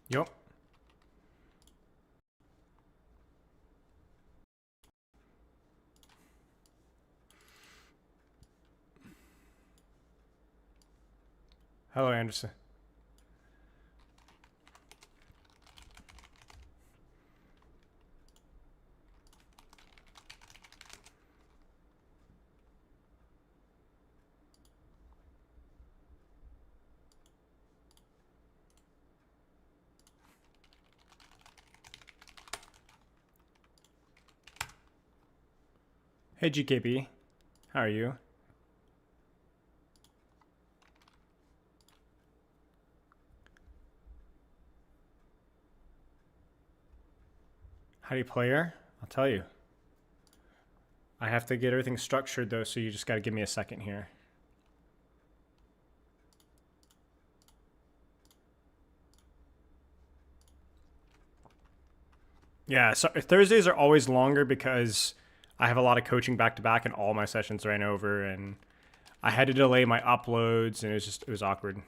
Yup. Hello, Anderson. Hey, GKB. How are you? How do you play her? I'll tell you. I have to get everything structured, though, so you just got to give me a second here. Yeah, so Thursdays are always longer because I have a lot of coaching back to back and all my sessions ran over, and I had to delay my uploads, and it was awkward.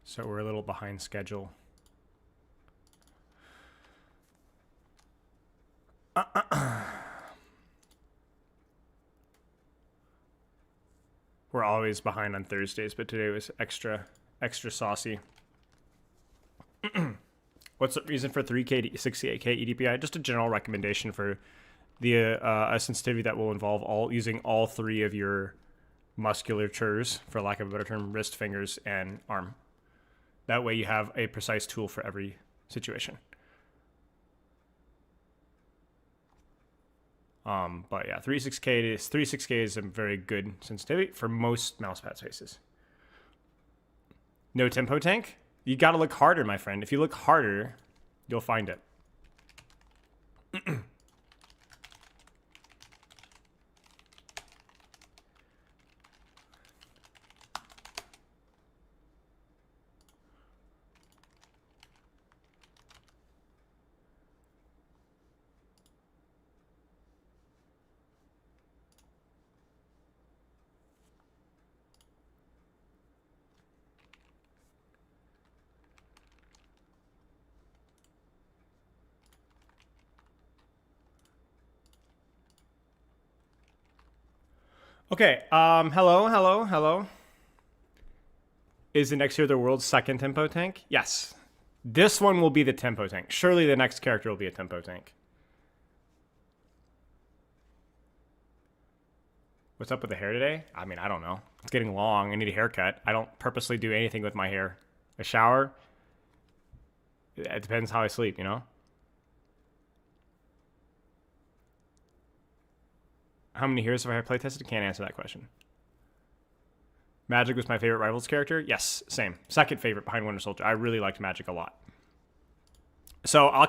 So we're a little behind schedule. We're always behind on Thursdays, but today was extra saucy. What's the reason for 3K to 68K EDPI? Just a general recommendation for the a sensitivity that will involve using all three of your musculatures, for lack of a better term, wrist, fingers, and arm. That way you have a precise tool for every situation. But yeah, 36K is a very good sensitivity for most mousepad spaces. No tempo tank? You gotta look harder, my friend. If you look harder, you'll find it. Okay, hello. Is the next year the world's second tempo tank? Yes. This one will be the tempo tank. Surely the next character will be a tempo tank. What's up with the hair today? I mean, I don't know. It's getting long. I need a haircut. I don't purposely do anything with my hair. A shower? It depends how I sleep, you know? How many heroes have I play tested? Can't answer that question. Magic was my favorite Rivals character. Yes, same. Second favorite behind Winter Soldier. I really liked Magic a lot. So I'm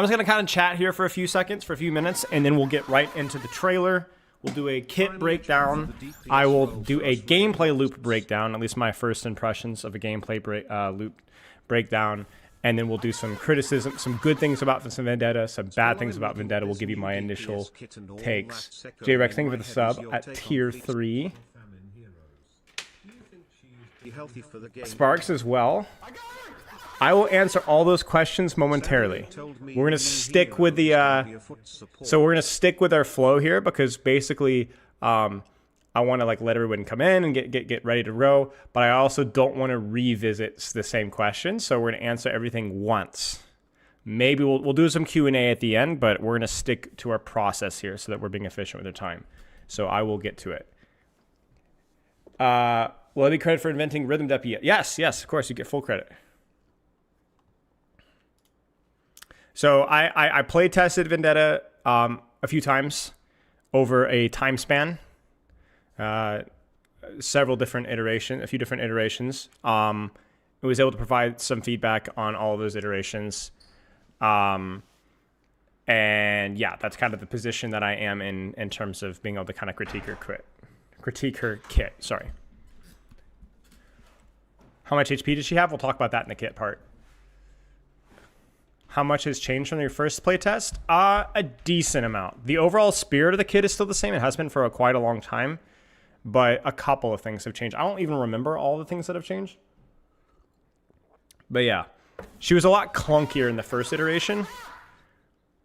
just gonna kind of chat here for a few seconds, for a few minutes, and then we'll get right into the trailer. We'll do a kit breakdown. I will do a gameplay loop breakdown, at least my first impressions of a gameplay loop breakdown. And then we'll do some criticism, some good things about some Vendetta, some bad things about Vendetta. We'll give you my initial takes. J-Rex, thank you for the sub at tier 3. Sparks as well. I will answer all those questions momentarily. We're gonna stick with the we're gonna stick with our flow here because basically I want to like let everyone come in and get ready to row, but I also don't want to revisit the same question, so we're gonna answer everything once. Maybe we'll do some Q&A at the end, but we're gonna stick to our process here so that we're being efficient with our time. So I will get to it. Will I be credit for inventing Rhythm Deputy? Yes, of course, you get full credit. So I play tested Vendetta a few times over a time span. Several different iterations, a few different iterations. I was able to provide some feedback on all of those iterations. And yeah, that's kind of the position that I am in terms of being able to kind of critique her kit. Sorry. How much HP did she have? We'll talk about that in the kit part. How much has changed from your first playtest? A decent amount. The overall spirit of the kit is still the same. It has been for quite a long time. but a couple of things have changed. I don't even remember all the things that have changed. But yeah, she was a lot clunkier in the first iteration.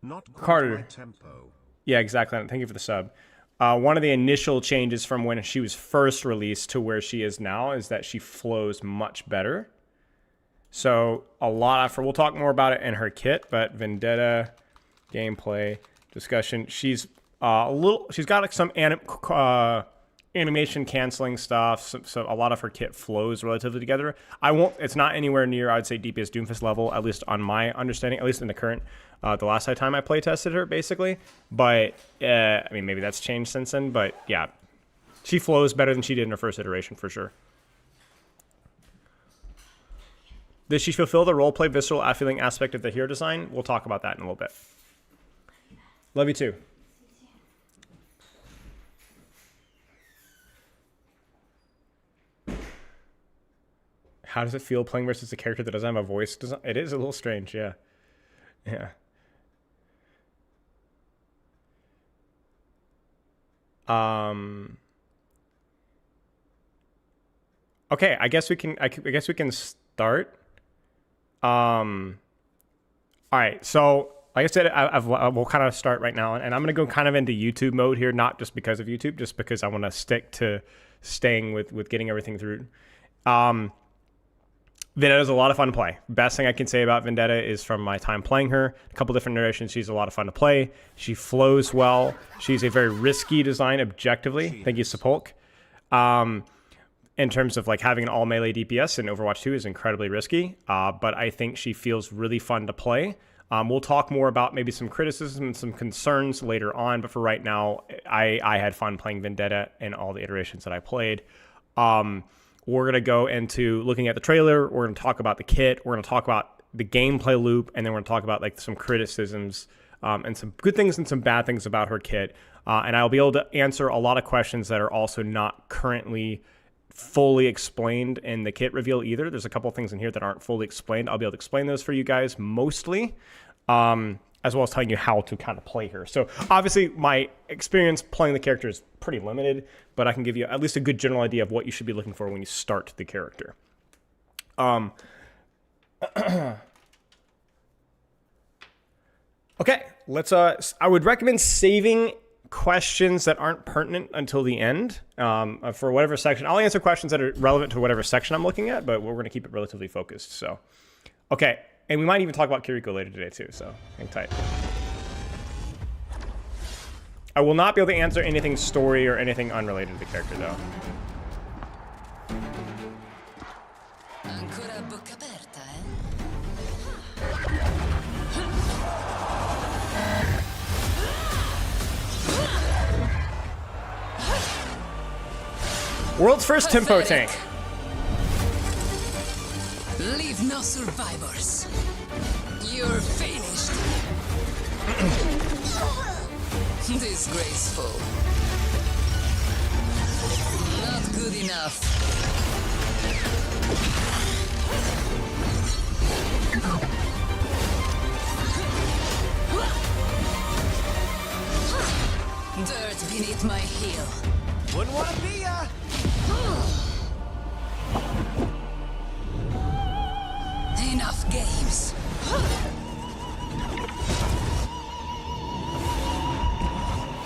Not Carter. tempo. Yeah, exactly. Thank you for the sub. One of the initial changes from when she was first released to where she is now is that she flows much better. So a lot of her, we'll talk more about it in her kit, but Vendetta gameplay discussion. She's she's got like some animation canceling stuff. So a lot of her kit flows relatively together. It's not anywhere near, I'd say, DPS Doomfist level, at least on my understanding, at least in the current, the last time I play tested her, basically. But, I mean, maybe that's changed since then, but yeah, she flows better than she did in her first iteration for sure. Does she fulfill the roleplay, visceral, feeling aspect of the hero design? We'll talk about that in a little bit. Love you too. How does it feel playing versus a character that doesn't have a voice design? It is a little strange, yeah. Yeah. Okay, I guess we can start. All right, so like I said, we'll kind of start right now, and I'm gonna go kind of into YouTube mode here, not just because of YouTube, just because I want to stick to staying with getting everything through. Vendetta is a lot of fun to play. Best thing I can say about Vendetta is from my time playing her, a couple different iterations, she's a lot of fun to play. She flows well. She's a very risky design objectively. Thank you, Sepulk. In terms of like having an all melee DPS in Overwatch 2 is incredibly risky, but I think she feels really fun to play. We'll talk more about maybe some criticism and some concerns later on, but for right now, I had fun playing Vendetta in all the iterations that I played. We're going to go into looking at the trailer. We're going to talk about the kit. We're going to talk about the gameplay loop. And then we're going to talk about like some criticisms and some good things and some bad things about her kit. And I'll be able to answer a lot of questions that are also not currently fully explained in the kit reveal either. There's a couple of things in here that aren't fully explained. I'll be able to explain those for you guys mostly, as well as telling you how to kind of play her. So obviously my experience playing the character is pretty limited, but I can give you at least a good general idea of what you should be looking for when you start the character. Okay, let's, I would recommend saving questions that aren't pertinent until the end for whatever section. I'll answer questions that are relevant to whatever section I'm looking at, but we're going to keep it relatively focused. So, okay. And we might even talk about KIRIKO later today too, so hang tight. I will not be able to answer anything story or anything unrelated to the character though. Ancora bocca aperta, World's first tempo tank. Leave no survivors. You're finished. Disgraceful. Not good enough. Dirt beneath my heel. Wouldn't want to be ya. Enough games.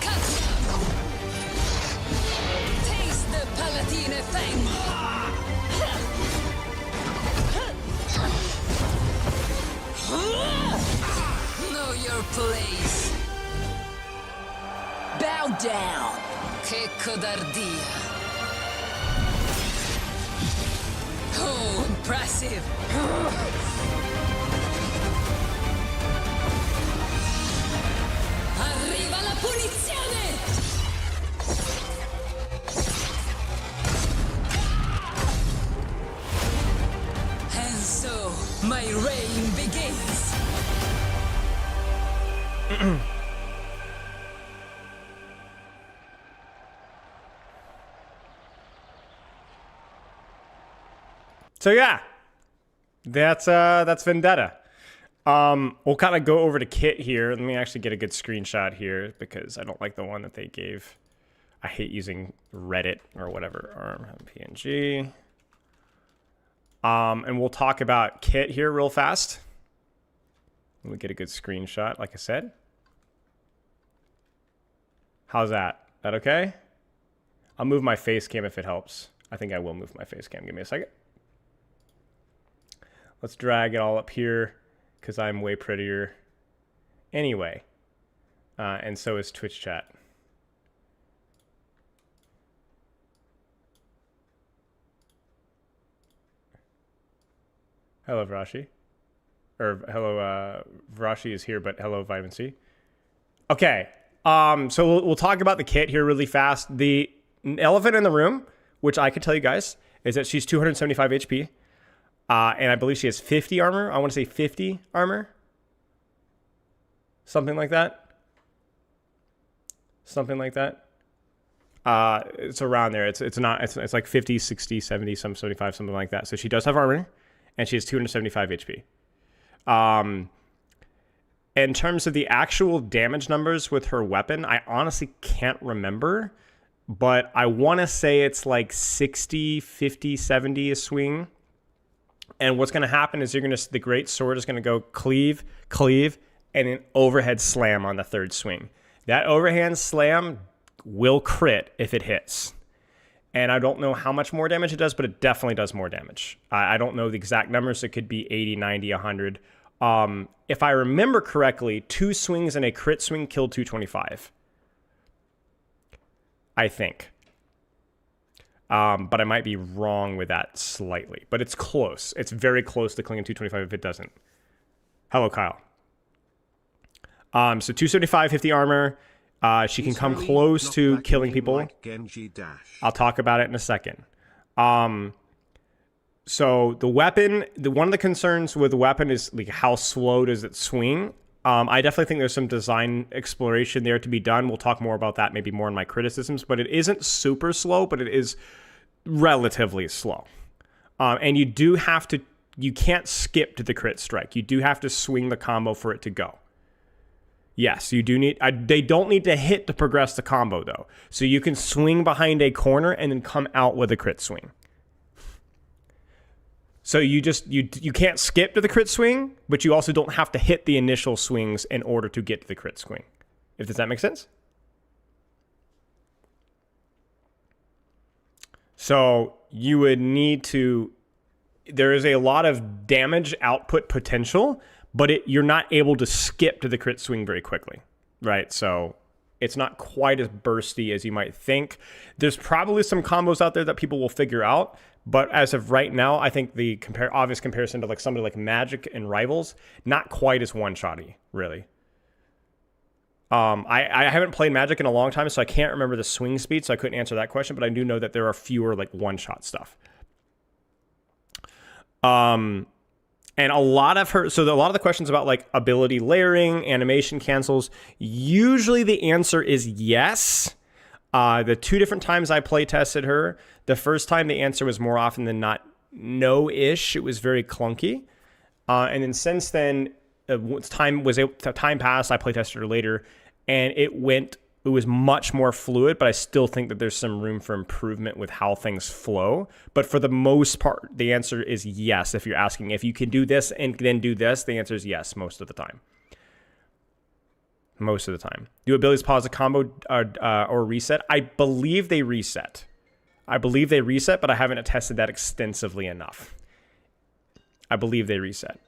Cut! Taste the Palatine Fang! Know your place. Bow down. Che codardia. Oh, impressive. Arriva la punizione! And so, my reign begins. So yeah, that's Vendetta. We'll kind of go over to kit here. Let me actually get a good screenshot here because I don't like the one that they gave. I hate using Reddit or whatever. Arm PNG. And we'll talk about kit here real fast. Let me get a good screenshot, like I said. How's that? That okay? I'll move my face cam if it helps. I think I will move my face cam. Give me a second. Let's drag it all up here because I'm way prettier. Anyway, and so is Twitch chat. Hello, Vrashi. Or hello, Vrashi is here, but hello, Vitamin C. Okay, so we'll talk about the kit here really fast. The elephant in the room, which I could tell you guys, is that she's 275 HP. And I believe she has 50 armor. I want to say 50 armor. Something like that. Something like that. It's around there. It's like 50, 60, 70, some 75, something like that. So she does have armor, and she has 275 HP. In terms of the actual damage numbers with her weapon, I honestly can't remember, but I want to say it's like 60, 50, 70 a swing. And what's going to happen is the great sword is going to go cleave, cleave, and an overhead slam on the third swing. That overhand slam will crit if it hits. And I don't know how much more damage it does, but it definitely does more damage. I don't know the exact numbers. It could be 80, 90, 100. If I remember correctly, 2 swings and a crit swing killed 225. I think. But I might be wrong with that slightly. But it's close. It's very close to clinging 225 if it doesn't. Hello, Kyle. So 275, 50 armor. She can come close to killing people. Like I'll talk about it in a second. So the weapon, one of the concerns with the weapon is like how slow does it swing? I definitely think there's some design exploration there to be done. We'll talk more about that, maybe more in my criticisms, but it isn't super slow, but it is relatively slow. And you can't skip to the crit strike. You do have to swing the combo for it to go. Yes, you do need, they don't need to hit to progress the combo though. So you can swing behind a corner and then come out with a crit swing. So you can't skip to the crit swing, but you also don't have to hit the initial swings in order to get to the crit swing. Does that make sense? So you would need to, there is a lot of damage output potential, but you're not able to skip to the crit swing very quickly, right? So it's not quite as bursty as you might think. There's probably some combos out there that people will figure out, but as of right now, I think the obvious comparison to like somebody like Magic and Rivals, not quite as one-shotty, really. I haven't played Magic in a long time, so I can't remember the swing speed, so I couldn't answer that question, but I do know that there are fewer like one-shot stuff. And a lot of the questions about like ability layering, animation cancels, usually the answer is yes. The 2 different times I play tested her, the first time the answer was more often than not no-ish. It was very clunky. And then since then, time passed, I play tested her later, and it was much more fluid, but I still think that there's some room for improvement with how things flow. But for the most part, the answer is yes. If you're asking if you can do this and then do this, the answer is yes most of the time. Most of the time. Do abilities pause a combo or reset? I believe they reset. But I haven't tested that extensively enough. I believe they reset.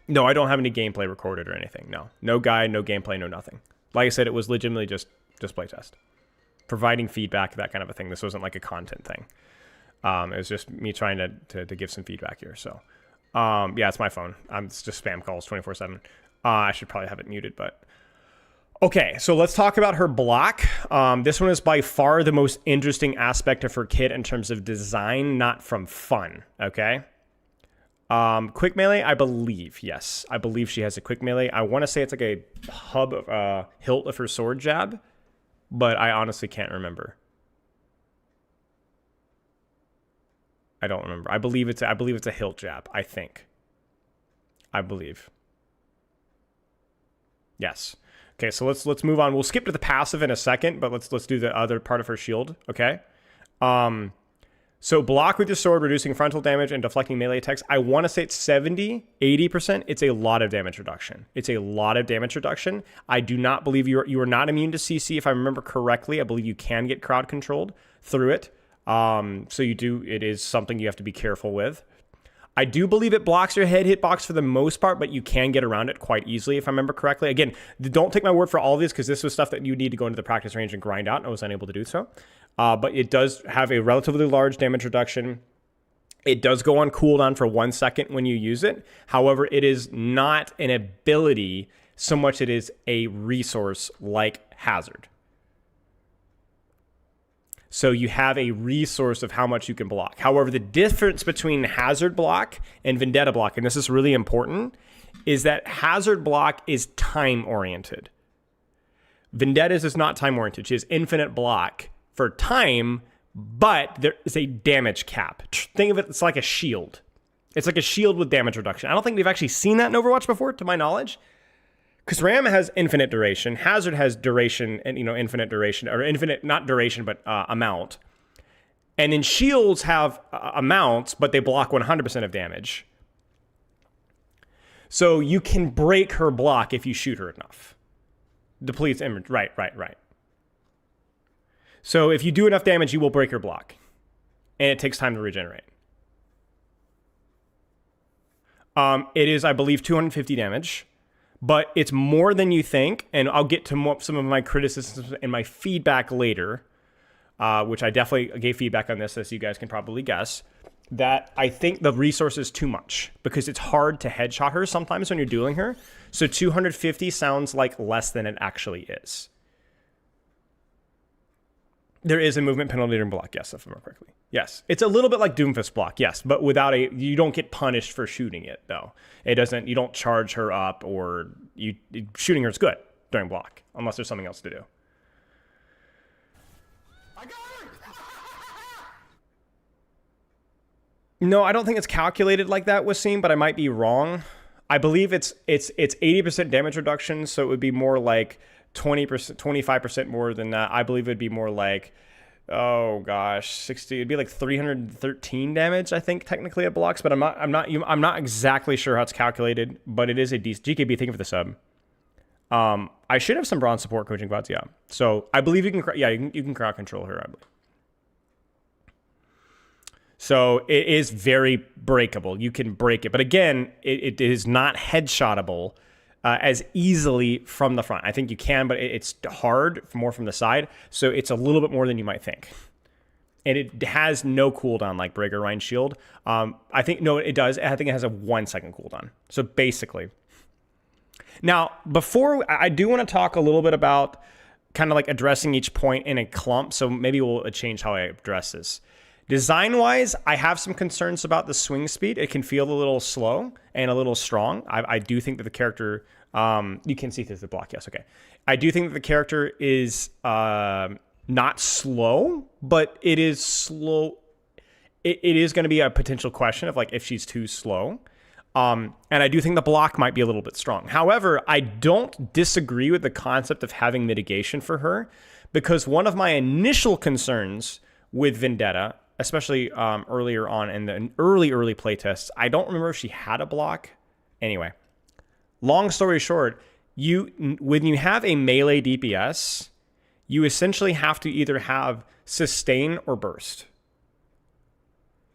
No, I don't have any gameplay recorded or anything. No guide, no gameplay, no nothing. Like I said, it was legitimately just playtest. Providing feedback, that kind of a thing. This wasn't like a content thing. It was just me trying to give some feedback here. So, yeah, it's my phone. It's just spam calls 24/7. I should probably have it muted, but... Okay, so let's talk about her block. This one is by far the most interesting aspect of her kit in terms of design, not from fun, okay? Quick melee, I believe, yes. I believe she has a quick melee. I want to say it's like a hilt of her sword jab, but I honestly can't remember. I don't remember. I believe it's a hilt jab, I think. I believe. Yes. Okay, so let's move on. We'll skip to the passive in a second, but let's do the other part of her shield. Okay. So block with your sword, reducing frontal damage and deflecting melee attacks. I want to say it's 70, 80%. It's a lot of damage reduction. It's a lot of damage reduction. I do not believe you are not immune to CC. If I remember correctly, I believe you can get crowd controlled through it. So it is something you have to be careful with. I do believe it blocks your head hitbox for the most part, but you can get around it quite easily if I remember correctly. Again, don't take my word for all of this because this was stuff that you need to go into the practice range and grind out, and I was unable to do so. But it does have a relatively large damage reduction. It does go on cooldown for 1 second when you use it. However, it is not an ability so much it is a resource like Hazard. So you have a resource of how much you can block. However, the difference between Hazard block and Vendetta block, and this is really important, is that Hazard block is time-oriented. Vendetta's is not time-oriented. She has infinite block for time, but there is a damage cap. Think of it, it's like a shield. It's like a shield with damage reduction. I don't think we've actually seen that in Overwatch before, to my knowledge. Because Ram has infinite duration, Hazard has duration and infinite duration, or infinite, not duration, but amount. And then shields have amounts, but they block 100% of damage. So you can break her block if you shoot her enough. Depletes image, right. So if you do enough damage, you will break her block. And it takes time to regenerate. It is, I believe, 250 damage. But it's more than you think, and I'll get to some of my criticisms and my feedback later, which I definitely gave feedback on this, as you guys can probably guess, that I think the resource is too much, because it's hard to headshot her sometimes when you're dueling her. So 250 sounds like less than it actually is. There is a movement penalty during block, yes, if I remember correctly. Yes, it's a little bit like Doomfist block, yes, but you don't get punished for shooting it, though. You don't charge her up, or shooting her is good during block, unless there's something else to do. I got her! No, I don't think it's calculated like that was seen, but I might be wrong. I believe it's 80% damage reduction, so it would be more like 20%, 25% more than that. I believe it'd be more like, oh gosh, 60. It'd be like 313 damage, I think, technically at blocks. But I'm not exactly sure how it's calculated. But it is a decent GKB. Thank you for the sub. I should have some bronze support coaching VODs, yeah. So I believe you can crowd control her, I believe. So it is very breakable. You can break it, but again, it is not headshotable as easily from the front. I think you can, but it's hard more from the side. So it's a little bit more than you might think. And it has no cooldown like Breaker Rhine Shield. I think, no, it does. I think it has a 1 second cooldown. So basically. Now, before, I do want to talk a little bit about kind of like addressing each point in a clump. So maybe we'll change how I address this. Design-wise, I have some concerns about the swing speed. It can feel a little slow and a little strong. I do think that the character... you can see through the block, yes, okay. I do think that the character is not slow, but it is slow. It is going to be a potential question of like if she's too slow. And I do think the block might be a little bit strong. However, I don't disagree with the concept of having mitigation for her, because one of my initial concerns with Vendetta, especially earlier on in the early playtests, I don't remember if she had a block. Anyway, long story short, when you have a melee DPS, you essentially have to either have sustain or burst.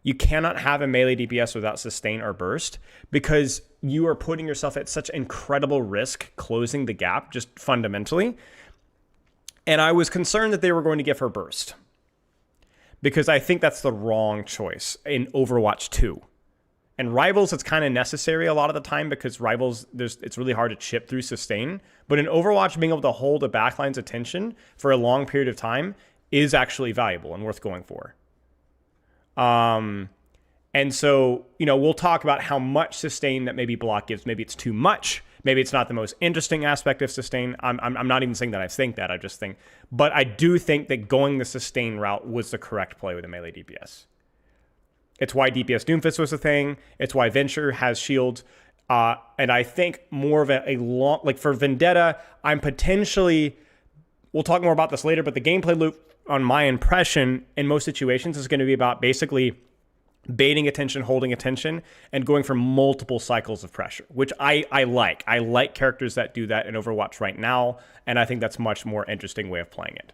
You cannot have a melee DPS without sustain or burst, because you are putting yourself at such incredible risk closing the gap, just fundamentally. And I was concerned that they were going to give her burst, because I think that's the wrong choice in Overwatch 2. And Rivals, it's kind of necessary a lot of the time, because Rivals, it's really hard to chip through sustain. But in Overwatch, being able to hold a backline's attention for a long period of time is actually valuable and worth going for. And so, we'll talk about how much sustain that maybe block gives. Maybe it's too much. Maybe it's not the most interesting aspect of sustain. I'm not even saying that I think that. I just think. But I do think that going the sustain route was the correct play with a melee DPS. It's why DPS Doomfist was a thing. It's why Venture has shields. And I think more of a long, like for Vendetta, I'm potentially, we'll talk more about this later, but the gameplay loop on my impression in most situations is going to be about basically baiting attention, holding attention, and going for multiple cycles of pressure, which I like. I like characters that do that in Overwatch right now, and I think that's a much more interesting way of playing it.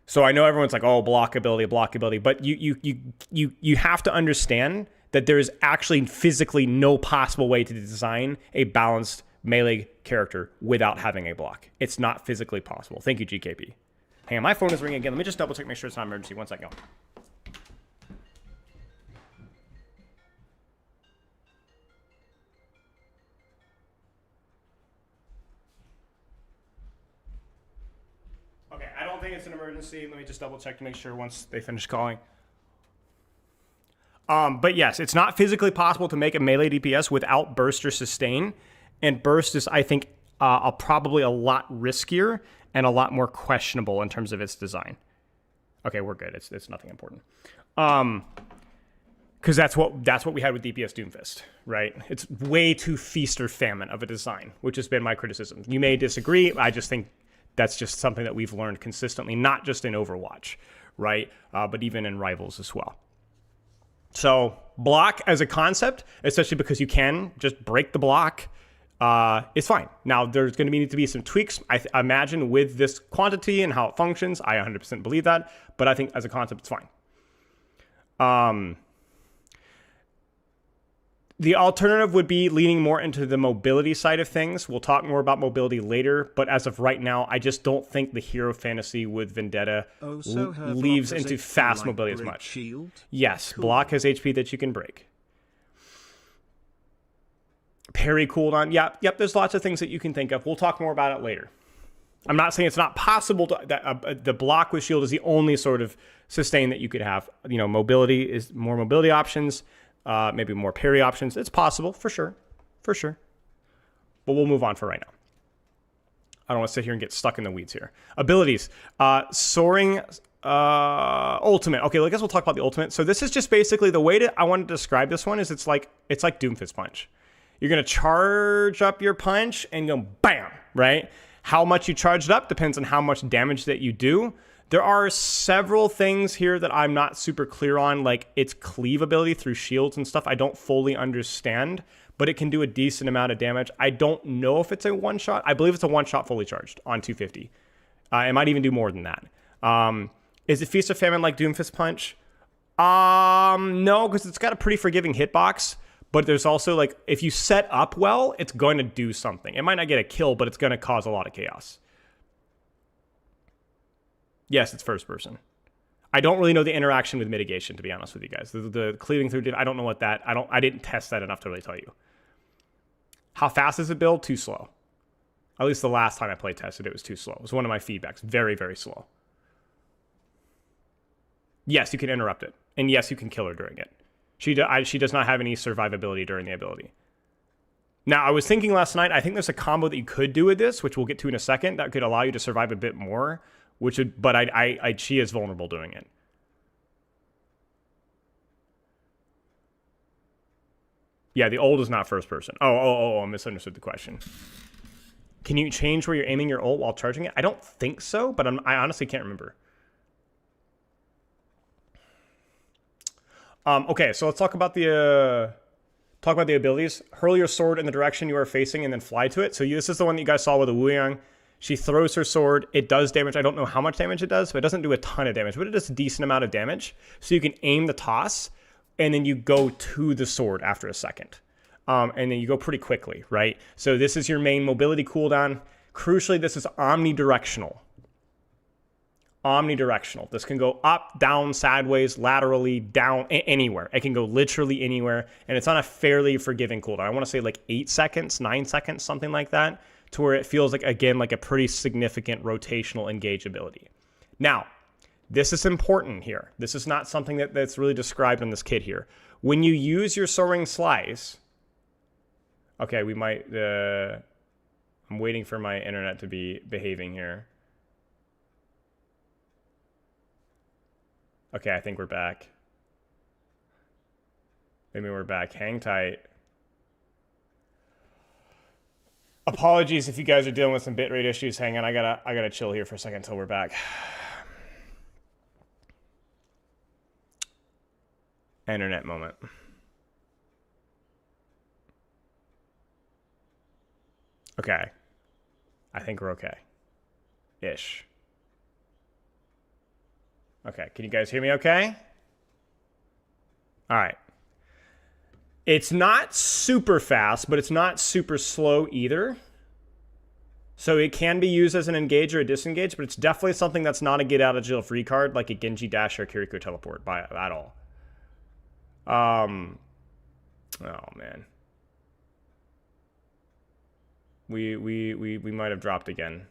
So I know everyone's like, oh, blockability, but you have to understand that there is actually physically no possible way to design a balanced melee character without having a block. It's not physically possible. Thank you, GKP. Hang on, my phone is ringing again. Let me just double check, make sure it's not an emergency. 1 second. Okay, I don't think it's an emergency. Let me just double check to make sure once they finish calling. But yes, it's not physically possible to make a melee DPS without burst or sustain. And burst is, I think, probably a lot riskier and a lot more questionable in terms of its design. Okay, we're good. It's nothing important. Because that's what we had with DPS Doomfist, right? It's way too feast or famine of a design, which has been my criticism. You may disagree. I just think that's just something that we've learned consistently, not just in Overwatch, right? But even in Rivals as well. So block as a concept, especially because you can just break the block, it's fine. Now, there's going to need to be some tweaks, I imagine, with this quantity and how it functions. I 100% believe that, but I think as a concept, it's fine. The alternative would be leaning more into the mobility side of things. We'll talk more about mobility later, but as of right now, I just don't think the hero fantasy with Vendetta leaves into fast mobility as much. Shield? Yes, cool. Block has HP that you can break. Parry cooldown. Yep, there's lots of things that you can think of. We'll talk more about it later. I'm not saying it's not possible that the block with shield is the only sort of sustain that you could have. You know, mobility is more mobility options. Maybe more parry options. It's possible, for sure. But we'll move on for right now. I don't want to sit here and get stuck in the weeds here. Abilities. Soaring ultimate. Okay, well, I guess we'll talk about the ultimate. So this is just basically the way I want to describe this one is it's like Doomfist Punch. You're going to charge up your punch and go bam, right? How much you charge it up depends on how much damage that you do. There are several things here that I'm not super clear on, like its cleave ability through shields and stuff. I don't fully understand, but it can do a decent amount of damage. I don't know if it's a one-shot. I believe it's a one-shot fully charged on 250. It might even do more than that. Is it Feast of Famine like Doomfist Punch? No, because it's got a pretty forgiving hitbox, but there's also, like, if you set up well, it's going to do something. It might not get a kill, but it's going to cause a lot of chaos. Yes, it's first person. I don't really know the interaction with mitigation, to be honest with you guys. The cleaving through, I don't know what that, I didn't test that enough to really tell you. How fast is it build? Too slow. At least the last time I play tested, it was too slow. It was one of my feedbacks. Very, very slow. Yes, you can interrupt it. And yes, you can kill her during it. She does not have any survivability during the ability. Now, I was thinking last night, I think there's a combo that you could do with this, which we'll get to in a second, that could allow you to survive a bit more. But she is vulnerable doing it. Yeah, the ult is not first person. Oh, I misunderstood the question. Can you change where you're aiming your ult while charging it? I don't think so, but I honestly can't remember. Okay, so let's talk about the abilities. Hurl your sword in the direction you are facing and then fly to it. So this is the one that you guys saw with the Wuyang. She throws her sword. It does damage. I don't know how much damage it does, but it doesn't do a ton of damage. But it does a decent amount of damage. So you can aim the toss, and then you go to the sword after a second. And then you go pretty quickly, right? So this is your main mobility cooldown. Crucially, this is omnidirectional. Omnidirectional. This can go up, down, sideways, laterally, down, anywhere. It can go literally anywhere. And it's on a fairly forgiving cooldown. I want to say like 8 seconds, 9 seconds, something like that, to where it feels like, again, like a pretty significant rotational engage ability. Now, this is important here. This is not something that's really described in this kit here. When you use your soaring slice, okay, we might, I'm waiting for my internet to be behaving here. Okay, I think we're back. Maybe we're back. Hang tight. Apologies if you guys are dealing with some bitrate issues. Hang on, I gotta chill here for a second until we're back. Internet moment. Okay. I think we're okay. Ish. Okay, can you guys hear me okay? All right. It's not super fast, but it's not super slow either. So it can be used as an engage or a disengage, but it's definitely something that's not a get out of jail free card like a Genji Dash or a KIRIKO Teleport at all. Oh man. We might have dropped again.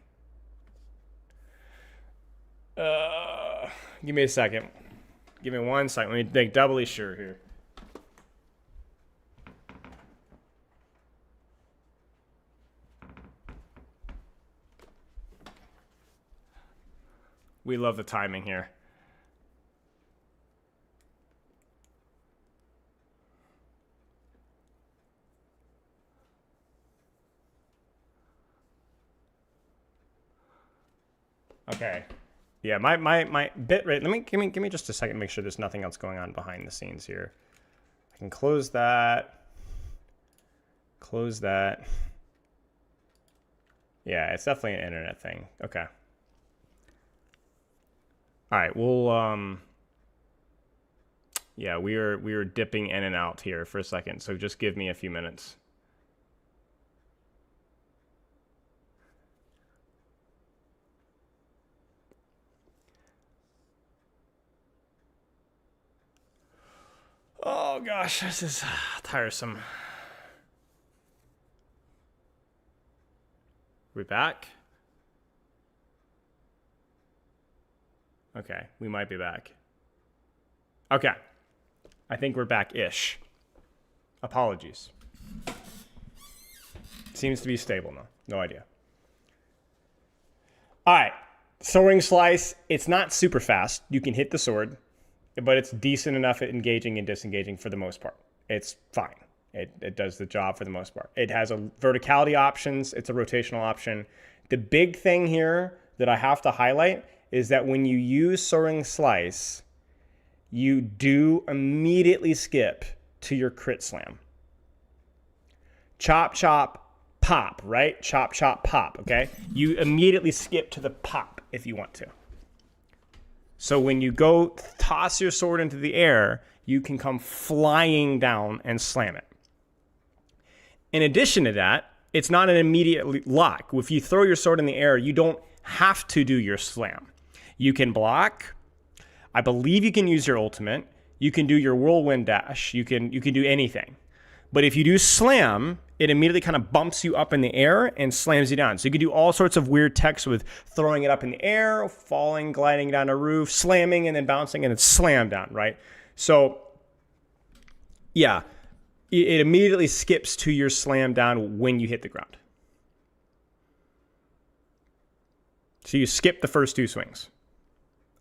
Give me a second. Give me 1 second. Let me make doubly sure here. We love the timing here. Okay. Yeah, my bit rate. Give me just a second to make sure there's nothing else going on behind the scenes here. I can close that. Close that. Yeah, it's definitely an internet thing. Okay. All right, we'll yeah, we were dipping in and out here for a second, so just give me a few minutes. Oh gosh, this is tiresome. We back? Okay, we might be back. Okay. I think we're back-ish. Apologies. Seems to be stable now. No idea. All right. Soaring Slice. It's not super fast. You can hit the sword, but it's decent enough at engaging and disengaging for the most part. It's fine. It does the job for the most part. It has a verticality options. It's a rotational option. The big thing here that I have to highlight is that when you use Soaring Slice, you do immediately skip to your crit slam. Chop, chop, pop, right? Chop, chop, pop, okay? You immediately skip to the pop if you want to. So when you go toss your sword into the air, you can come flying down and slam it. In addition to that, it's not an immediate lock. If you throw your sword in the air, you don't have to do your slam. You can block. I believe you can use your ultimate. You can do your whirlwind dash. You can do anything. But if you do slam, it immediately kind of bumps you up in the air and slams you down. So you can do all sorts of weird techs with throwing it up in the air, falling, gliding down a roof, slamming, and then bouncing, and then slam down, right? So, yeah, it immediately skips to your slam down when you hit the ground. So you skip the first two swings.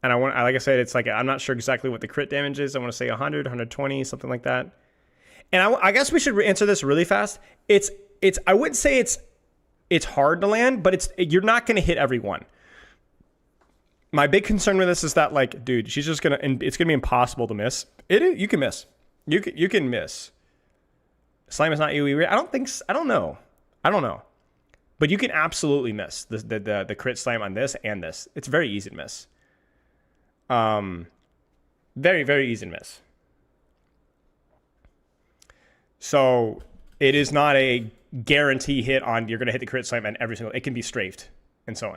And like I said, it's like, I'm not sure exactly what the crit damage is. I want to say 100, 120, something like that. And I guess we should answer this really fast. I wouldn't say it's hard to land, but you're not going to hit every one. My big concern with this is that, like, dude, it's going to be impossible to miss. You can miss. You can miss. Slam is not AoE. I don't know. But you can absolutely miss the crit slam on this and this. It's very easy to miss. Very, very easy to miss. So it is not a guarantee hit on you're going to hit the crit slam and every single. It can be strafed and so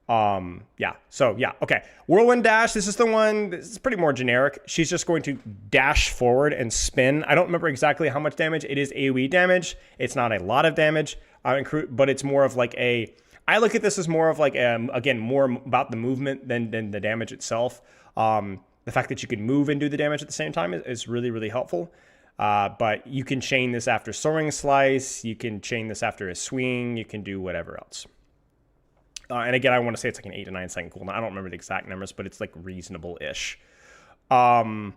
on. Yeah. So yeah. Okay. Whirlwind dash. This is the one. This is pretty more generic. She's just going to dash forward and spin. I don't remember exactly how much damage. It is AoE damage. It's not a lot of damage, but it's more of like I look at this as more of like again more about the movement than the damage itself. The fact that you can move and do the damage at the same time is really, really helpful. But you can chain this after Soaring Slice. You can chain this after a swing. You can do whatever else. And again, I want to say it's like an 8 to 9 second cooldown. I don't remember the exact numbers, but it's like reasonable-ish. And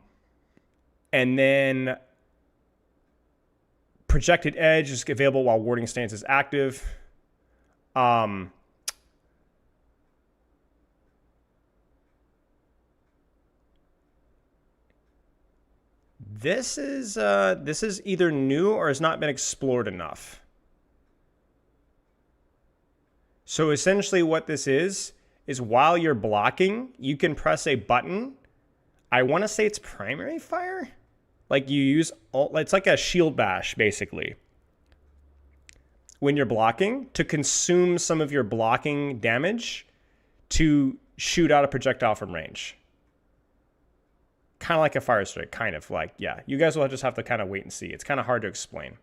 then Projected Edge is available while warding stance is active. This is either new or has not been explored enough. So essentially what this is while you're blocking, you can press a button. I want to say it's primary fire. Like you use, it's like a shield bash basically. When you're blocking, to consume some of your blocking damage to shoot out a projectile from range. Kind of like a fire strike, kind of like, yeah. You guys will just have to kind of wait and see. It's kind of hard to explain.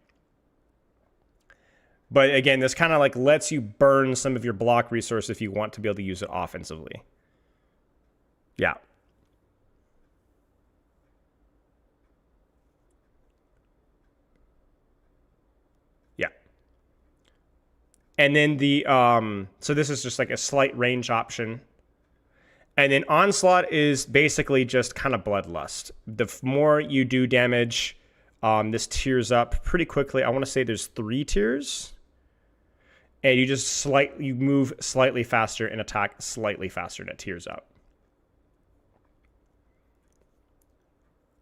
But again, this kind of like lets you burn some of your block resource if you want to be able to use it offensively. Yeah. Yeah. And then the, so this is just like a slight range option. And then Onslaught is basically just kind of bloodlust. The more you do damage, this tiers up pretty quickly. I want to say there's 3 tiers. And you just you move slightly faster and attack slightly faster, and it tiers up.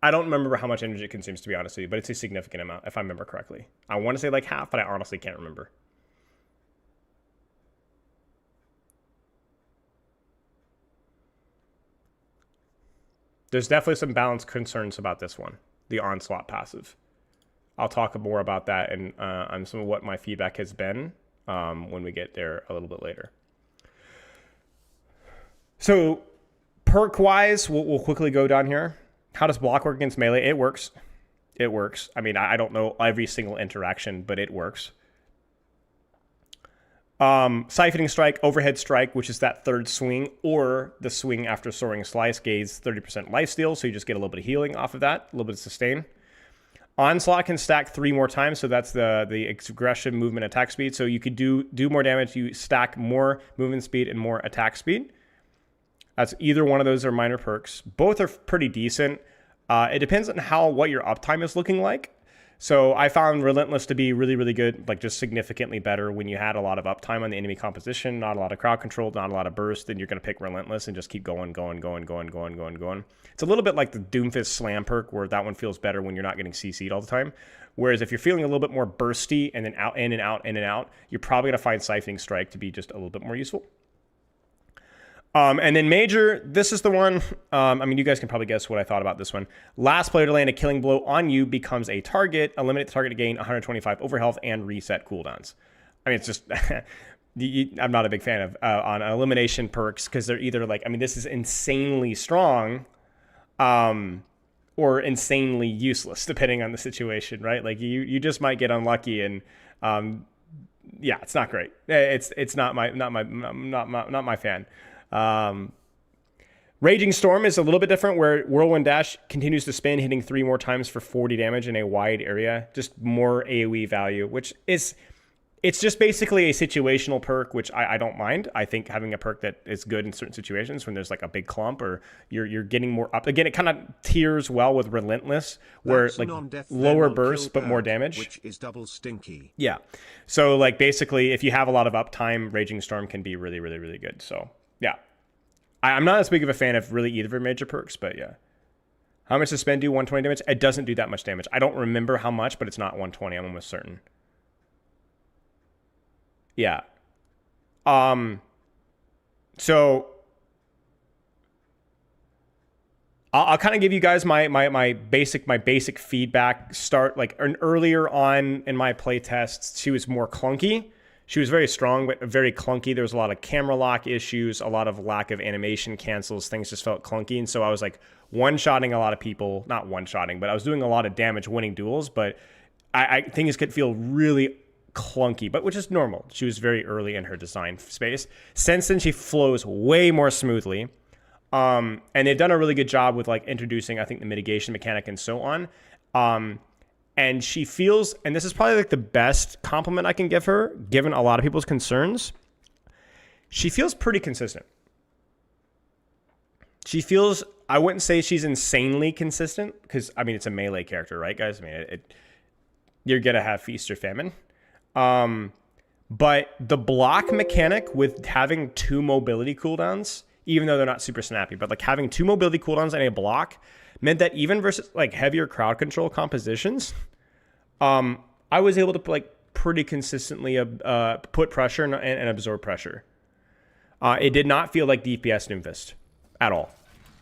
I don't remember how much energy it consumes, to be honest with you, but it's a significant amount, if I remember correctly. I want to say like half, but I honestly can't remember. There's definitely some balance concerns about this one, the Onslaught passive. I'll talk more about that and on some of what my feedback has been when we get there a little bit later. So perk-wise, we'll quickly go down here. How does block work against melee? It works. It works. I mean, I don't know every single interaction, but it works. Siphoning Strike, Overhead Strike, which is that third swing, or the swing after Soaring Slice, gains 30% lifesteal, so you just get a little bit of healing off of that, a little bit of sustain. Onslaught can stack 3 more times, so that's the aggression, movement, attack speed. So you could do more damage, you stack more movement speed and more attack speed. That's either one of those are minor perks. Both are pretty decent. It depends on what your uptime is looking like. So I found Relentless to be really, really good, like just significantly better when you had a lot of uptime on the enemy composition, not a lot of crowd control, not a lot of burst, then you're going to pick Relentless and just keep going. It's a little bit like the Doomfist Slam perk, where that one feels better when you're not getting CC'd all the time. Whereas if you're feeling a little bit more bursty and then out, in and out, you're probably going to find Siphoning Strike to be just a little bit more useful. And then Major, this is the one, I mean, you guys can probably guess what I thought about this one. Last player to land a killing blow on you becomes a target. Eliminate the target to gain 125 overhealth and reset cooldowns. I mean, it's just, I'm not a big fan of on elimination perks, because they're either like, I mean, this is insanely strong or insanely useless, depending on the situation, right? Like you just might get unlucky and yeah, it's not great. It's not my fan. Raging Storm is a little bit different, where Whirlwind Dash continues to spin, hitting 3 more times for 40 damage in a wide area. Just more AoE value, which is, it's just basically a situational perk, which I don't mind. I think having a perk that is good in certain situations when there's like a big clump or you're getting more up. Again, it kind of tiers well with Relentless, where like lower burst but more damage. Which is double stinky. Yeah. So like basically if you have a lot of uptime, Raging Storm can be really, really, really good. So yeah. I'm not as big of a fan of really either of your major perks, but yeah. How much does spend do? 120 damage? It doesn't do that much damage. I don't remember how much, but it's not 120. I'm almost certain. Yeah. So I'll kind of give you guys my basic feedback. Earlier on in my play tests, she was more clunky. She was very strong, but very clunky. There was a lot of camera lock issues, a lot of lack of animation cancels. Things just felt clunky. And so I was like one-shotting a lot of people. Not one-shotting, but I was doing a lot of damage winning duels. But things could feel really clunky, but which is normal. She was very early in her design space. Since then, she flows way more smoothly. And they've done a really good job with like introducing, I think, the mitigation mechanic and so on. And she feels, and this is probably like the best compliment I can give her, given a lot of people's concerns, she feels pretty consistent. She feels, I wouldn't say she's insanely consistent, because, I mean, it's a melee character, right, guys? I mean, you're going to have Feast or Famine. But the block mechanic with having 2 mobility cooldowns, even though they're not super snappy, but like having 2 mobility cooldowns and a block meant that even versus like heavier crowd control compositions, I was able to like pretty consistently put pressure and absorb pressure. It did not feel like DPS Doomfist at all.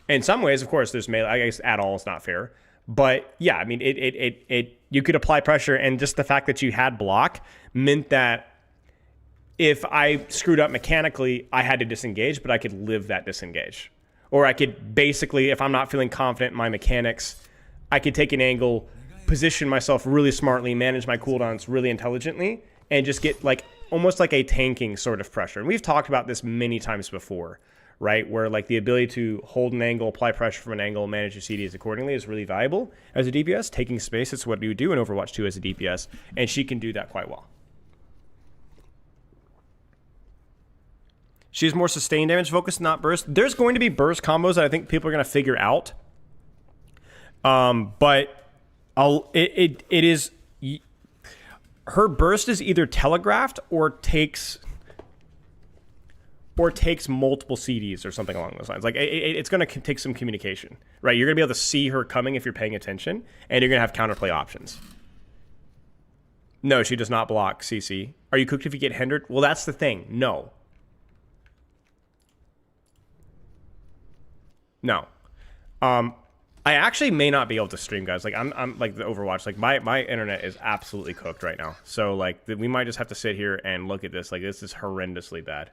In some ways, of course, there's melee. I guess at all is not fair. But yeah, I mean, you could apply pressure, and just the fact that you had block meant that if I screwed up mechanically, I had to disengage, but I could live that disengage. Or I could basically, if I'm not feeling confident in my mechanics, I could take an angle, position myself really smartly, manage my cooldowns really intelligently, and just get like almost like a tanking sort of pressure. And we've talked about this many times before, right? Where like the ability to hold an angle, apply pressure from an angle, manage your CDs accordingly is really valuable as a DPS. Taking space, it's what you do in Overwatch 2 as a DPS, and she can do that quite well. She's more sustained damage focused, not burst. There's going to be burst combos that I think people are going to figure out. But it is, her burst is either telegraphed or takes multiple CDs or something along those lines. Like it's going to take some communication, right? You're going to be able to see her coming if you're paying attention, and you're going to have counterplay options. No, she does not block CC. Are you cooked if you get hindered? Well, that's the thing. No. No. I actually may not be able to stream, guys. Like I'm like the Overwatch. Like my internet is absolutely cooked right now. So like we might just have to sit here and look at this. Like this is horrendously bad.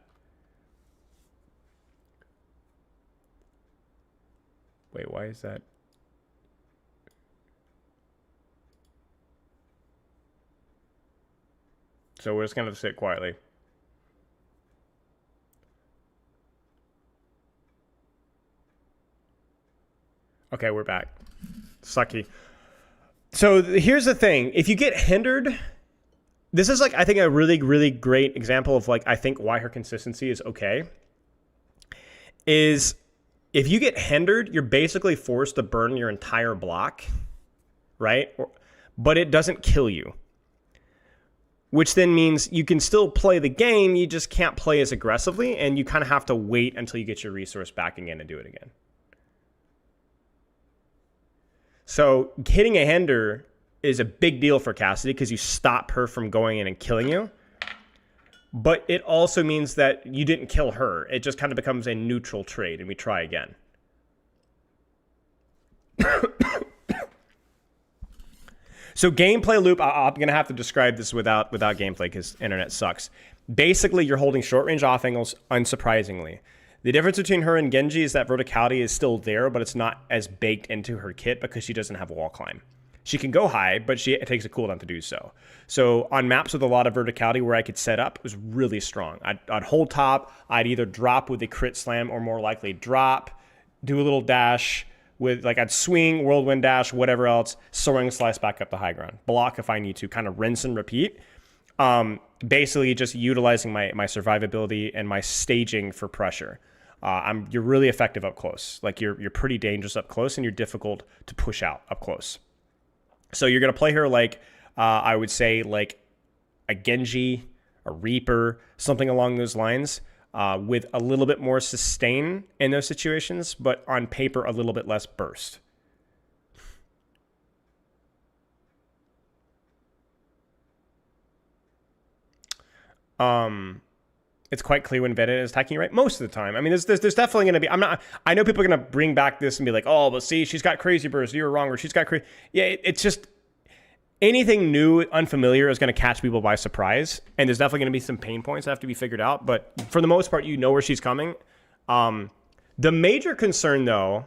Wait, why is that? So we're just gonna sit quietly. Okay, we're back. Sucky. So here's the thing. If you get hindered, this is like, I think, a really, really great example of like, I think why her consistency is okay. Is if you get hindered, you're basically forced to burn your entire block, right? But it doesn't kill you. Which then means you can still play the game, you just can't play as aggressively, and you kind of have to wait until you get your resource back again and do it again. So hitting a hinder is a big deal for Cassidy because you stop her from going in and killing you. But it also means that you didn't kill her. It just kind of becomes a neutral trade, and we try again. So gameplay loop, I'm going to have to describe this without gameplay because internet sucks. Basically, you're holding short-range off angles, unsurprisingly. The difference between her and Genji is that verticality is still there, but it's not as baked into her kit because she doesn't have wall climb. She can go high, but it takes a cooldown to do so. So on maps with a lot of verticality where I could set up, it was really strong. I'd hold top, I'd either drop with a crit slam or more likely drop, do a little dash with, like I'd swing, whirlwind dash, whatever else, soaring slice back up the high ground. Block if I need to, kind of rinse and repeat. Basically just utilizing my survivability and my staging for pressure. You're really effective up close. Like you're pretty dangerous up close, and you're difficult to push out up close. So you're gonna play her like I would say like a Genji, a Reaper, something along those lines, with a little bit more sustain in those situations, but on paper a little bit less burst. It's quite clear when Vendetta is attacking you right most of the time. I mean, there's definitely going to be, I know people are going to bring back this and be like, oh, but see, she's got crazy burst. You were wrong, or she's got crazy. Yeah, it's just anything new, unfamiliar is going to catch people by surprise. And there's definitely going to be some pain points that have to be figured out. But for the most part, you know where she's coming. The major concern, though,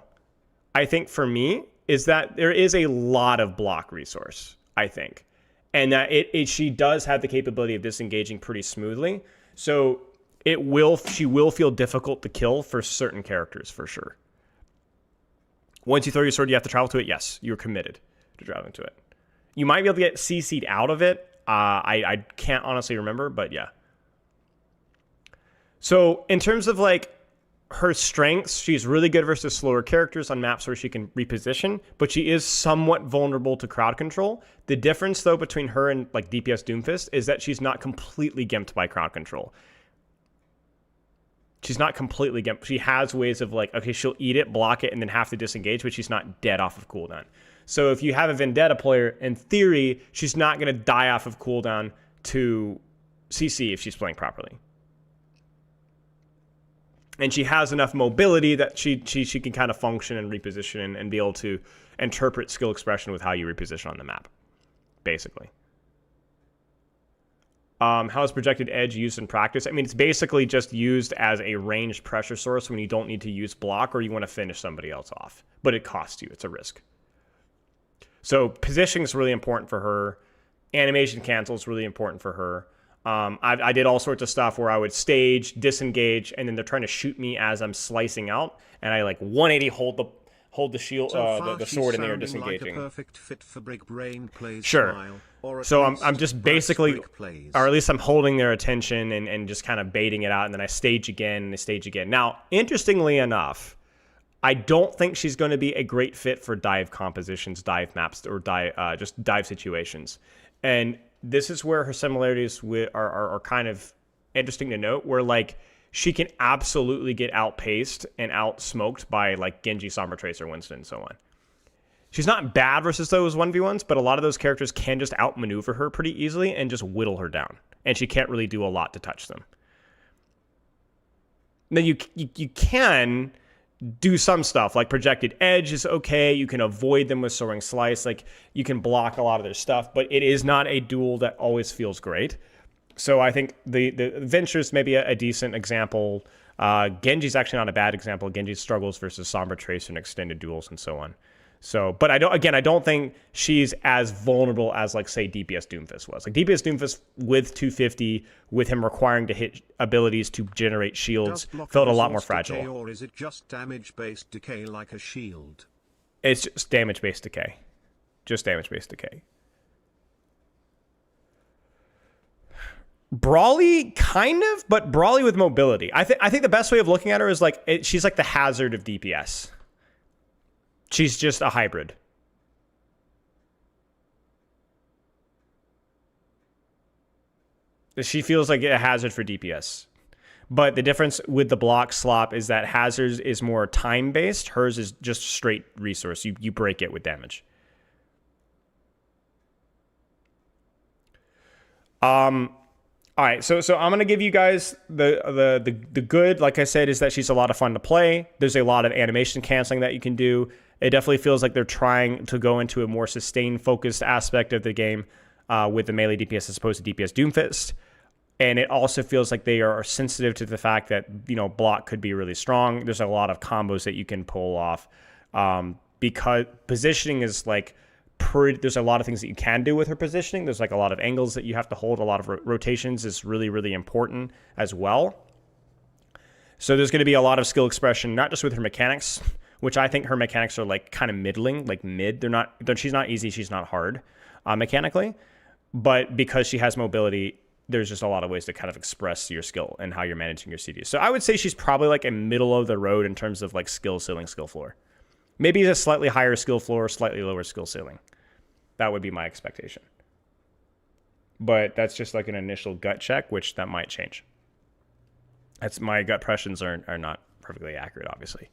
I think for me, is that there is a lot of block resource, I think. And that she does have the capability of disengaging pretty smoothly. So she will feel difficult to kill for certain characters, for sure. Once you throw your sword, you have to travel to it. Yes, you're committed to traveling to it. You might be able to get CC'd out of it. I can't honestly remember, but yeah. So in terms of like her strengths, she's really good versus slower characters on maps where she can reposition, but she is somewhat vulnerable to crowd control. The difference, though, between her and like DPS Doomfist is that she's not completely gimped by crowd control. She's not completely gimped. She has ways of like, okay, she'll eat it, block it, and then have to disengage, but she's not dead off of cooldown. So if you have a Vendetta player, in theory, she's not going to die off of cooldown to CC if she's playing properly. And she has enough mobility that she can kind of function and reposition and be able to interpret skill expression with how you reposition on the map, basically. How is projected edge used in practice? I mean, it's basically just used as a ranged pressure source when you don't need to use block or you want to finish somebody else off. But it costs you. It's a risk. So positioning is really important for her. Animation cancel is really important for her. I did all sorts of stuff where I would stage, disengage, and then they're trying to shoot me as I'm slicing out, and I like 180 hold the shield, the sword in there, disengaging. Like a perfect fit for Brick Brain plays sure. Smile, or so I'm just basically, or at least I'm holding their attention and just kind of baiting it out, and then I stage again and I stage again. Now, interestingly enough, I don't think she's going to be a great fit for dive compositions, dive maps, or just dive situations. And this is where her similarities are kind of interesting to note, where like she can absolutely get outpaced and outsmoked by like Genji, Sombra Tracer, Winston, and so on. She's not bad versus those 1v1s, but a lot of those characters can just outmaneuver her pretty easily and just whittle her down. And she can't really do a lot to touch them. Then you can do some stuff, like projected edge is okay. You can avoid them with soaring slice. Like you can block a lot of their stuff, but it is not a duel that always feels great. So I think the Venture's maybe a decent example. Genji's actually not a bad example. Genji struggles versus Sombra Tracer and extended duels and so on. So, but I don't think she's as vulnerable as like say DPS Doomfist was. Like DPS Doomfist with 250, with him requiring to hit abilities to generate shields, felt a lot more fragile. Decay, or is it just damage-based decay like a shield? It's just damage-based decay. Just damage-based decay. Brawly, kind of, but Brawly with mobility. I think the best way of looking at her is like she's like the Hazard of DPS. She's just a hybrid. She feels like a Hazard for DPS. But the difference with the block slop is that Hazard's is more time-based. Hers is just straight resource. You break it with damage. All right, so I'm gonna give you guys the good. Like I said, is that she's a lot of fun to play. There's a lot of animation canceling that you can do. It definitely feels like they're trying to go into a more sustained, focused aspect of the game with the melee DPS as opposed to DPS Doomfist. And it also feels like they are sensitive to the fact that, you know, block could be really strong. There's a lot of combos that you can pull off because positioning is like there's a lot of things that you can do with her positioning. There's like a lot of angles that you have to hold. A lot of rotations is really, really important as well. So there's going to be a lot of skill expression, not just with her mechanics, which I think her mechanics are like kind of middling, like mid. She's not easy. She's not hard mechanically, but because she has mobility, there's just a lot of ways to kind of express your skill and how you're managing your CDs. So I would say she's probably like a middle of the road in terms of like skill ceiling, skill floor. Maybe a slightly higher skill floor, slightly lower skill ceiling. That would be my expectation. But that's just like an initial gut check, which that might change. That's my gut impressions are not perfectly accurate, obviously.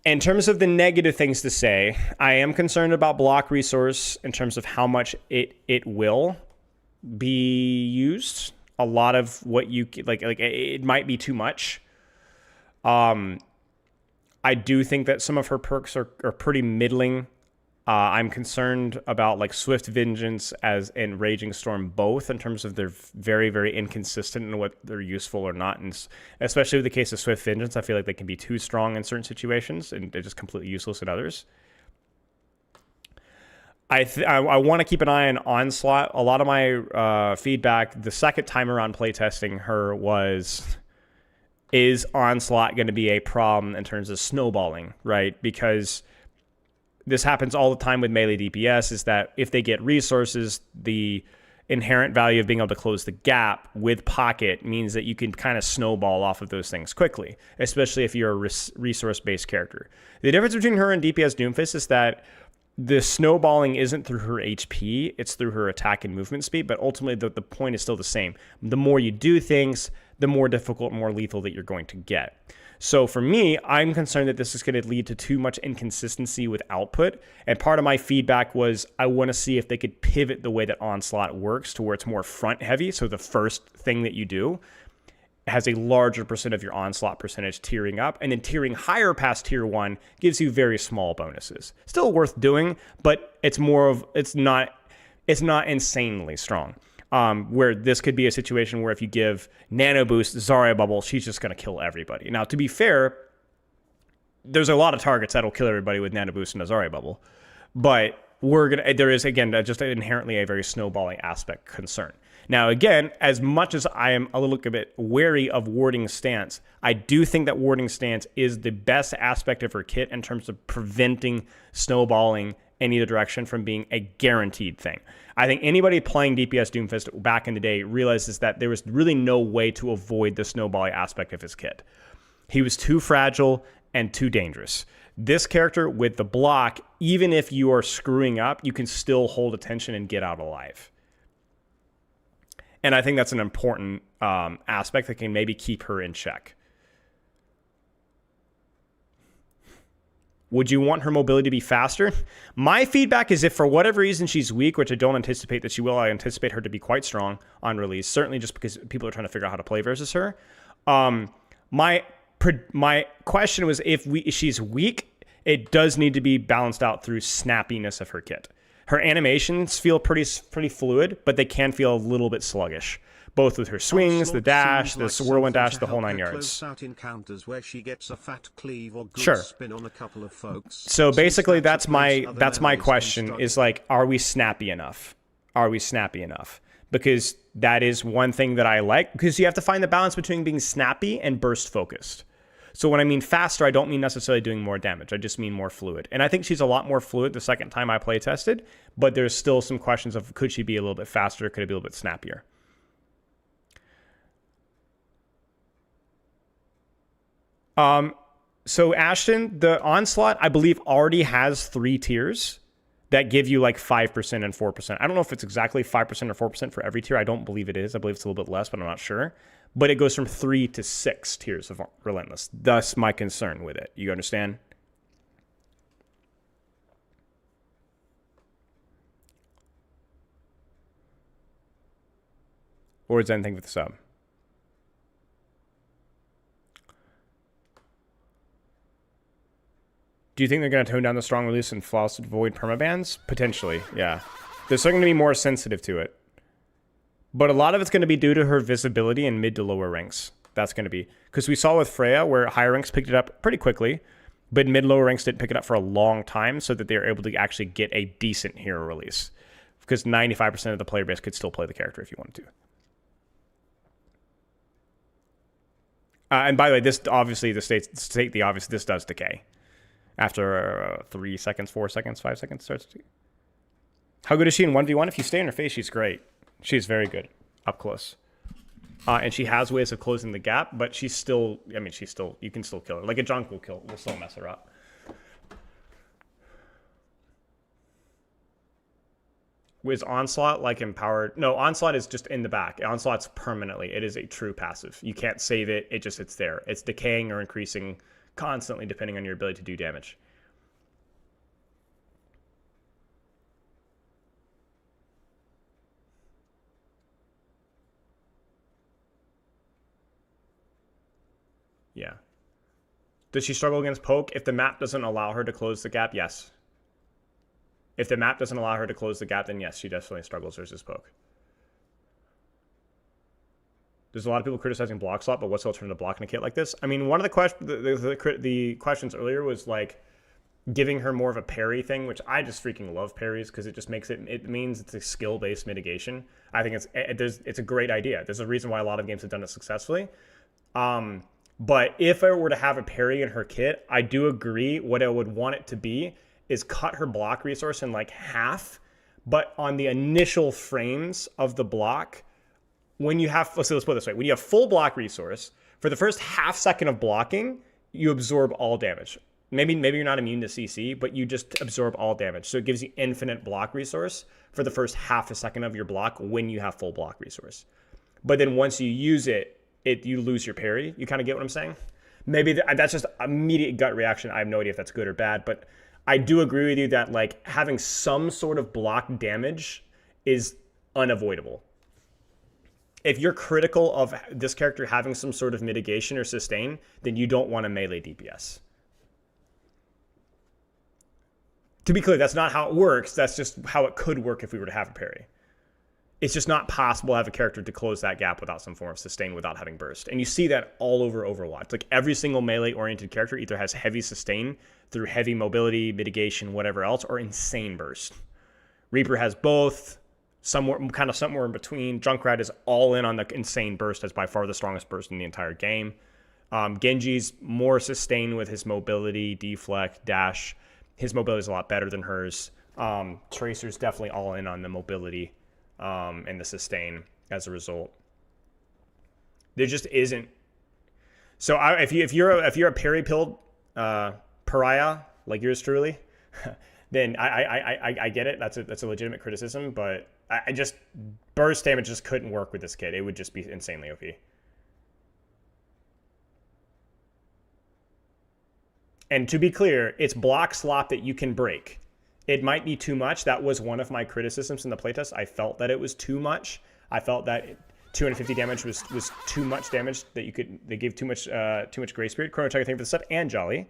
In terms of the negative things to say, I am concerned about block resource in terms of how much it will be used. A lot of what you like it might be too much. I do think that some of her perks are pretty middling. I'm concerned about like Swift Vengeance and Raging Storm both in terms of they're very, very inconsistent in what they're useful or not. And especially with the case of Swift Vengeance, I feel like they can be too strong in certain situations and they're just completely useless in others. I want to keep an eye on Onslaught. A lot of my feedback the second time around playtesting her is Onslaught going to be a problem in terms of snowballing, right? Because this happens all the time with melee DPS, is that if they get resources, the inherent value of being able to close the gap with pocket means that you can kind of snowball off of those things quickly, especially if you're a resource-based character. The difference between her and DPS Doomfist is that the snowballing isn't through her HP, it's through her attack and movement speed, but ultimately the point is still the same. The more you do things, the more difficult and more lethal that you're going to get. So for me, I'm concerned that this is going to lead to too much inconsistency with output. And part of my feedback was I want to see if they could pivot the way that Onslaught works to where it's more front heavy. So the first thing that you do has a larger percent of your Onslaught percentage tiering up. And then tiering higher past tier 1 gives you very small bonuses. Still worth doing, but it's not insanely strong. Where this could be a situation where if you give Nano Boost, Zarya Bubble, she's just going to kill everybody. Now, to be fair, there's a lot of targets that'll kill everybody with Nano Boost and a Zarya Bubble. But there is, again, just inherently a very snowballing aspect concern. Now, again, as much as I am a little bit wary of Warding's stance, I do think that Warding's stance is the best aspect of her kit in terms of preventing snowballing in either direction from being a guaranteed thing. I think anybody playing DPS Doomfist back in the day realizes that there was really no way to avoid the snowballing aspect of his kit. He was too fragile and too dangerous. This character with the block, even if you are screwing up, you can still hold attention and get out alive. And I think that's an important aspect that can maybe keep her in check. Would you want her mobility to be faster? My feedback is if for whatever reason she's weak, which I don't anticipate that she will, I anticipate her to be quite strong on release, certainly just because people are trying to figure out how to play versus her. My question was if she's weak, it does need to be balanced out through snappiness of her kit. Her animations feel pretty fluid, but they can feel a little bit sluggish. Both with her swings, the dash, the whirlwind dash, the whole 9 yards. Out encounters where she gets a fat cleave or good sure. Spin on a couple of folks. So basically, that's my question: is like, are we snappy enough? Are we snappy enough? Because that is one thing that I like. Because you have to find the balance between being snappy and burst focused. So when I mean faster, I don't mean necessarily doing more damage. I just mean more fluid. And I think she's a lot more fluid the second time I play tested. But there's still some questions of could she be a little bit faster? Could it be a little bit snappier? So Ashton, the Onslaught, I believe, already has 3 tiers that give you like 5% and 4%. I don't know if it's exactly 5% or 4% for every tier. I don't believe it is. I believe it's a little bit less, but I'm not sure. But it goes from 3 to 6 tiers of Relentless. Thus my concern with it. You understand? Or is anything with the sub? Do you think they're going to tone down the strong release and flawless avoid permabans? Potentially, yeah. They're still going to be more sensitive to it. But a lot of it's going to be due to her visibility in mid to lower ranks. That's going to be... Because we saw with Freya where higher ranks picked it up pretty quickly, but mid-lower ranks didn't pick it up for a long time so that they were able to actually get a decent hero release. Because 95% of the player base could still play the character if you wanted to. And by the way, this obviously, state the obvious, this does decay. After 3 seconds, 4 seconds, 5 seconds starts to... How good is she in 1v1? If you stay in her face, she's great. She's very good up close. And she has ways of closing the gap, but she's still... I mean, you can still kill her. Like a junk will still mess her up. Was Onslaught like empowered? No, Onslaught is just in the back. Onslaught's permanently. It is a true passive. You can't save it. It just sits there. It's decaying or increasing constantly depending on your ability to do damage. Yeah. Does she struggle against poke? If the map doesn't allow her to close the gap, yes. If the map doesn't allow her to close the gap, then yes, she definitely struggles versus poke. There's a lot of people criticizing block slot, but what's the alternative block in a kit like this? I mean, one of the questions earlier was like giving her more of a parry thing, which I just freaking love parries because it just makes it means it's a skill-based mitigation. I think it's a great idea. There's a reason why a lot of games have done it successfully. But if I were to have a parry in her kit, I do agree what I would want it to be is cut her block resource in like half, But on the initial frames of the block, when you have, let's put it this way, when you have full block resource, for the first half second of blocking, you absorb all damage. Maybe you're not immune to CC, but you just absorb all damage. So it gives you infinite block resource for the first half a second of your block when you have full block resource. But then once you use it, you lose your parry. You kind of get what I'm saying? Maybe that's just immediate gut reaction. I have no idea if that's good or bad, but I do agree with you that like having some sort of block damage is unavoidable. If you're critical of this character having some sort of mitigation or sustain, then you don't want a melee DPS. To be clear, that's not how it works. That's just how it could work if we were to have a parry. It's just not possible to have a character to close that gap without some form of sustain without having burst. And you see that all over Overwatch. Like every single melee-oriented character either has heavy sustain through heavy mobility, mitigation, whatever else, or insane burst. Reaper has both, somewhere in between. Junkrat is all in on the insane burst, as by far the strongest burst in the entire game. Genji's more sustain with his mobility, deflect, dash. His mobility is a lot better than hers. Tracer's definitely all in on the mobility and the sustain as a result. There just isn't. So if you're a parry pilled pariah like yours truly, then I get it. That's a legitimate criticism, but I just burst damage just couldn't work with this kid. It would just be insanely OP. And to be clear, it's block slop that you can break. It might be too much. That was one of my criticisms in the playtest. I felt that it was too much. I felt that 250 damage was too much damage, that they gave too much grace period. Chrono Trigger, thank you for the sub, and Jolly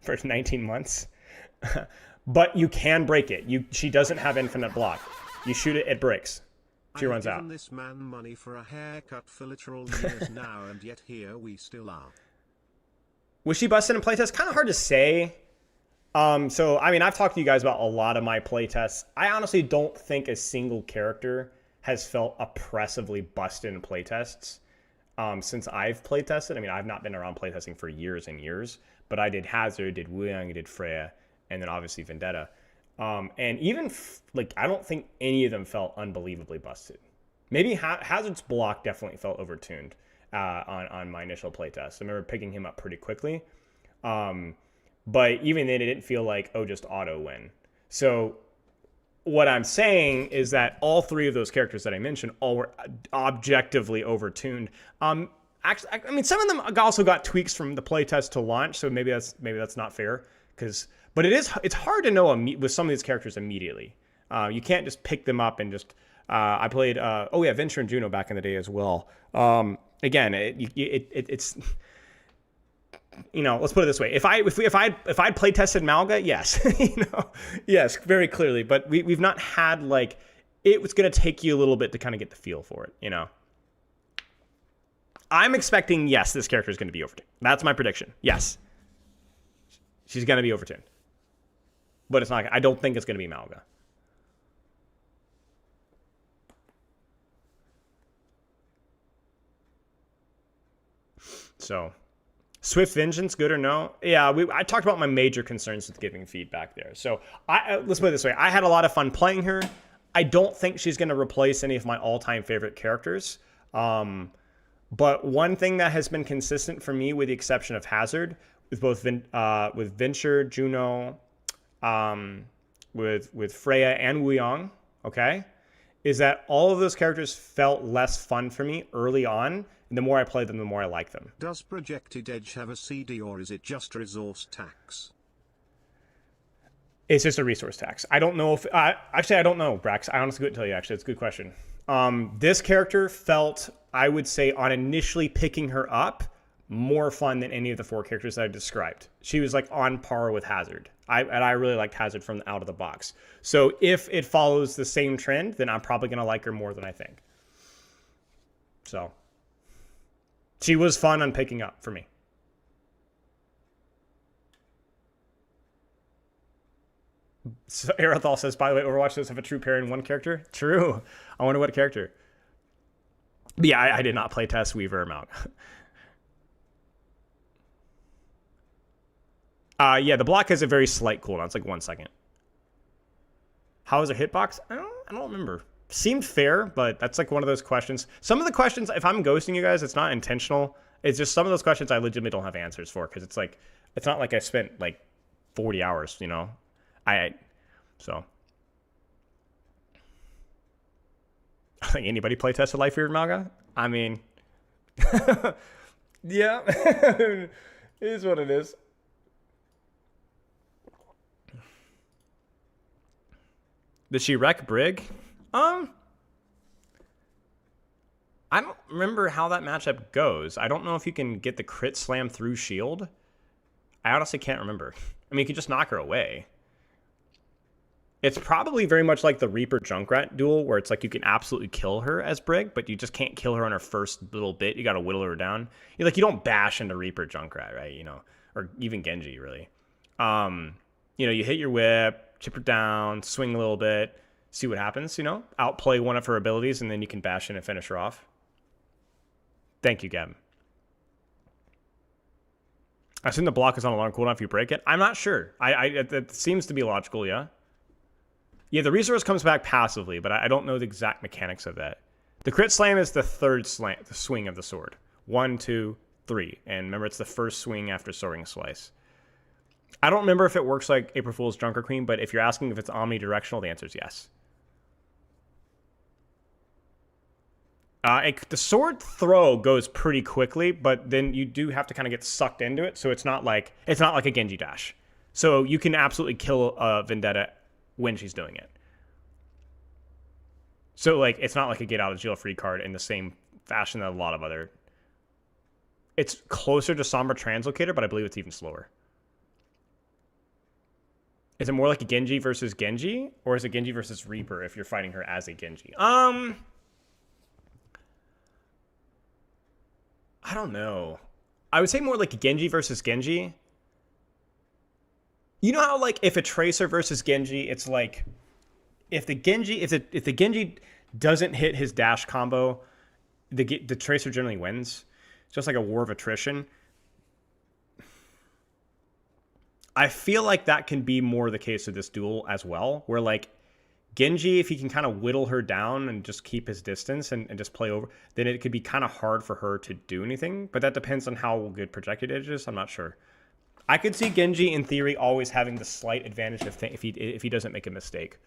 for 19 months. But you can break it. She doesn't have infinite block. You shoot it, it breaks. She runs out. I've given this man money for a haircut for literal years now, and yet here we still are. Was she busted in playtest? Kind of hard to say. So, I mean, I've talked to you guys about a lot of my playtests. I honestly don't think a single character has felt oppressively busted in playtests since I've playtested. I mean, I've not been around playtesting for years and years, but I did Hazard, did Wuyang, did Freya, and then obviously Vendetta. And even, I don't think any of them felt unbelievably busted. Maybe Hazard's block definitely felt overtuned. On my initial playtest. I remember picking him up pretty quickly. But even then, it didn't feel like, just auto win. So what I'm saying is that all three of those characters that I mentioned all were objectively overtuned. Actually, I mean, some of them also got tweaks from the playtest to launch, so maybe that's not fair. But it's hard to know with some of these characters immediately. You can't just pick them up and just... I played... Venture and Juno back in the day as well. Again, it's let's put it this way: if I'd play tested Malga, yes, yes, very clearly. But we've not had it was going to take you a little bit to kind of get the feel for it. I'm expecting this character is going to be overtuned. That's my prediction. Yes, she's going to be overtuned, but it's not. I don't think it's going to be Malga. So, Swift Vengeance, good or no? Yeah, I talked about my major concerns with giving feedback there. So, let's put it this way. I had a lot of fun playing her. I don't think she's going to replace any of my all-time favorite characters. But one thing that has been consistent for me, with the exception of Hazard, with both with Venture, Juno, with Freya and Wuyang, okay, is that all of those characters felt less fun for me early on. And the more I play them, the more I like them. Does Projected Edge have a CD, or is it just resource tax? It's just a resource tax. I don't know if... actually, I don't know, Brax. I honestly couldn't tell you, actually. It's a good question. This character felt, I would say, on initially picking her up, more fun than any of the four characters that I described. She was on par with Hazard. And I really liked Hazard from out of the box. So if it follows the same trend, then I'm probably going to like her more than I think. So... she was fun on picking up for me. So Arathal says, by the way, Overwatch does have a true pair in one character. True. I wonder what character. But yeah, I did not play test Weaver or Mount. Yeah, the block has a very slight cooldown. It's 1 second. How was her hitbox? I don't remember. Seemed fair, but that's like one of those questions. Some of the questions, if I'm ghosting you guys, it's not intentional. It's just some of those questions I legitimately don't have answers for, because it's like, it's not like I spent like 40 hours, you know? So. I think anybody play tested Life Feared Malga? I mean, yeah, it is what it is. Did she wreck Brig? I don't remember how that matchup goes. I don't know if you can get the crit slam through shield. I honestly can't remember. I mean, you can just knock her away. It's probably very much like the Reaper Junkrat duel, where it's like you can absolutely kill her as Brig, but you just can't kill her on her first little bit. You got to whittle her down. You don't bash into Reaper Junkrat, right? You know, or even Genji, really. You know, you hit your whip, chip her down, swing a little bit, see what happens. You know, outplay one of her abilities, and then you can bash in and finish her off. Thank you, Gavin. I assume the block is on alarm cooldown if you break it. I'm not sure. It seems to be logical, yeah. Yeah, the resource comes back passively, but I don't know the exact mechanics of that. The crit slam is the third the swing of the sword. 1, 2, 3. And remember, it's the first swing after Soaring Slice. I don't remember if it works like April Fool's Junker Queen, but if you're asking if it's omnidirectional, the answer is yes. The sword throw goes pretty quickly, but then you do have to kind of get sucked into it, so it's not like a Genji dash. So you can absolutely kill Vendetta when she's doing it. So like it's not like a get out of jail free card in the same fashion that a lot of other. It's closer to Sombra Translocator, but I believe it's even slower. Is it more like a Genji versus Genji, or is it Genji versus Reaper if you're fighting her as a Genji? I don't know. I would say more like a Genji versus Genji. You know how like if a Tracer versus Genji, it's like if the Genji doesn't hit his dash combo, the Tracer generally wins. It's just like a war of attrition. I feel like that can be more the case of this duel as well, where like Genji, if he can kind of whittle her down and just keep his distance and just play over, then it could be kind of hard for her to do anything. But that depends on how good projected edge is. I'm not sure. I could see Genji, in theory, always having the slight advantage if he doesn't make a mistake.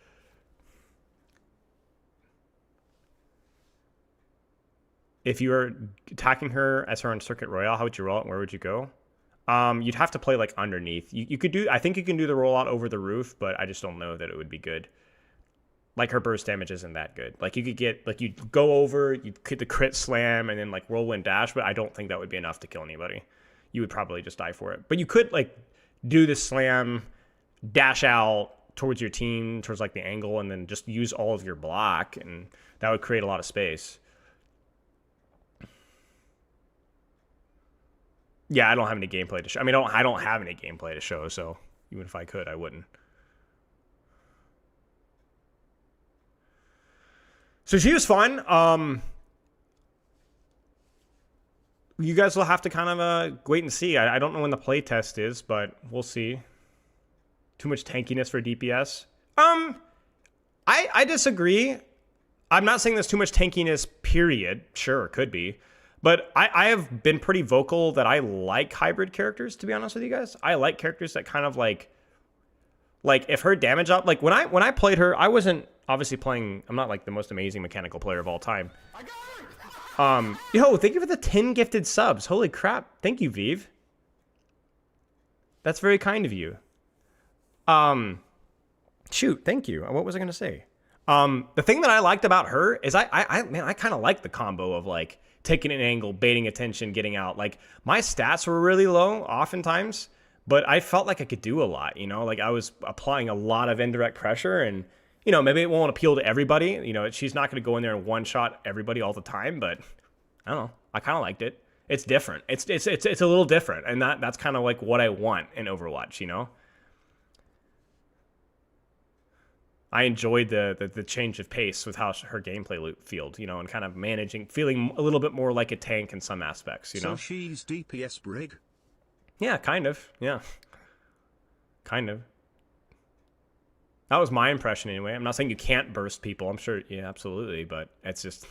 If you were attacking her as her on Circuit Royale, how would you roll it and where would you go? You'd have to play like underneath. You could do. I think you can do the rollout over the roof, but I just don't know that it would be good. Like her burst damage isn't that good. Like you could get like you'd go over, you'd hit the crit slam, and then like whirlwind dash, but I don't think that would be enough to kill anybody. You would probably just die for it. But you could like do the slam, dash out towards your team, towards like the angle, and then just use all of your block, and that would create a lot of space. Yeah, I don't have any gameplay to show. I mean, I don't have any gameplay to show, so even if I could, I wouldn't. So she was fun. You guys will have to kind of wait and see. I don't know when the play test is, but we'll see. Too much tankiness for DPS. I disagree. I'm not saying there's too much tankiness, period. Sure, it could be. But I have been pretty vocal that I like hybrid characters, to be honest with you guys. I like characters that kind of like if her damage up, like when I played her, I wasn't obviously playing, I'm not like the most amazing mechanical player of all time. Yo, thank you for the 10 gifted subs. Holy crap. Thank you, Vive. That's very kind of you. Shoot, thank you. What was I going to say? The thing that I liked about her is I kind of like the combo of like taking an angle, baiting attention, getting out. Like my stats were really low oftentimes, but I felt like I could do a lot, you know, like I was applying a lot of indirect pressure, and, you know, maybe it won't appeal to everybody. You know, she's not going to go in there and one shot everybody all the time, but I don't know. I kind of liked it. It's different. It's a little different. And that's kind of like what I want in Overwatch, you know? I enjoyed the change of pace with how her gameplay felt, you know, and kind of feeling a little bit more like a tank in some aspects, you know? So she's DPS Brig? Yeah, kind of. Yeah. Kind of. That was my impression anyway. I'm not saying you can't burst people. I'm sure, yeah, absolutely. But it's just,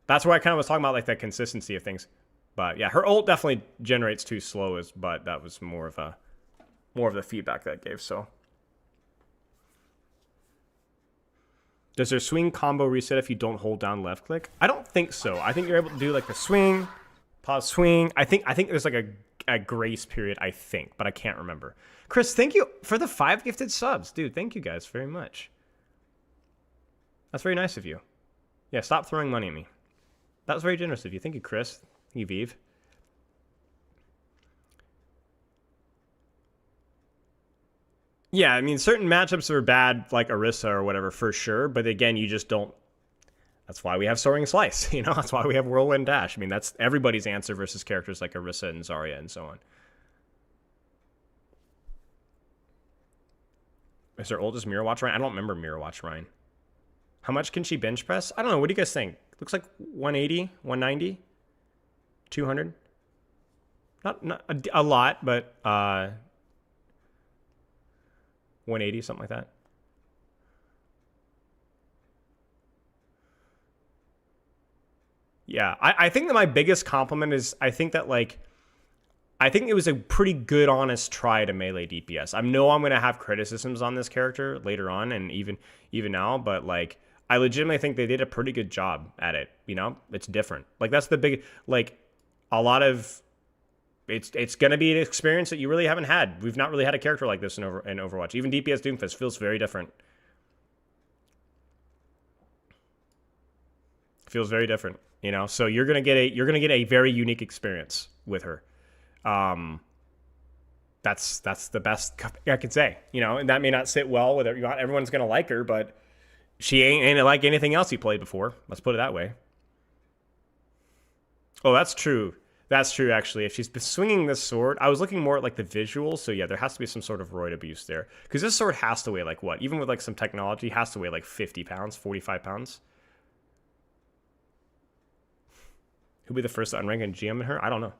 that's where I kind of was talking about like that consistency of things. But yeah, her ult definitely generates too slow, but that was more of the feedback that gave. So, does their swing combo reset if you don't hold down left click? I don't think so. I think you're able to do like the swing, pause, swing. I think there's like a grace period. I think, but I can't remember. Chris, thank you for the 5 gifted subs, dude. Thank you guys very much. That's very nice of you. Yeah, stop throwing money at me. That was very generous of you. Thank you, Chris. Thank you, Vive. Yeah, I mean, certain matchups are bad, like Orisa or whatever, for sure. But again, you just don't. That's why we have Soaring Slice. You know, that's why we have Whirlwind Dash. I mean, that's everybody's answer versus characters like Orisa and Zarya and so on. Is there ult just Mirror Watch Ryan? I don't remember Mirror Watch Ryan. How much can she bench press? I don't know. What do you guys think? Looks like 180, 190, 200. Not a lot, but 180, something like that. Yeah, I think that my biggest compliment is I think it was a pretty good, honest try to melee DPS. I know I'm going to have criticisms on this character later on and even now, but like I legitimately think they did a pretty good job at it. You know, it's different. Like that's the big, like a lot of, it's going to be an experience that you really haven't had. We've not really had a character like this in Overwatch. Even DPS Doomfist feels very different. Feels very different, you know? So you're going to get a very unique experience with her. That's the best I could say, you know, and that may not sit well with her. Not everyone's going to like her, but she ain't like anything else you played before. Let's put it that way. Oh, that's true. That's true, actually. If she's been swinging this sword, I was looking more at like the visuals. So yeah, there has to be some sort of roid abuse there. Because this sword has to weigh like what? Even with like some technology, has to weigh like 50 pounds, 45 pounds. Who'll be the first to unrank and GM in her? I don't know.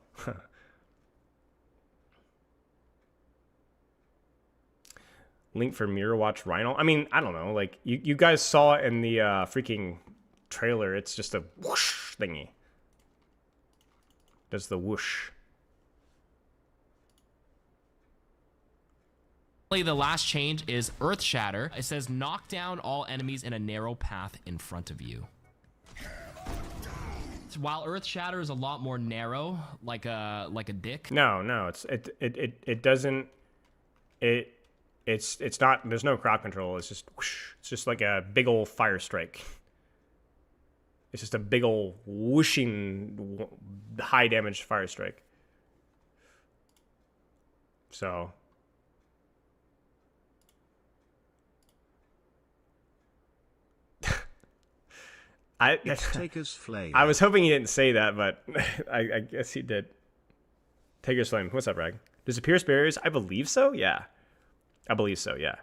Link for Mirror Watch Rhino. I mean, I don't know. Like you guys saw it in the freaking trailer. It's just a whoosh thingy. Does the whoosh. The last change is Earth Shatter. It says knock down all enemies in a narrow path in front of you. While Earth Shatter is a lot more narrow, like a dick. No, it doesn't. It's not. There's no crowd control. It's just whoosh. It's just like a big old fire strike. It's just a big old whooshing, high damage fire strike. So. Taker's Flame. I was hoping he didn't say that, but I guess he did. Taker's Flame. What's up, Rag? Does it pierce barriers? I believe so, yeah. I believe so, yeah.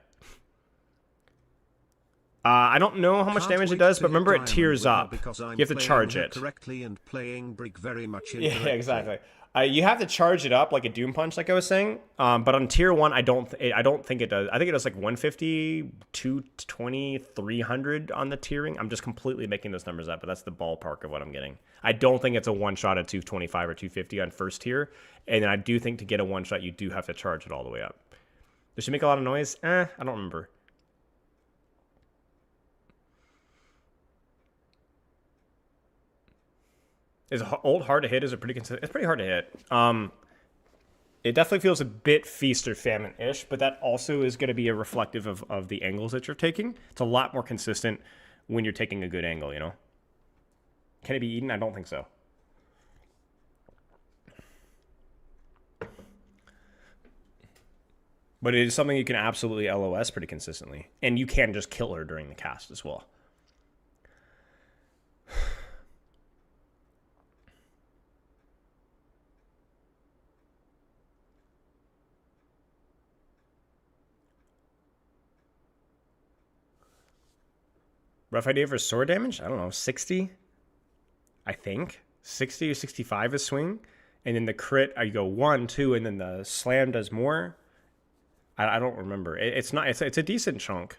I don't know how much damage it does, but remember it tears up. You have to charge it. Correctly and playing Brick very much yeah, exactly. You have to charge it up like a Doom Punch, like I was saying. But on tier 1, I don't think it does. I think it does like 150, 220, 300 on the tiering. I'm just completely making those numbers up, but that's the ballpark of what I'm getting. I don't think it's a one-shot at 225 or 250 on first tier. And then I do think to get a one-shot, you do have to charge it all the way up. Does she make a lot of noise? I don't remember. Is ult hard to hit? Is it pretty consistent? It's pretty hard to hit. It definitely feels a bit feast or famine-ish, but that also is going to be a reflective of the angles that you're taking. It's a lot more consistent when you're taking a good angle, you know? Can it be eaten? I don't think so. But it is something you can absolutely LOS pretty consistently. And you can just kill her during the cast as well. Rough idea for sword damage? I don't know, 60? I think. 60 or 65 is swing. And then the crit, you go 1, 2, and then the slam does more. I don't remember. It's not. It's a decent chunk.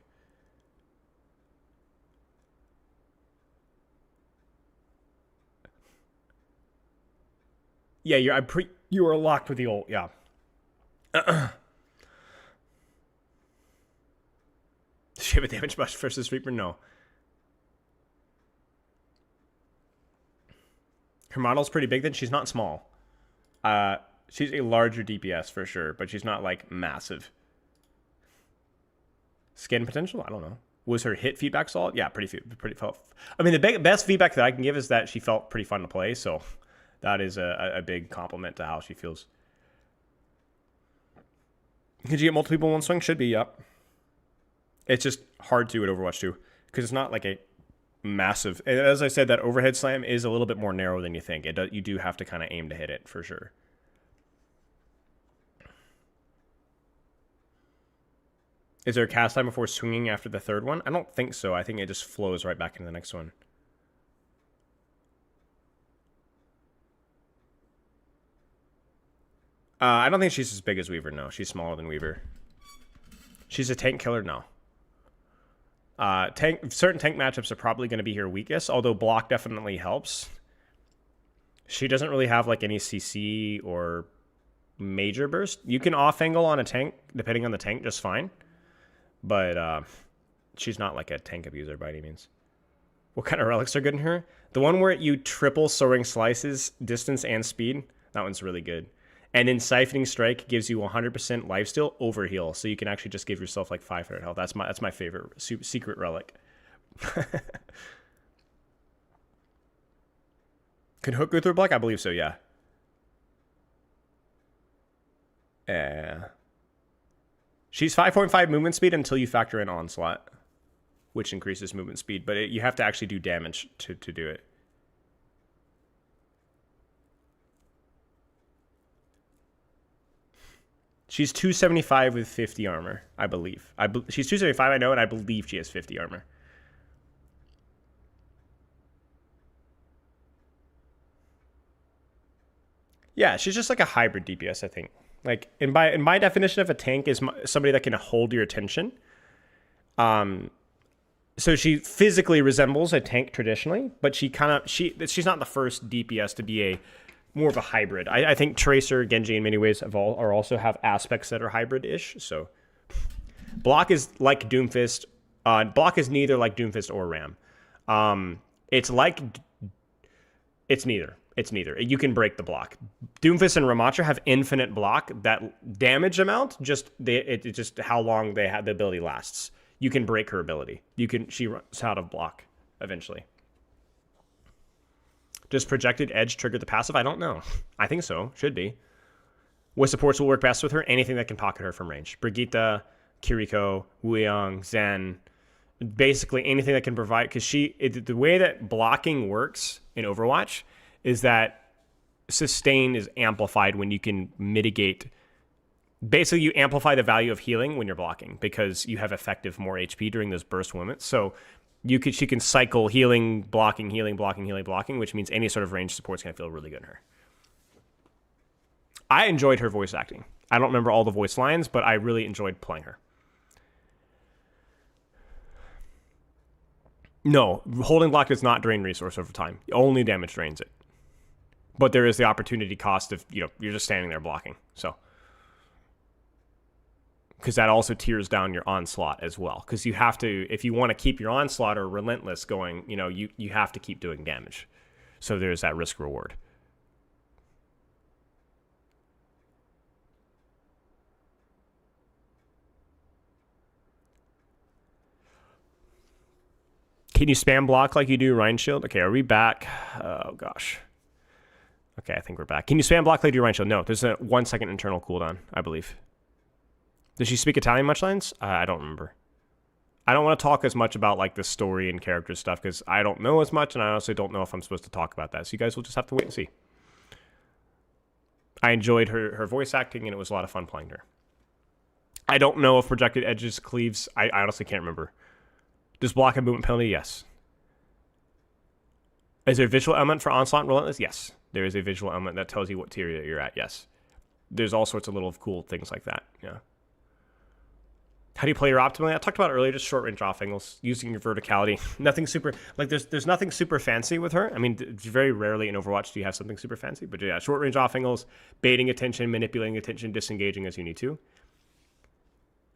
Yeah, you are locked with the ult. Yeah. Does she have a damage buff versus Reaper? No. Her model's pretty big then. She's not small. She's a larger DPS for sure, but she's not like massive. Skin potential? I don't know. Was her hit feedback solid? Yeah, pretty. I mean, the best feedback that I can give is that she felt pretty fun to play, so that is a big compliment to how she feels. Could you get multiple people in one swing? Should be, yep. It's just hard to at Overwatch 2 because it's not like a massive. As I said, that overhead slam is a little bit more narrow than you think. You do have to kind of aim to hit it for sure. Is there a cast time before swinging after the third one? I don't think so. I think it just flows right back into the next one. I don't think she's as big as Weaver, no. She's smaller than Weaver. She's a tank killer, no. Certain tank matchups are probably going to be her weakest, although block definitely helps. She doesn't really have like any CC or major burst. You can off angle on a tank, depending on the tank, just fine. But she's not like a tank abuser by any means. What kind of relics are good in her? The one where you triple soaring slices, distance and speed. That one's really good. And then Siphoning Strike gives you 100% lifesteal over heal, so you can actually just give yourself like 500 health. That's my favorite secret relic. Can Hook go through block? I believe so, yeah. She's 5.5 movement speed until you factor in Onslaught, which increases movement speed, but you have to actually do damage to do it. She's 275 with 50 armor, I believe. She's 275, I know, and I believe she has 50 armor. Yeah, she's just like a hybrid DPS, I think. Like, in my definition of a tank is somebody that can hold your attention. So she physically resembles a tank traditionally, but she's not the first DPS to be more of a hybrid. I think Tracer, Genji in many ways also have aspects that are hybrid-ish. So block is like Doomfist. Block is neither like Doomfist or Ram. It's neither. It's neither. You can break the block. Doomfist and Ramatra have infinite block. That damage amount, just how long the ability lasts. You can break her ability. She runs out of block eventually. Does projected edge trigger the passive? I don't know. I think so. Should be. What supports will work best with her? Anything that can pocket her from range. Brigitte, Kiriko, Wuyong, Zen. Basically anything that can provide... Because the way that blocking works in Overwatch is that sustain is amplified when you can mitigate... Basically, you amplify the value of healing when you're blocking because you have effective more HP during those burst limits. So... she can cycle healing, blocking, which means any sort of range support's going to feel really good in her. I enjoyed her voice acting. I don't remember all the voice lines, but I really enjoyed playing her. No, holding block does not drain resource over time. Only damage drains it. But there is the opportunity cost of, you're just standing there blocking. So... because that also tears down your onslaught as well. Because you have to, if you want to keep your onslaught or relentless going, you have to keep doing damage. So there's that risk reward. Can you spam block like you do Rhine Shield? Okay, are we back? Oh gosh. Okay, I think we're back. Can you spam block like you do Rhine Shield? No, there's a 1 second internal cooldown, I believe. Does she speak Italian much lines? I don't remember. I don't want to talk as much about like the story and character stuff because I don't know as much, and I also don't know if I'm supposed to talk about that. So you guys will just have to wait and see. I enjoyed her voice acting, and it was a lot of fun playing her. I don't know if projected edges cleaves. I honestly can't remember. Does block have movement penalty? Yes. Is there a visual element for Onslaught and Relentless? Yes. There is a visual element that tells you what tier you're at. Yes. There's all sorts of little cool things like that. Yeah. How do you play your optimally? I talked about it earlier, just short range off angles, using your verticality. Nothing super, like there's nothing super fancy with her. I mean, very rarely in Overwatch do you have something super fancy, but yeah, short range off angles, baiting attention, manipulating attention, disengaging as you need to.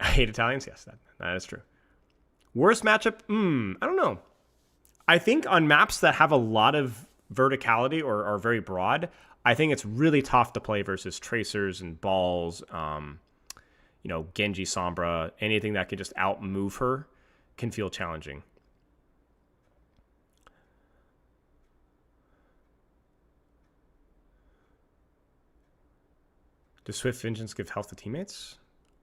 I hate Italians. Yes, that is true. Worst matchup? I don't know. I think on maps that have a lot of verticality or are very broad, I think it's really tough to play versus tracers and balls. You know, Genji, Sombra, anything that can just outmove her can feel challenging. Does Swift Vengeance give health to teammates?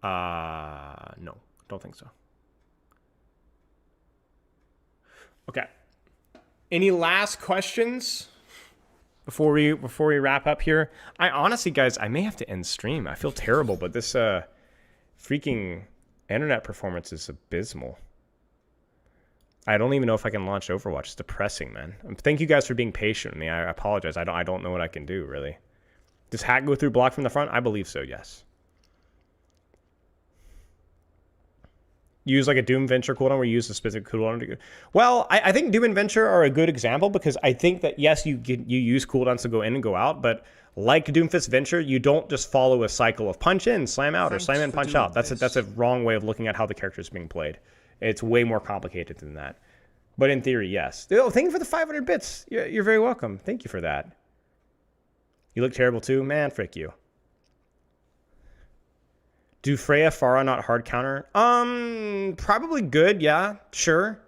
No, don't think so. Okay. Any last questions before we wrap up here? I honestly, guys, I may have to end stream. I feel terrible, but this freaking internet performance is abysmal. I don't even know if I can launch Overwatch. It's depressing, man. Thank you guys for being patient with me. I apologize. I don't know what I can do, really. Does hack go through block from the front? I believe so, yes. Use like a Doom Venture cooldown where you use a specific cooldown to go. Well, I think Doom and Venture are a good example because I think that, yes, you use cooldowns to go in and go out, but like Doomfist Venture, you don't just follow a cycle of punch in, slam out, or slam in, punch out. That's a wrong way of looking at how the character is being played. It's way more complicated than that. But in theory, yes. Oh, thank you for the 500 bits. You're very welcome. Thank you for that. You look terrible too? Man, frick you. Do Freya Pharah not hard counter? Probably good, yeah, sure.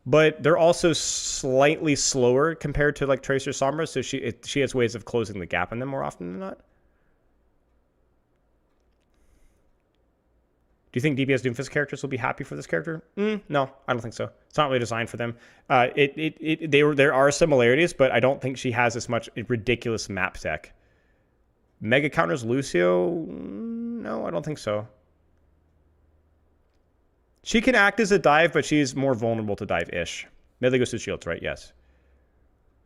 But they're also slightly slower compared to like Tracer Sombra, so she has ways of closing the gap in them more often than not. Do you think DPS Doomfist characters will be happy for this character? No, I don't think so. It's not really designed for them. There are similarities, but I don't think she has as much ridiculous map tech. Mega counters Lucio? No, I don't think so. She can act as a dive, but she's more vulnerable to dive-ish. Melee goes to shields, right? Yes.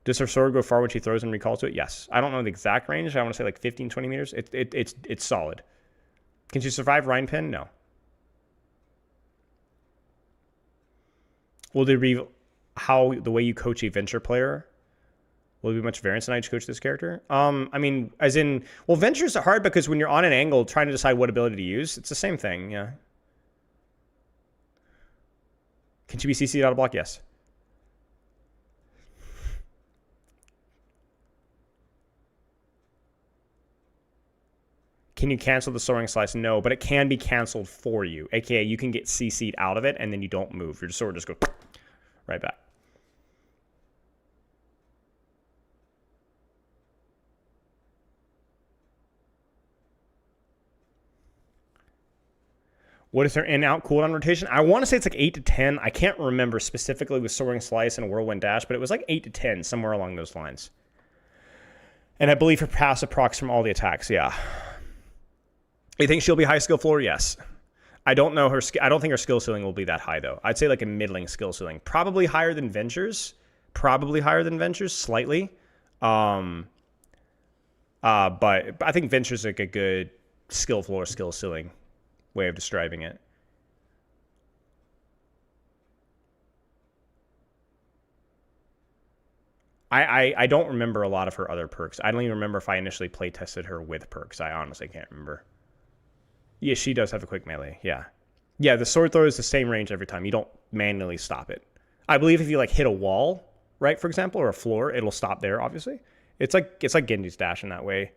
Does her sword go far when she throws and recalls to it? Yes. I don't know the exact range. I want to say like 15, 20 meters. It's solid. Can she survive Rhine Pin? No. Will there be how the way you coach a Venture player? Will there be much variance in how you coach this character? I mean, as in, well, Venture's hard because when you're on an angle trying to decide what ability to use, it's the same thing, yeah. Can she be CC'd out of block? Yes. Can you cancel the soaring slice? No, but it can be canceled for you. AKA, you can get CC'd out of it, and then you don't move. Your sword just goes right back. What is her in-out cooldown rotation? I want to say it's like 8 to 10. I can't remember specifically with Soaring Slice and Whirlwind Dash, but it was like 8 to 10, somewhere along those lines. And I believe her passive procs from all the attacks, yeah. You think she'll be high skill floor? Yes. I don't know her. I don't think her skill ceiling will be that high, though. I'd say like a middling skill ceiling. Probably higher than Ventures. Slightly. But I think Ventures like a good skill floor, skill ceiling way of describing it. I don't remember a lot of her other perks. I don't even remember if I initially play tested her with perks. I honestly can't remember. Yeah, she does have a quick melee. Yeah. Yeah, the sword throw is the same range every time. You don't manually stop it. I believe if you like hit a wall, right, for example, or a floor, it'll stop there, obviously. It's like Genji's dash in that way.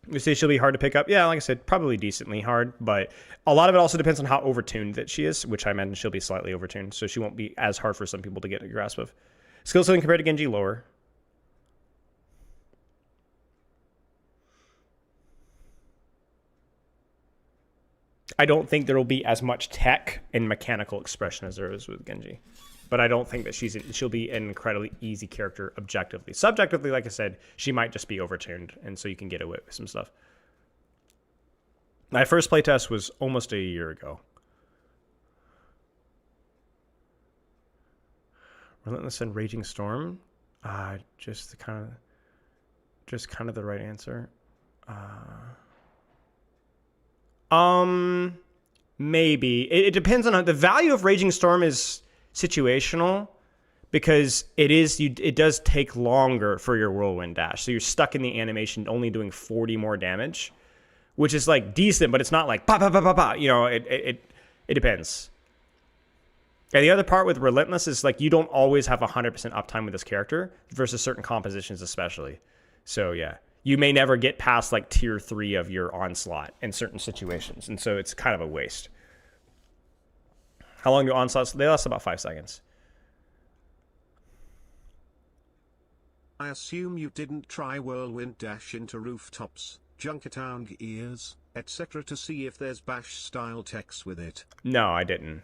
You say she'll be hard to pick up? Yeah, like I said, probably decently hard, but a lot of it also depends on how overtuned that she is, which I imagine she'll be slightly overtuned, so she won't be as hard for some people to get a grasp of. Skill ceiling compared to Genji, lower. I don't think there will be as much tech and mechanical expression as there is with Genji. But I don't think that she'll be an incredibly easy character objectively. Subjectively, like I said, she might just be overtuned, and so you can get away with some stuff. My first playtest was almost a year ago. Relentless and Raging Storm, just kind of the right answer. Maybe. It depends on the value of Raging Storm is situational because it does take longer for your whirlwind dash. So you're stuck in the animation only doing 40 more damage, which is like decent, but it's not like pa pa pa pa pa. You know, it depends. And the other part with Relentless is like you don't always have 100% uptime with this character versus certain compositions especially. So yeah. You may never get past like tier 3 of your onslaught in certain situations. And so it's kind of a waste. How long do onslaughts? They last about 5 seconds. I assume you didn't try whirlwind dash into rooftops, Junkertown ears, etc. to see if there's bash style techs with it. No, I didn't.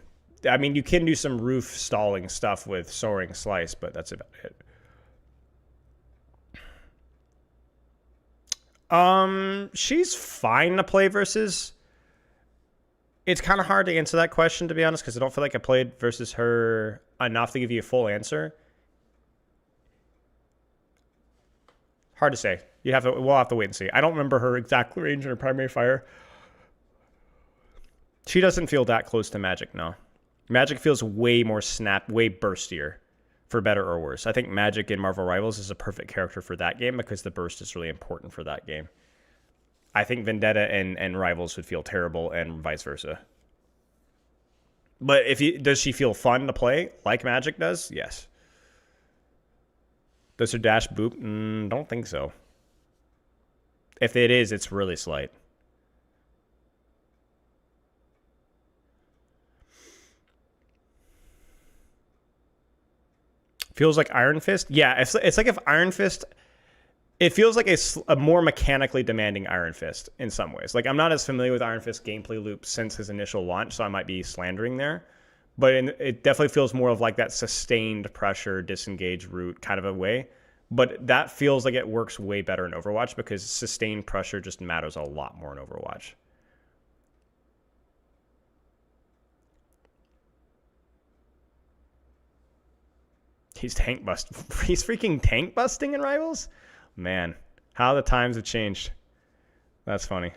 I mean, you can do some roof stalling stuff with soaring slice, but that's about it. She's fine to play versus. It's kind of hard to answer that question, to be honest, because I don't feel like I played versus her enough to give you a full answer. Hard to say. We'll have to wait and see. I don't remember her exact range in her primary fire. She doesn't feel that close to Magic, no. Magic feels way more way burstier. For better or worse. I think Magic in Marvel Rivals is a perfect character for that game because the burst is really important for that game. I think Vendetta and Rivals would feel terrible and vice versa. But does she feel fun to play like Magic does? Yes. Does her dash boop? Don't think so. If it is, it's really slight. Feels like Iron Fist? Yeah, it's like if Iron Fist... It feels like a more mechanically demanding Iron Fist in some ways. Like, I'm not as familiar with Iron Fist gameplay loop since his initial launch, so I might be slandering there. But it definitely feels more of like that sustained pressure, disengage route kind of a way. But that feels like it works way better in Overwatch because sustained pressure just matters a lot more in Overwatch. He's freaking tank busting in Rivals? Man, how the times have changed. That's funny.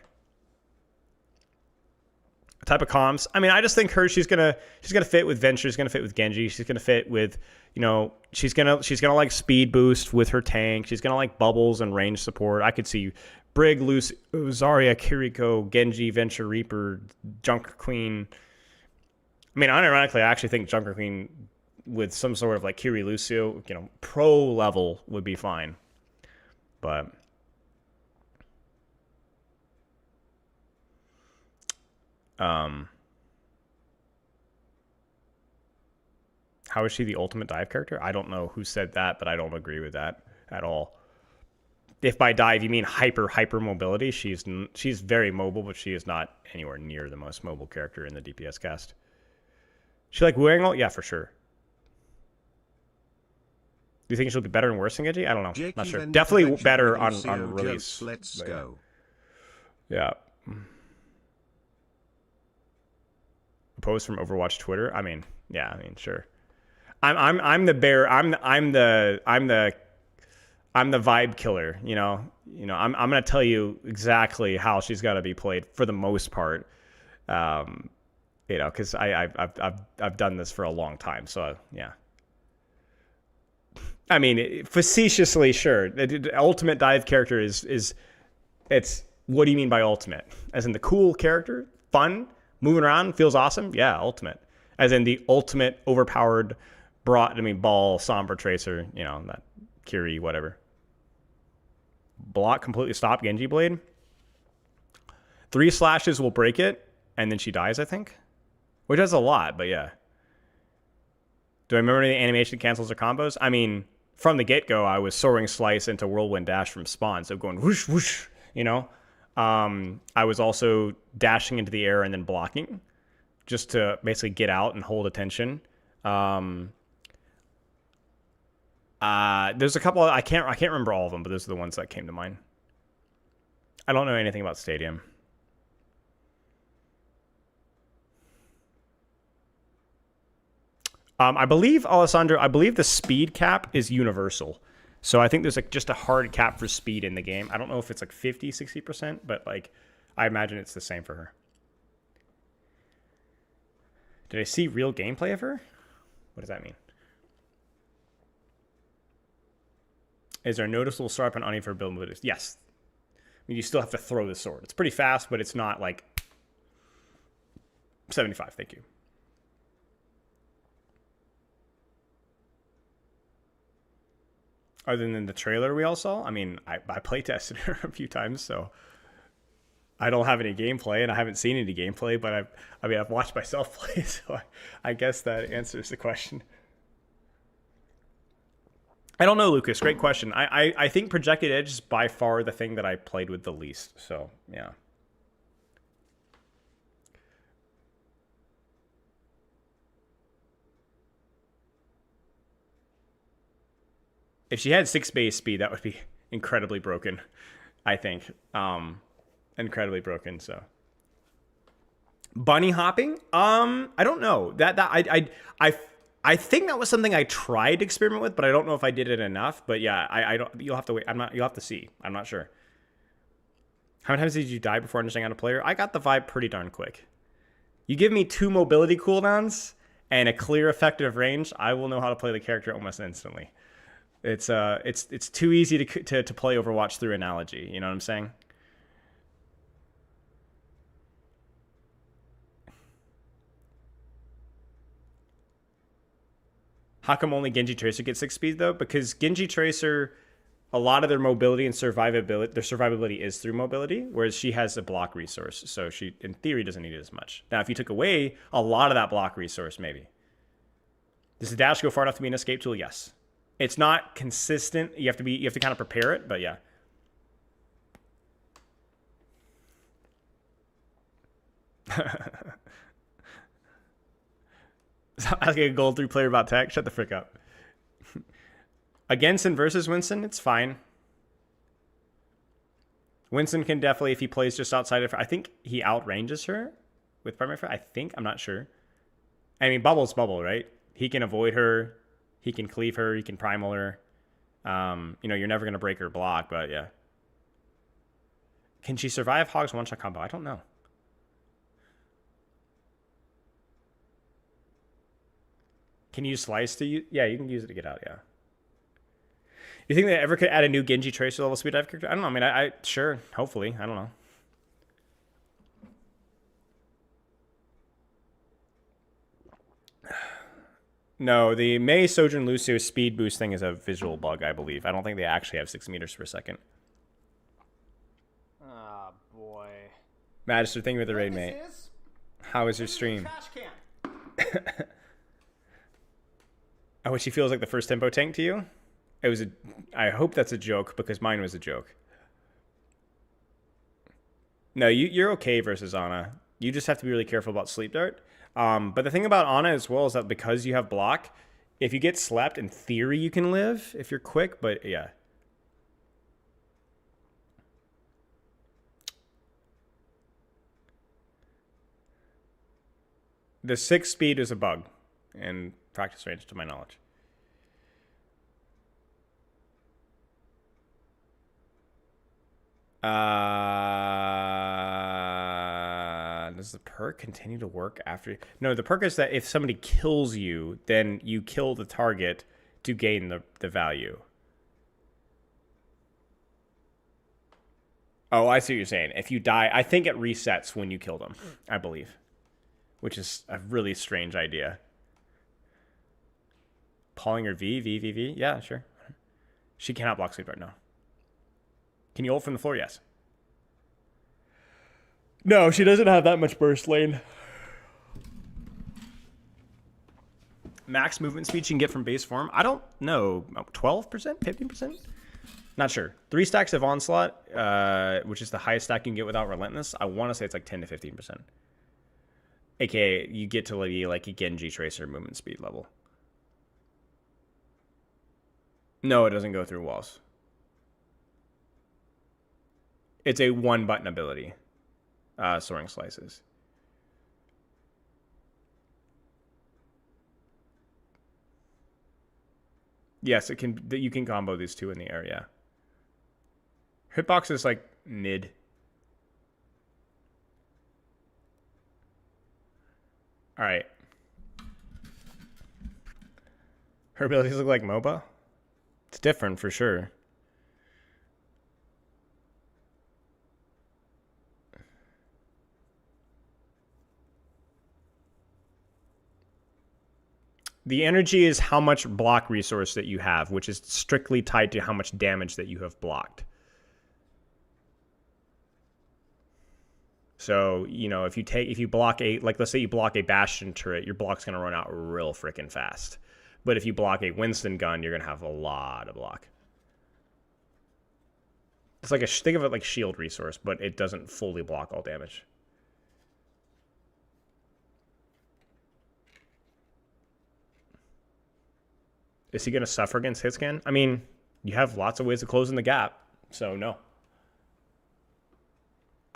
Type of comms. I mean, I just think she's gonna fit with Venture, she's gonna fit with Genji, she's gonna fit with, you know, she's gonna like speed boost with her tank, she's gonna like bubbles and range support. I could see Brig, Zarya, Kiriko, Genji, Venture, Reaper, Junker Queen. I mean, unironically, I actually think Junker Queen with some sort of like Kiri Lucio, you know, pro level would be fine. But how is she the ultimate dive character? I don't know who said that, but I don't agree with that at all. If by dive you mean hyper mobility, she's very mobile, but she is not anywhere near the most mobile character in the DPS cast. She like Wu Angle? Yeah, for sure. Do you think she'll be better and worse than Genji? I don't know. Not sure. Definitely better on release. Let's go. Yeah. Post from Overwatch Twitter. I mean, yeah. I mean, sure. I'm the bear. I'm the vibe killer. You know. I'm gonna tell you exactly how she's got to be played for the most part. You know, because I've done this for a long time. So yeah. I mean, facetiously, sure. The ultimate dive character is it's, what do you mean by ultimate? As in the cool character, fun, moving around, feels awesome? Yeah, ultimate. As in the ultimate overpowered, ball, Sombra Tracer, you know, that Kiri, whatever. Block completely stop Genji Blade. 3 slashes will break it, and then she dies, I think. Which is a lot, but yeah. Do I remember any animation cancels or combos? I mean, from the get-go, I was soaring slice into whirlwind dash from spawn, so going whoosh, whoosh, you know? I was also dashing into the air and then blocking, just to basically get out and hold attention. There's a couple, I can't remember all of them, but those are the ones that came to mind. I don't know anything about Stadium. I believe, Alessandro, the speed cap is universal. So I think there's like just a hard cap for speed in the game. I don't know if it's like 50, 60%, but like I imagine it's the same for her. Did I see real gameplay of her? What does that mean? Is there a noticeable sharp on any of her build moves? Yes. I mean, you still have to throw the sword. It's pretty fast, but it's not like 75. Thank you. Other than the trailer we all saw, I mean, I play tested her a few times, so I don't have any gameplay, and I haven't seen any gameplay, but I've watched myself play, so I guess that answers the question. I don't know, Lucas. Great question. I think Projected Edge is by far the thing that I played with the least, so yeah. If she had 6 base speed, that would be incredibly broken, I think. Incredibly broken, so. Bunny hopping? I don't know. I think that was something I tried to experiment with, but I don't know if I did it enough. But yeah, I don't. You'll have to wait. You'll have to see. I'm not sure. How many times did you die before understanding how to play her? I got the vibe pretty darn quick. You give me 2 mobility cooldowns and a clear effective range, I will know how to play the character almost instantly. It's too easy to play Overwatch through analogy. You know what I'm saying? How come only Genji Tracer gets 6 speed though? Because Genji Tracer, a lot of their mobility and survivability, their survivability is through mobility, whereas she has a block resource, so she in theory doesn't need it as much. Now, if you took away a lot of that block resource, maybe. Does the dash go far enough to be an escape tool? Yes. It's not consistent. You have to kind of prepare it, but yeah. Asking a gold 3 player about tech. Shut the frick up. Against and versus Winston, it's fine. Winston can definitely, if he plays just outside of her, I think he outranges her with primary fire. I think. I'm not sure. I mean, Bubble's Bubble, right? He can avoid her. He can cleave her. He can primal her. You know, you're never going to break her block, but yeah. Can she survive Hog's one-shot combo? I don't know. Can you use Slice to use? Yeah, you can use it to get out, yeah. You think they ever could add a new Genji Tracer level speed dive character? I don't know. I mean, I sure, hopefully. I don't know. No, the Mei Sojourn Lucio speed boost thing is a visual bug, I believe. I don't think they actually have 6 meters per second. Ah, boy. Magister, thank you for the raid, mate. How was your stream? Oh, she feels like the first tempo tank to you? It was I hope that's a joke, because mine was a joke. No, you're okay versus Ana. You just have to be really careful about Sleep Dart. But the thing about Ana as well is that because you have block, if you get slept, in theory you can live if you're quick, but yeah. The 6 speed is a bug in practice range, to my knowledge. Does the perk continue to work after? No, the perk is that if somebody kills you, then you kill the target to gain the value. Oh, I see what you're saying. If you die, I think it resets when you kill them, I believe. Which is a really strange idea. Pauling her V? Yeah, sure. She cannot block Sleep Dart, no. Can you ult from the floor? Yes. No, she doesn't have that much burst lane. Max movement speed she can get from base form? I don't know. 12%? 15%? Not sure. 3 stacks of Onslaught, which is the highest stack you can get without Relentless. I want to say it's like 10 to 15%. AKA, you get to like a Genji Tracer movement speed level. No, it doesn't go through walls. It's a 1-button ability. Soaring Slices. Yes, it can. You can combo these 2 in the air, yeah. Hitbox is like mid. All right. Her abilities look like MOBA? It's different for sure. The energy is how much block resource that you have, which is strictly tied to how much damage that you have blocked. So, you know, if you block like let's say you block a Bastion turret, your block's gonna run out real freaking fast. But if you block a Winston gun, you're gonna have a lot of block. It's like think of it like shield resource, but it doesn't fully block all damage. Is he going to suffer against hitscan? I mean, you have lots of ways of closing the gap, so no.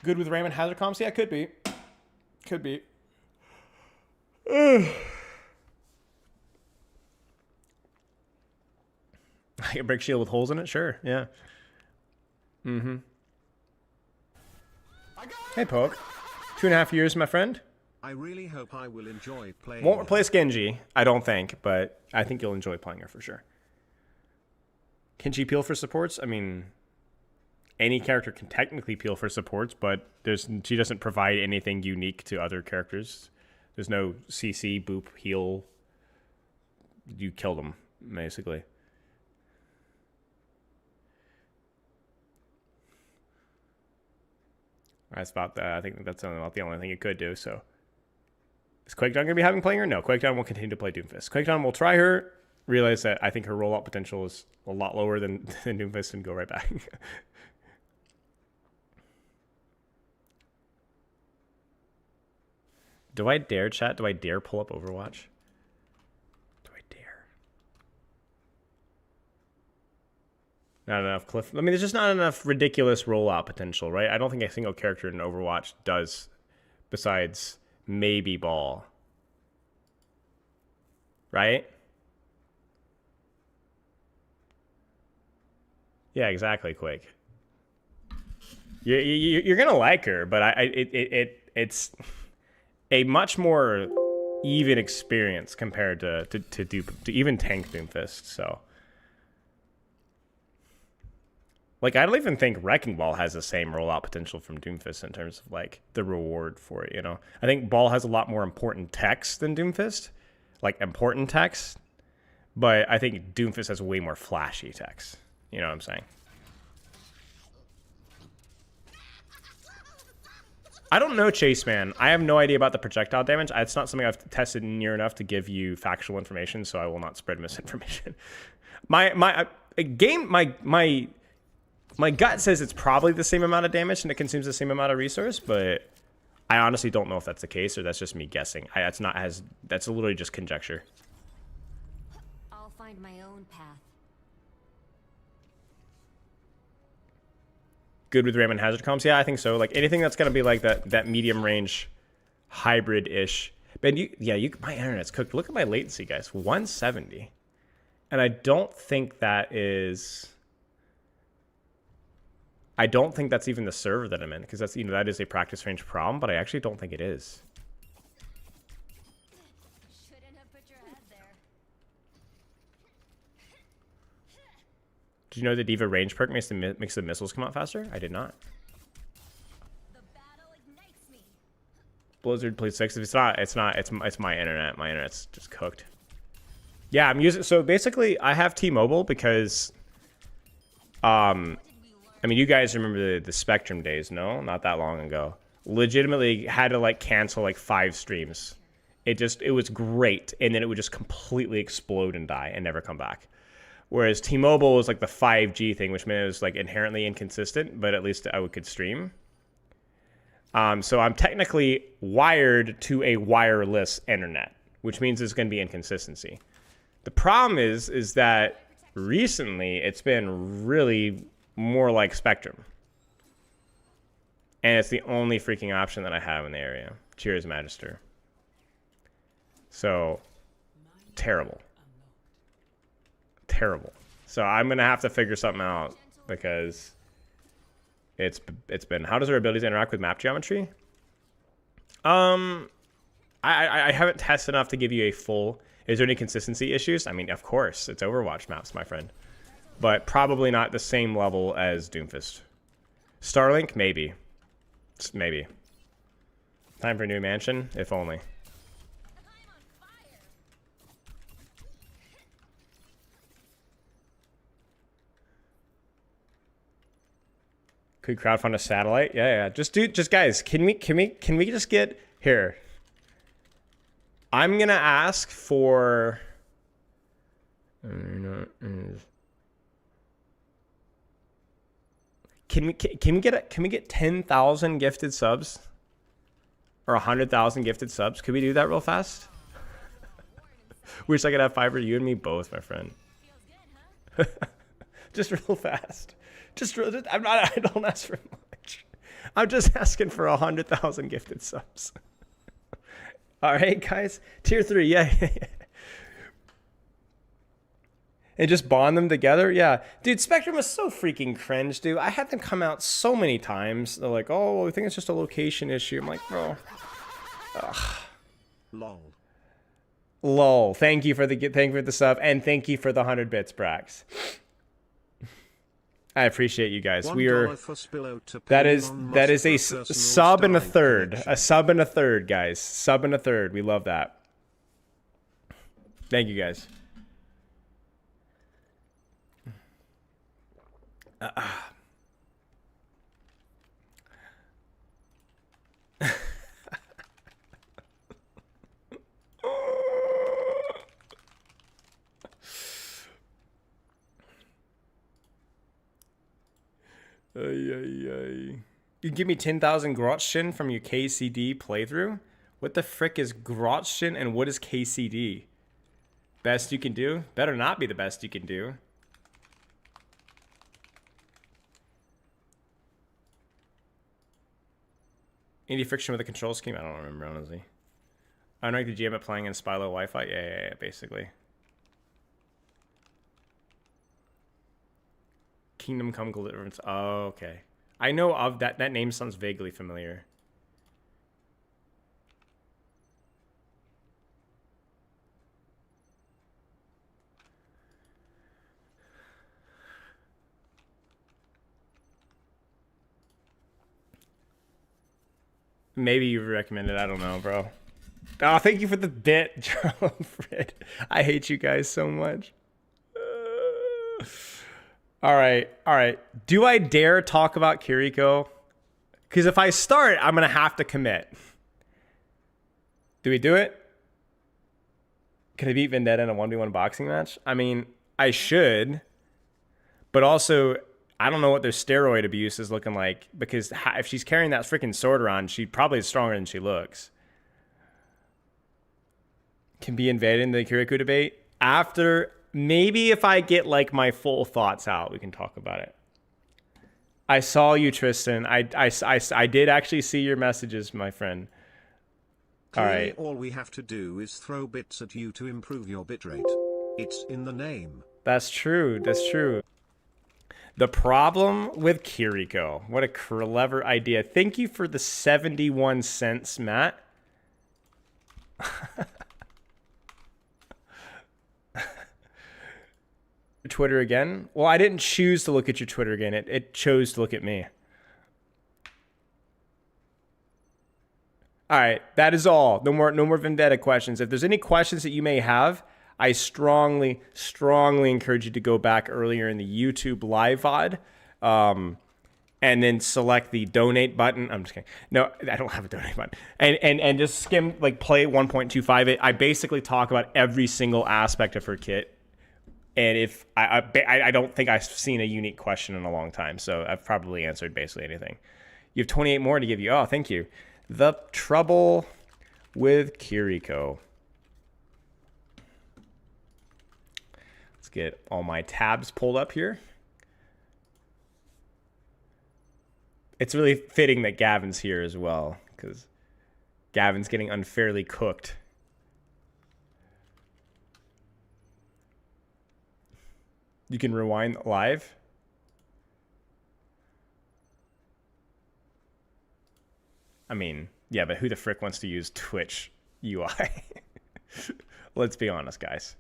Good with Raymond hazard comps? Yeah, could be. Could be. I can break shield with holes in it? Sure, yeah. Mm-hmm. Hey, Poke. 2.5 years, my friend. I really hope I will enjoy playing. Won't replace Genji, I don't think, but I think you'll enjoy playing her for sure. Can she peel for supports? I mean, any character can technically peel for supports, but she doesn't provide anything unique to other characters. There's no CC, boop, heal. You kill them, basically. That's about that. I think that's about the only thing it could do, so. Is Quakedown going to be having playing her? No, Quakedown will continue to play Doomfist. Quakedown will try her, realize that I think her rollout potential is a lot lower than Doomfist, and go right back. Do I dare, chat? Do I dare pull up Overwatch? Do I dare? Not enough Cliff. I mean, there's just not enough ridiculous rollout potential, right? I don't think a single character in Overwatch does, besides maybe Ball. Right? Yeah, exactly, Quake. You're gonna like her, but it's a much more even experience compared to even tank Doomfist. So, like, I don't even think Wrecking Ball has the same rollout potential from Doomfist in terms of like the reward for it. You know, I think Ball has a lot more important text than Doomfist, like important text, but I think Doomfist has way more flashy text. You know what I'm saying? I don't know, Chase, man. I have no idea about the projectile damage. It's not something I've tested near enough to give you factual information, so I will not spread misinformation. My gut says it's probably the same amount of damage and it consumes the same amount of resource, but I honestly don't know if that's the case or that's just me guessing. That's literally just conjecture. I'll find my own path. Good with Raymond hazard comps? Yeah, I think so. Like anything that's gonna be like that medium range hybrid-ish. But my internet's cooked. Look at my latency, guys. 170. And I don't think that's even the server that I'm in, because that's, that is a practice range problem, but I actually don't think it is. Shouldn't have put your head there. Did you know the Diva range perk makes the missiles come out faster? I did not. The battle ignites me. Blizzard please 6. If it's not, it's my internet. My internet's just cooked. Yeah, I'm using, so basically I have T-Mobile because I mean, you guys remember the Spectrum days, no? Not that long ago. Legitimately had to like cancel like 5 streams. It was great, and then it would just completely explode and die and never come back. Whereas T-Mobile was like the 5G thing, which meant it was like inherently inconsistent, but at least I could stream. So I'm technically wired to a wireless internet, which means there's going to be inconsistency. The problem is that recently it's been really more like Spectrum. And it's the only freaking option that I have in the area. Cheers, Magister. So, terrible. Terrible. So I'm going to have to figure something out because it's been... How does our abilities interact with map geometry? I haven't tested enough to give you a full... Is there any consistency issues? I mean, of course, it's Overwatch maps, my friend. But probably not the same level as Doomfist. Starlink, maybe. Maybe. Time for a new mansion, if only. Could crowdfund a satellite? Yeah. Just guys, can we just get here? I'm gonna ask for. Can we get 10,000 gifted subs? Or 100,000 gifted subs? Could we do that real fast? Wish I could have fiber, you and me both, my friend. Just real fast. I don't ask for much. I'm just asking for 100,000 gifted subs. All right, guys. Tier 3, yeah. And just bond them together? Yeah. Dude, Spectrum is so freaking cringe, dude. I had them come out so many times. They're like, oh, I think it's just a location issue. I'm like, bro. Ugh. Lol. Thank you for the sub, and thank you for the 100 bits, Brax. I appreciate you guys. We are. That is a sub and a third. A sub and a third, guys. Sub and a third. We love that. Thank you, guys. You give me 10,000 Grotzshin from your KCD playthrough? What the frick is Grotzshin and what is KCD? Best you can do? Better not be the best you can do. Any friction with the control scheme? I don't remember, honestly. I know the GM at playing in Spilo Wi-Fi? Yeah, basically. Kingdom Come Deliverance. Oh, okay. I know of that. That name sounds vaguely familiar. Maybe you recommend it. I don't know, bro. Oh, thank you for the bit, Charles Fred. I hate you guys so much. All right. Do I dare talk about KIRIKO? Because if I start, I'm going to have to commit. Do we do it? Can I beat Vendetta in a 1v1 boxing match? I mean, I should. But also, I don't know what their steroid abuse is looking like. Because if she's carrying that freaking sword around, she probably is stronger than she looks. Can be invaded in the KIRIKO debate. After... Maybe if I get like my full thoughts out, we can talk about it. I saw you, Tristan. I did actually see your messages, my friend. All right. All we have to do is throw bits at you to improve your bitrate. It's in the name. That's true. That's true. The problem with KIRIKO. What a clever idea. Thank you for the 71 cents, Matt. Twitter again? Well, I didn't choose to look at your Twitter again. It chose to look at me. All right, that is all. No more Vendetta questions. If there's any questions that you may have, I strongly encourage you to go back earlier in the YouTube live VOD, and then select the donate button. I'm just kidding. No, I don't have a donate button. And just skim, like, play 1.25 it. I basically talk about every single aspect of her kit. And if I don't think I've seen a unique question in a long time, so I've probably answered basically anything. You have 28 more to give you. Oh, thank you. The trouble with KIRIKO. Let's get all my tabs pulled up here. It's really fitting that Gavin's here as well, because Gavin's getting unfairly cooked. You can rewind live. I mean, yeah, but who the frick wants to use Twitch UI? Let's be honest, guys.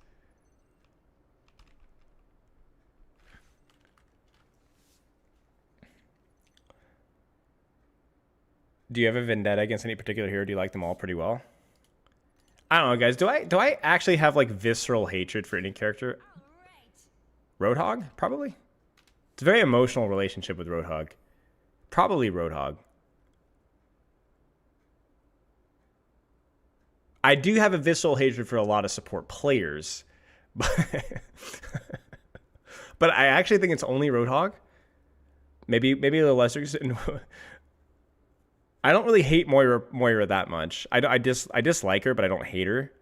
Do you have a vendetta against any particular hero? Do you like them all pretty well? I don't know, guys. Do I actually have like visceral hatred for any character? Roadhog? Probably. It's a very emotional relationship with Roadhog. Probably Roadhog. I do have a visceral hatred for a lot of support players. But I actually think it's only Roadhog. Maybe the lesser. I don't really hate Moira that much. I dislike her, but I don't hate her.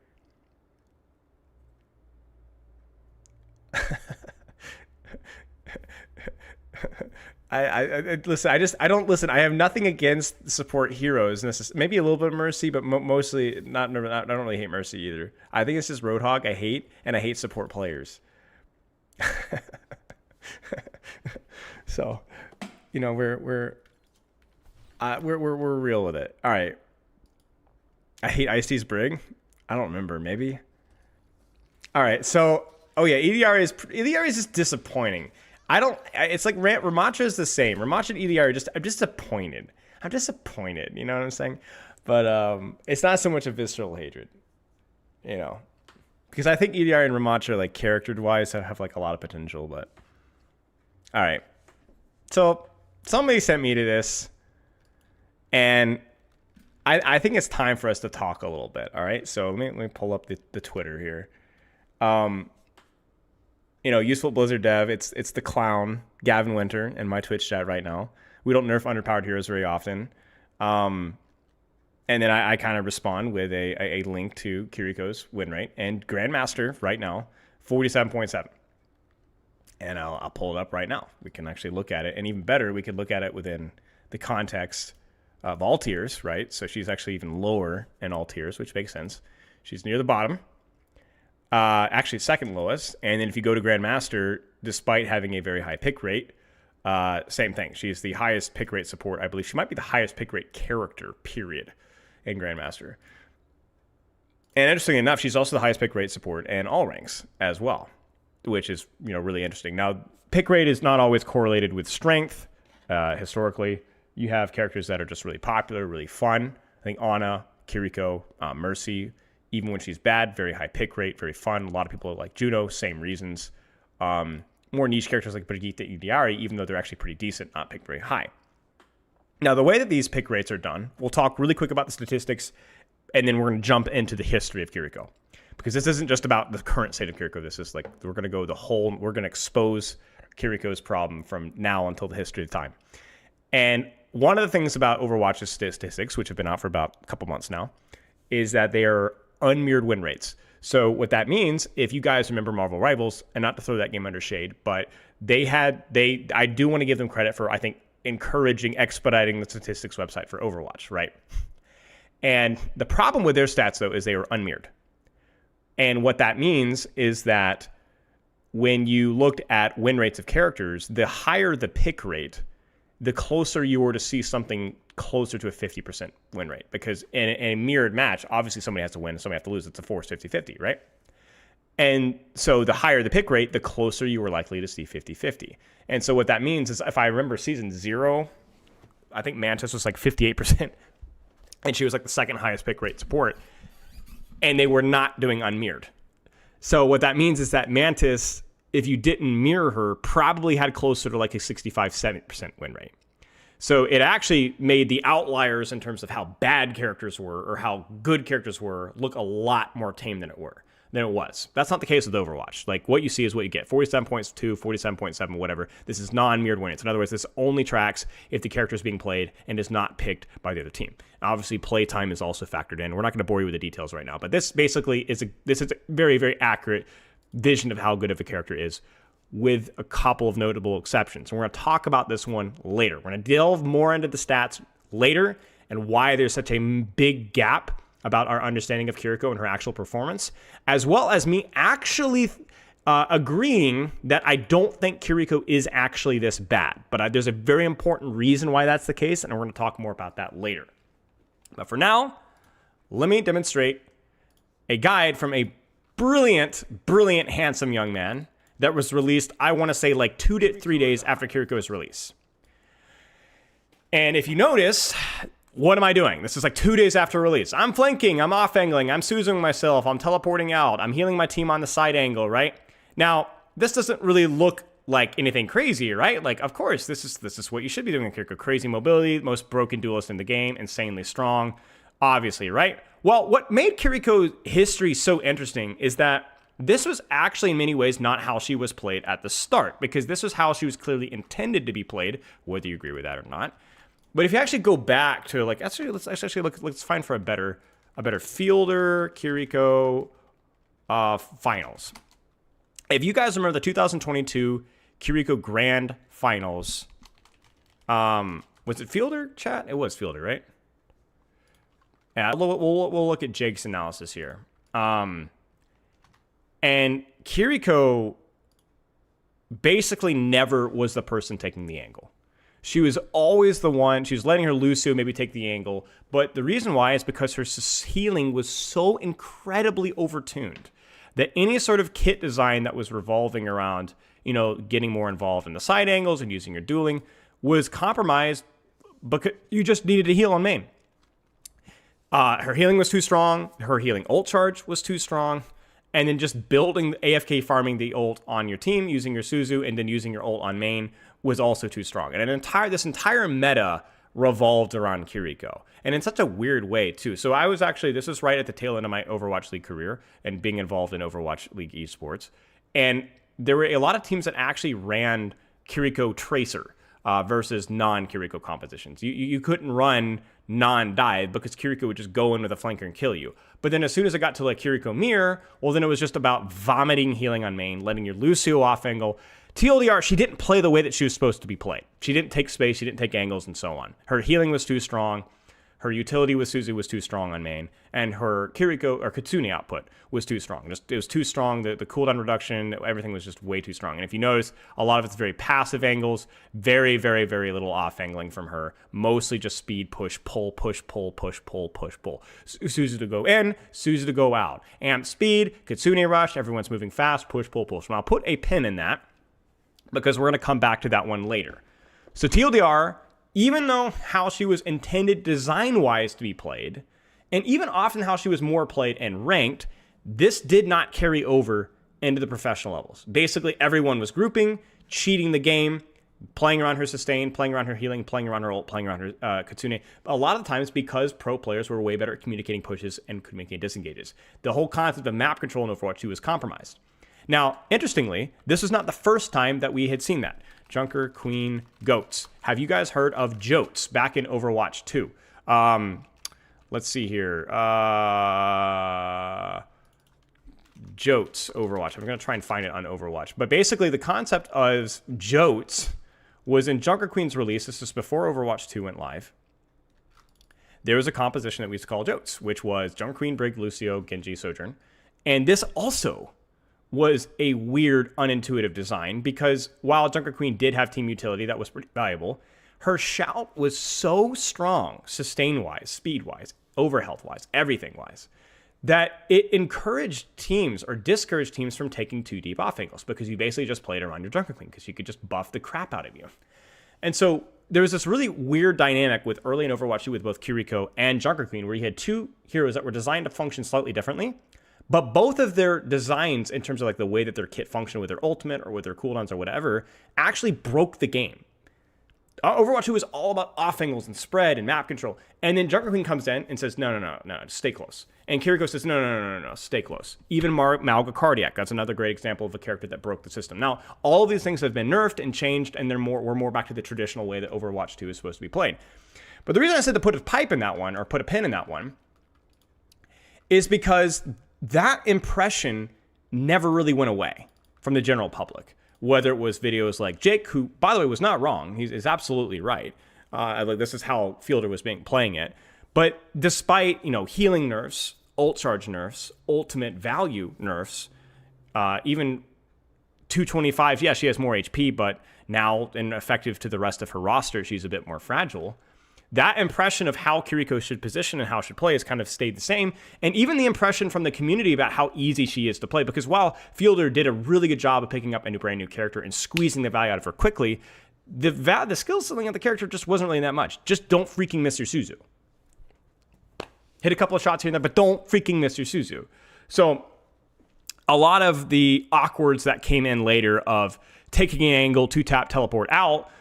I listen. I don't listen. I have nothing against support heroes. Maybe a little bit of Mercy, but mostly not. I don't really hate Mercy either. I think it's just Roadhog. I hate support players. So, you know, we're real with it. All right. I hate Ice-T's Brig. I don't remember. Maybe. All right. So, oh yeah, EDR is just disappointing. It's like Ramattra is the same. Ramattra and EDR I'm disappointed. I'm disappointed. You know what I'm saying? But it's not so much a visceral hatred. You know, because I think EDR and Ramattra, like character-wise, have like a lot of potential. But all right. So somebody sent me to this. And I think it's time for us to talk a little bit. All right. So let me pull up the Twitter here. You know, Useful Blizzard Dev. It's the clown Gavin Winter in my Twitch chat right now. We don't nerf underpowered heroes very often. And then I kind of respond with a link to KIRIKO's win rate and Grandmaster right now 47.7. And I'll pull it up right now. We can actually look at it, and even better, we could look at it within the context of all tiers, right? So she's actually even lower in all tiers, which makes sense. She's near the bottom, actually second lowest. And then if you go to Grandmaster, despite having a very high pick rate, same thing. She's the highest pick rate support. I believe she might be the highest pick rate character, period, in Grandmaster. And interestingly enough, she's also the highest pick rate support in all ranks as well, which is, you know, really interesting. Now, pick rate is not always correlated with strength. Historically, you have characters that are just really popular, really fun. I think Ana, KIRIKO, Mercy, even when she's bad, very high pick rate, very fun. A lot of people like Juno, same reasons. More niche characters like Brigitte and Idiari, even though they're actually pretty decent, not picked very high. Now, the way that these pick rates are done, we'll talk really quick about the statistics, and then we're going to jump into the history of KIRIKO. Because this isn't just about the current state of KIRIKO. This is like, we're going to go we're going to expose KIRIKO's problem from now until the history of time. And one of the things about Overwatch's statistics, which have been out for about a couple months now, is that they are unmirrored win rates. So what that means, if you guys remember Marvel Rivals, and not to throw that game under shade, but I do want to give them credit for, I think, expediting the statistics website for Overwatch, right? And the problem with their stats, though, is they were unmirrored. And what that means is that when you looked at win rates of characters, the higher the pick rate, the closer you were to see something closer to a 50% win rate. Because in a mirrored match, obviously somebody has to win, somebody has to lose. It's a forced 50-50, right? And so the higher the pick rate, the closer you were likely to see 50-50. And so what that means is, if I remember season 0, I think Mantis was like 58%, and she was like the second highest pick rate support, and they were not doing unmirrored. So what that means is that Mantis, if you didn't mirror her, probably had closer to like a 65-70% win rate. So it actually made the outliers in terms of how bad characters were or how good characters were look a lot more tame than it was. That's not the case with Overwatch. Like, what you see is what you get. 47.2, 47.7, whatever. This is non-mirrored win rates. In other words, this only tracks if the character is being played and is not picked by the other team. Obviously, playtime is also factored in. We're not going to bore you with the details right now, but this basically is a very, very accurate vision of how good of a character is, with a couple of notable exceptions. And we're going to talk about this one later. We're going to delve more into the stats later and why there's such a big gap about our understanding of KIRIKO and her actual performance, as well as me actually agreeing that I don't think KIRIKO is actually this bad. But there's a very important reason why that's the case, and we're going to talk more about that later. But for now, let me demonstrate a guide from a brilliant, brilliant, handsome young man that was released, I want to say like 2 to 3 days after Kiriko's release. And if you notice, what am I doing? This is like 2 days after release. I'm flanking, I'm off-angling, I'm Suzuing myself, I'm teleporting out, I'm healing my team on the side angle, right? Now, this doesn't really look like anything crazy, right? Like, of course, this is what you should be doing in Kiriko. Crazy mobility, most broken duelist in the game, insanely strong, obviously, right? Well, what made Kiriko's history so interesting is that this was actually in many ways not how she was played at the start, because this was how she was clearly intended to be played, whether you agree with that or not. But if you actually go back to like, let's actually look, let's find for a better fielder Kiriko finals. If you guys remember the 2022 Kiriko Grand Finals, was it fielder, chat? It was fielder, right? Yeah, we'll look at Jake's analysis here. And Kiriko basically never was the person taking the angle. She was always the one, she was letting her Lucio maybe take the angle, but the reason why is because her healing was so incredibly overtuned that any sort of kit design that was revolving around, you know, getting more involved in the side angles and using your dueling was compromised because you just needed to heal on main. Her healing was too strong, her healing ult charge was too strong, and then just building AFK farming the ult on your team, using your Suzu, and then using your ult on main was also too strong. And this entire meta revolved around Kiriko, and in such a weird way too. So I was actually, this is right at the tail end of my Overwatch League career and being involved in Overwatch League esports, and there were a lot of teams that actually ran Kiriko Tracer versus non-Kiriko compositions. You couldn't run non-dive because Kiriko would just go in with a flanker and kill you. But then as soon as it got to like Kiriko Mirror, well, then it was just about vomiting healing on main, letting your Lucio off angle. TLDR, she didn't play the way that she was supposed to be played. She didn't take space, she didn't take angles, and so on. Her healing was too strong. Her utility with Suzu was too strong on main, and her Kiriko or Kitsune output was too strong. It was too strong. The cooldown reduction, everything was just way too strong. And if you notice, a lot of it's very passive angles, very, very, very little off angling from her. Mostly just speed, push, pull, push, pull, push, pull, push, pull. Suzu to go in, Suzu to go out. Amp speed, Kitsune rush. Everyone's moving fast, push, pull, pull. So I'll put a pin in that because we're going to come back to that one later. So TLDR. Even though how she was intended design-wise to be played, and even often how she was more played and ranked, this did not carry over into the professional levels. Basically, everyone was grouping, cheating the game, playing around her sustain, playing around her healing, playing around her ult, playing around her Kitsune. A lot of the times because pro players were way better at communicating pushes and communicating disengages. The whole concept of map control in Overwatch 2 was compromised. Now, interestingly, this was not the first time that we had seen that. Junker, Queen, Goats. Have you guys heard of Jotes back in Overwatch 2? Let's see here. Jotes, Overwatch. I'm going to try and find it on Overwatch. But basically, the concept of Jotes was in Junker Queen's release. This is before Overwatch 2 went live. There was a composition that we used to call Jotes, which was Junker Queen, Brig, Lucio, Genji, Sojourn. And this also was a weird, unintuitive design because while Junker Queen did have team utility that was pretty valuable, her shout was so strong, sustain-wise, speed-wise, overhealth-wise, everything-wise, that it encouraged teams or discouraged teams from taking too deep off angles because you basically just played around your Junker Queen because you could just buff the crap out of you. And so there was this really weird dynamic with early in Overwatch 2 with both Kiriko and Junker Queen where you had two heroes that were designed to function slightly differently, but both of their designs, in terms of like the way that their kit functioned with their ultimate or with their cooldowns or whatever, actually broke the game. Overwatch 2 was all about off angles and spread and map control. And then Junker Queen comes in and says, no, stay close. And Kiriko says, no, stay close. Even Malga Cardiac, that's another great example of a character that broke the system. Now, all of these things have been nerfed and changed, and we're more back to the traditional way that Overwatch 2 is supposed to be played. But the reason I said to put a pipe in that one, or put a pin in that one, is because that impression never really went away from the general public. Whether it was videos like Jake, who, by the way, was not wrong. He's absolutely right. Like this is how Fielder was playing it. But despite, healing nerfs, ult charge nerfs, ultimate value nerfs, even 225, yeah, she has more HP, but now, and effective to the rest of her roster, she's a bit more fragile. That impression of how Kiriko should position and how she should play has kind of stayed the same. And even the impression from the community about how easy she is to play, because while Fielder did a really good job of picking up a brand new character and squeezing the value out of her quickly, the skill ceiling of the character just wasn't really that much. Just don't freaking miss your Suzu. Hit a couple of shots here and there, but don't freaking miss your Suzu. So a lot of the awkwards that came in later of taking an angle, 2-tap, teleport out,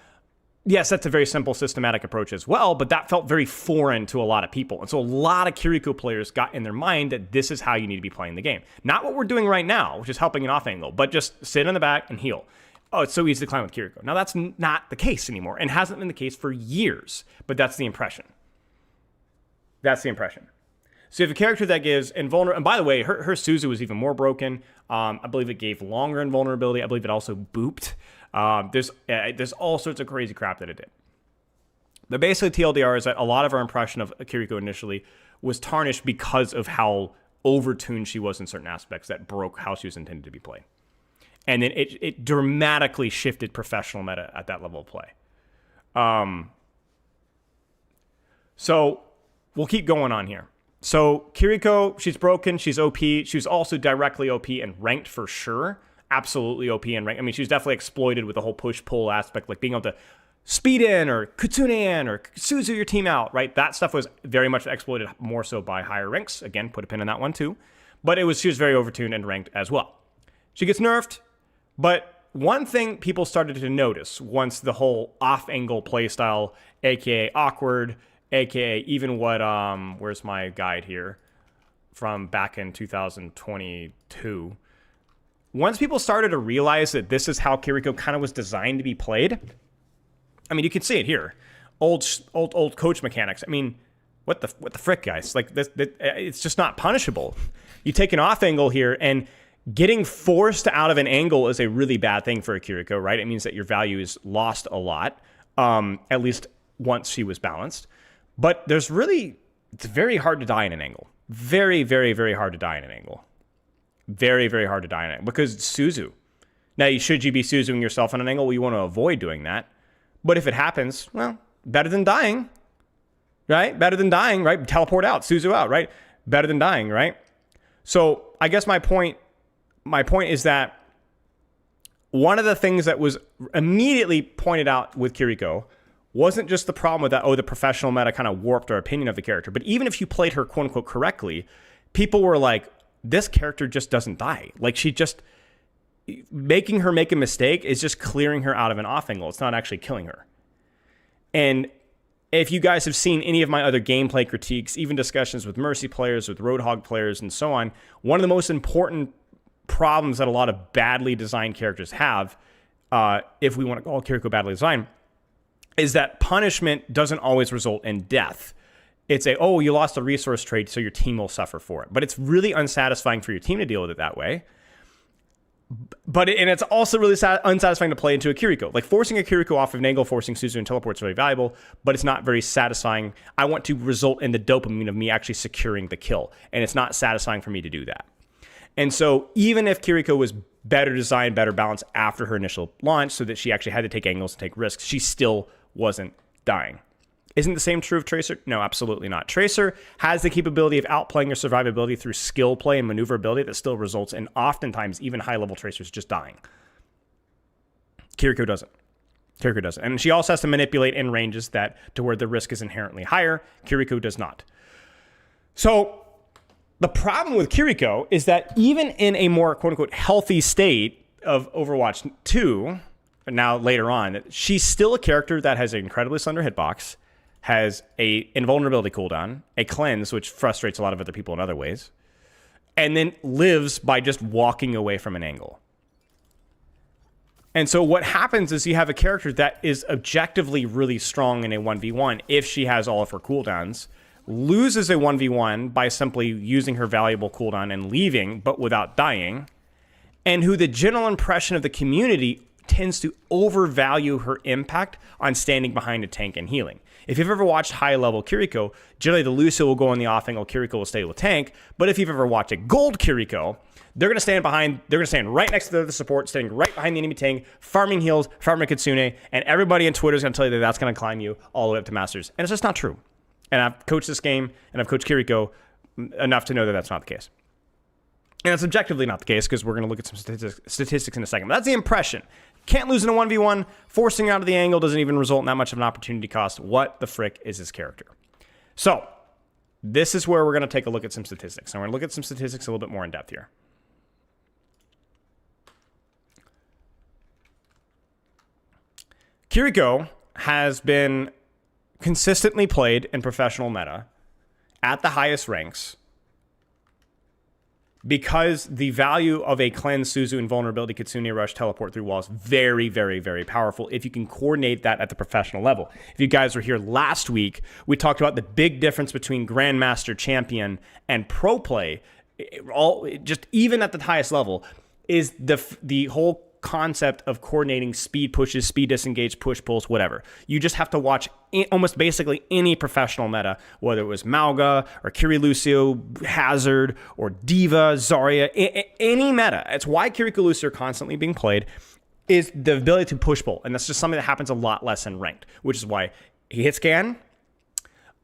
yes, that's a very simple systematic approach as well, but that felt very foreign to a lot of people. And so a lot of Kiriko players got in their mind that this is how you need to be playing the game. Not what we're doing right now, which is helping an off angle, but just sit in the back and heal. Oh, it's so easy to climb with Kiriko. Now, that's not the case anymore and hasn't been the case for years, but that's the impression. That's the impression. So you have a character that gives invulnerability, and by the way, her Suzu was even more broken. I believe it gave longer invulnerability. I believe it also booped. There's all sorts of crazy crap that it did. But basically, TLDR is that a lot of our impression of Kiriko initially was tarnished because of how overtuned she was in certain aspects that broke how she was intended to be played. And then it dramatically shifted professional meta at that level of play. So we'll keep going on here. So Kiriko, she's broken, she's OP. She was also directly OP and ranked for sure. Absolutely OP and ranked. I mean, she was definitely exploited with the whole push-pull aspect, like being able to speed in or Kitsune in or Suzu your team out, right? That stuff was very much exploited more so by higher ranks. Again, put a pin in that one too. But she was very overtuned and ranked as well. She gets nerfed, but one thing people started to notice once the whole off-angle playstyle, aka awkward, aka even what, where's my guide here, from back in 2022. Once people started to realize that this is how Kiriko kind of was designed to be played, I mean, you can see it here. Old coach mechanics. I mean, what the frick, guys? Like, it's just not punishable. You take an off angle here, and getting forced out of an angle is a really bad thing for a Kiriko, right? It means that your value is lost a lot, at least once she was balanced. But it's very hard to die in an angle. Very, very, very hard to die in an angle. Very, very hard to die in it because it's Suzu. Now, should you be Suzuing yourself on an angle? Well, you want to avoid doing that. But if it happens, well, better than dying, right? Better than dying, right? Teleport out, Suzu out, right? Better than dying, right? So I guess my point is that one of the things that was immediately pointed out with Kiriko wasn't just the problem with that, the professional meta kind of warped our opinion of the character. But even if you played her, quote unquote, correctly, people were like, this character just doesn't die. Like, she just, making her make a mistake is just clearing her out of an off angle. It's not actually killing her. And if you guys have seen any of my other gameplay critiques, even discussions with Mercy players, with Roadhog players, and so on, one of the most important problems that a lot of badly designed characters have, if we want to call Kiriko badly designed, is that punishment doesn't always result in death. It's you lost a resource trade, so your team will suffer for it. But it's really unsatisfying for your team to deal with it that way. And it's also really unsatisfying to play into a Kiriko. Like, forcing a Kiriko off of an angle, forcing Suzu and teleport is really valuable, but it's not very satisfying. I want to result in the dopamine of me actually securing the kill, and it's not satisfying for me to do that. And so even if Kiriko was better designed, better balanced after her initial launch so that she actually had to take angles and take risks, she still wasn't dying. Isn't the same true of Tracer? No, absolutely not. Tracer has the capability of outplaying your survivability through skill play and maneuverability that still results in oftentimes even high-level Tracers just dying. Kiriko doesn't. And she also has to manipulate in ranges to where the risk is inherently higher. Kiriko does not. So the problem with Kiriko is that even in a more quote-unquote healthy state of Overwatch 2, now later on, she's still a character that has an incredibly slender hitbox, has a invulnerability cooldown, a cleanse, which frustrates a lot of other people in other ways, and then lives by just walking away from an angle. And so what happens is you have a character that is objectively really strong in a 1v1 if she has all of her cooldowns, loses a 1v1 by simply using her valuable cooldown and leaving, but without dying, and who the general impression of the community tends to overvalue her impact on standing behind a tank and healing. If you've ever watched high-level Kiriko, generally the Lucio will go on the off angle, Kiriko will stay with tank. But if you've ever watched a gold Kiriko, they're going to stand right next to the support, standing right behind the enemy tank, farming heals, farming Kitsune, and everybody on Twitter is going to tell you that that's going to climb you all the way up to Masters. And it's just not true. And I've coached this game, and I've coached Kiriko enough to know that that's not the case. And it's objectively not the case, because we're going to look at some statistics in a second. But that's the impression. Can't lose in a 1v1. Forcing out of the angle doesn't even result in that much of an opportunity cost. What the frick is this character? So, this is where we're going to take a look at some statistics. And we're going to look at some statistics a little bit more in depth here. Kiriko has been consistently played in professional meta at the highest ranks because the value of a cleanse, Suzu, invulnerability, Kitsune Rush, teleport through walls very, very, very powerful if you can coordinate that at the professional level. If you guys were here last week, we talked about the big difference between Grandmaster Champion and Pro Play, just even at the highest level, is the whole concept of coordinating speed pushes, speed disengage, push pulls, whatever. You just have to watch almost basically any professional meta, whether it was Mauga or Kiri Lucio, Hazard, or Diva, Zarya, any meta. It's why Kiriko Lucio are constantly being played, is the ability to push pull. And that's just something that happens a lot less in ranked, which is why he hit scan,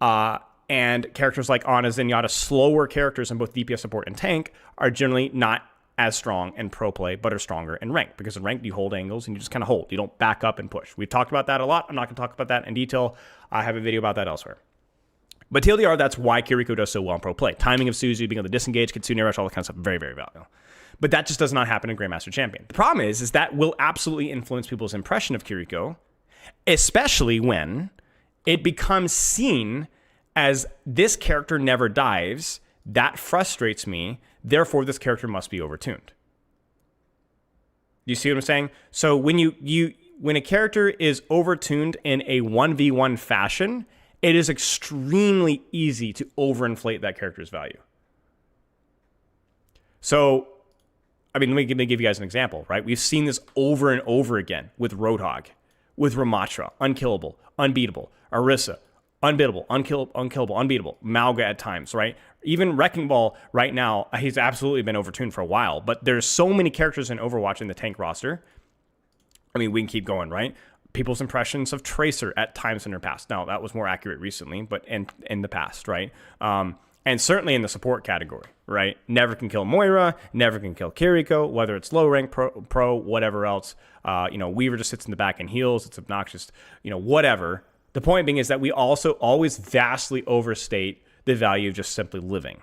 and characters like Ana, Zenyatta, slower characters in both DPS support and tank, are generally not as strong in pro play, but are stronger in ranked, because in ranked you hold angles and you just kind of hold. You don't back up and push. We've talked about that a lot. I'm not going to talk about that in detail. I have a video about that elsewhere. But TLDR, that's why Kiriko does so well in pro play. Timing of Suzu, being able to disengage, Kitsune Rush, all that kind of stuff, very, very valuable. But that just does not happen in Grandmaster Champion. The problem is that will absolutely influence people's impression of Kiriko, especially when it becomes seen as this character never dives. That frustrates me. Therefore, this character must be overtuned. You see what I'm saying? So when when a character is overtuned in a 1v1 fashion, it is extremely easy to overinflate that character's value. So, I mean, let me give you guys an example, right? We've seen this over and over again with Roadhog, with Ramatra, unkillable, unbeatable, Orisa, unbeatable, unkillable, unbeatable, Mauga at times, right? Even Wrecking Ball right now, he's absolutely been overtuned for a while, but there's so many characters in Overwatch in the tank roster. I mean, we can keep going, right? People's impressions of Tracer at times in their past. Now, that was more accurate recently, but in the past, right? And certainly in the support category, right? Never can kill Moira, never can kill Kiriko, whether it's low rank, pro, whatever else. Weaver just sits in the back and heals. It's obnoxious, whatever. The point being is that we also always vastly overstate the value of just simply living.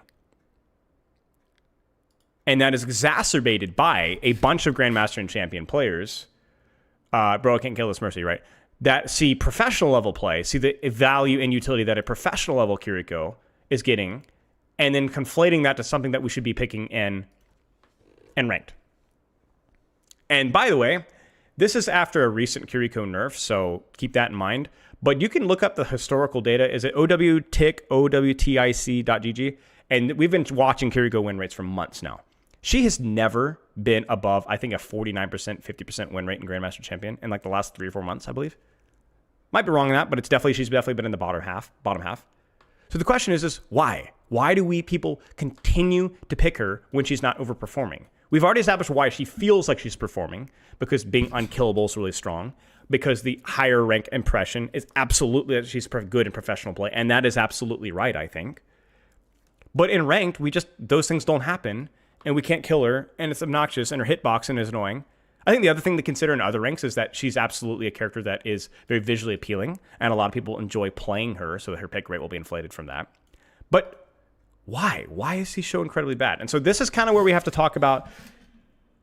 And that is exacerbated by a bunch of Grandmaster and Champion players. Bro, I can't kill this Mercy, right? That see professional level play, see the value and utility that a professional level Kiriko is getting, and then conflating that to something that we should be picking in ranked. And by the way, this is after a recent Kiriko nerf, so keep that in mind. But you can look up the historical data. Is it owtic.gg? And we've been watching Kiriko win rates for months now. She has never been above, I think, a 49%, 50% win rate in Grandmaster Champion in like the last 3 or 4 months, I believe. Might be wrong in that, but she's definitely been in the bottom half. So the question is why? Why do we people continue to pick her when she's not overperforming? We've already established why she feels like she's performing, because being unkillable is really strong, because the higher rank impression is absolutely that she's good in professional play, and that is absolutely right, I think. But in ranked, those things don't happen, and we can't kill her, and it's obnoxious, and her hitbox is annoying. I think the other thing to consider in other ranks is that she's absolutely a character that is very visually appealing, and a lot of people enjoy playing her, so her pick rate will be inflated from that. But why? Why is he so incredibly bad? And so this is kind of where we have to talk about,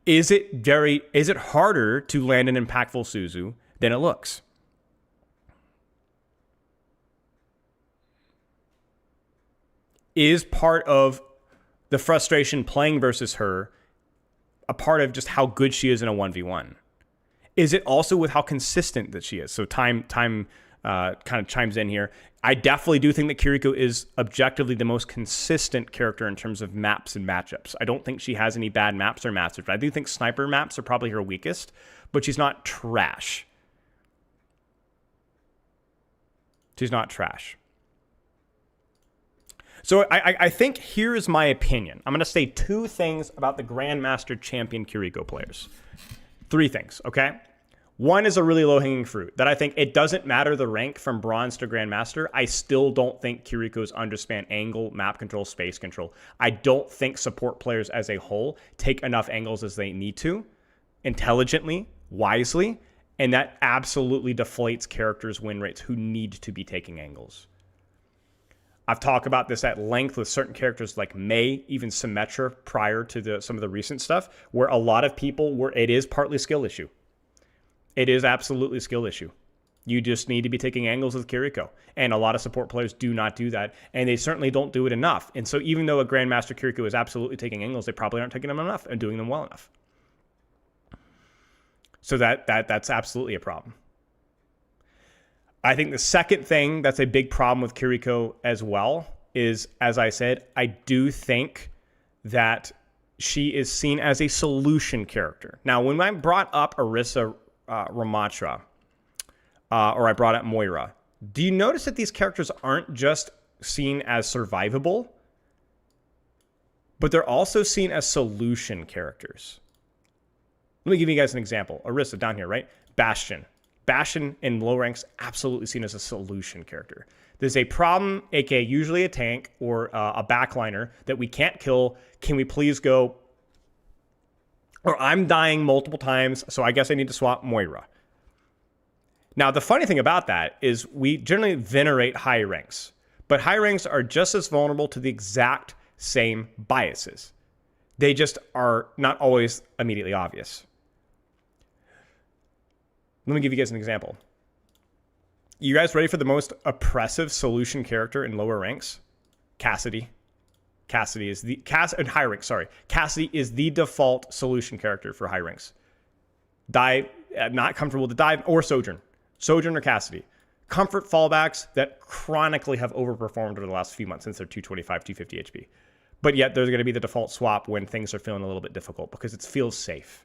is it harder to land an impactful Suzu than it looks? Is part of the frustration playing versus her a part of just how good she is in a 1v1? Is it also with how consistent that she is? So time kind of chimes in here. I definitely do think that Kiriko is objectively the most consistent character in terms of maps and matchups. I don't think she has any bad maps or matchups. I do think sniper maps are probably her weakest, but she's not trash. She's not trash. So I think here is my opinion. I'm going to say 2 things about the Grandmaster Champion KIRIKO players. 3 things, okay? 1 is a really low-hanging fruit that I think it doesn't matter the rank from Bronze to Grandmaster. I still don't think KIRIKO's understand angle, map control, space control. I don't think support players as a whole take enough angles as they need to, intelligently, wisely, and that absolutely deflates characters' win rates who need to be taking angles. I've talked about this at length with certain characters like Mei, even Symmetra prior to some of the recent stuff, where a lot of people it is partly skill issue. It is absolutely skill issue. You just need to be taking angles with KIRIKO. And a lot of support players do not do that. And they certainly don't do it enough. And so even though a Grandmaster KIRIKO is absolutely taking angles, they probably aren't taking them enough and doing them well enough. So that's absolutely a problem. I think the second thing that's a big problem with KIRIKO as well is, as I said, I do think that she is seen as a solution character. Now, when I brought up Orisa Ramatra, or I brought up Moira, do you notice that these characters aren't just seen as survivable, but they're also seen as solution characters? Let me give you guys an example. Orisa down here, right? Bastion. Bastion in low ranks, absolutely seen as a solution character. There's a problem, aka usually a tank or a backliner that we can't kill. Can we please go? Or I'm dying multiple times, so I guess I need to swap Moira. Now, the funny thing about that is we generally venerate high ranks, but high ranks are just as vulnerable to the exact same biases. They just are not always immediately obvious. Let me give you guys an example. You guys ready for the most oppressive solution character in lower ranks? Cassidy. Cassidy is high ranks, sorry. Cassidy is the default solution character for high ranks. Dive, not comfortable to dive, or Sojourn. Sojourn or Cassidy. Comfort fallbacks that chronically have overperformed over the last few months since they're 225, 250 HP. But yet there's going to be the default swap when things are feeling a little bit difficult because it feels safe.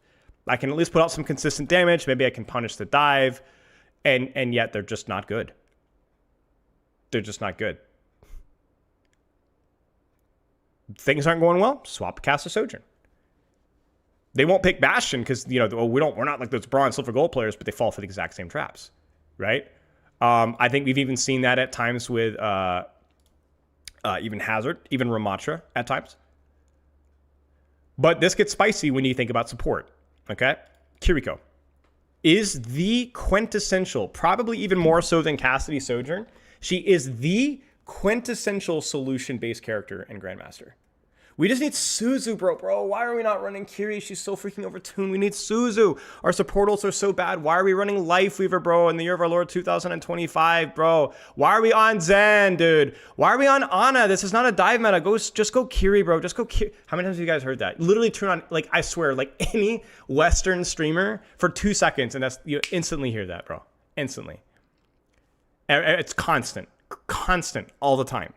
I can at least put out some consistent damage. Maybe I can punish the dive. And yet they're just not good. They're just not good. Things aren't going well. Swap Cast or Sojourn. They won't pick Bastion because, we're not like those bronze, silver, gold players, but they fall for the exact same traps, right? I think we've even seen that at times with even Hazard, even Ramatra at times. But this gets spicy when you think about support. Okay, KIRIKO is the quintessential, probably even more so than Cassidy Sojourn. She is the quintessential solution-based character in Grandmaster. We just need Suzu, bro. Why are we not running Kiri? She's so freaking overtuned. We need Suzu. Our support ults are so bad. Why are we running Life Weaver, bro, in the year of our Lord 2025, bro? Why are we on Zen, dude? Why are we on Ana? This is not a dive meta. Just go Kiri, bro. Just go Kiri. How many times have you guys heard that? Literally turn on, I swear, any Western streamer for 2 seconds, and you instantly hear that, bro. Instantly. It's constant all the time.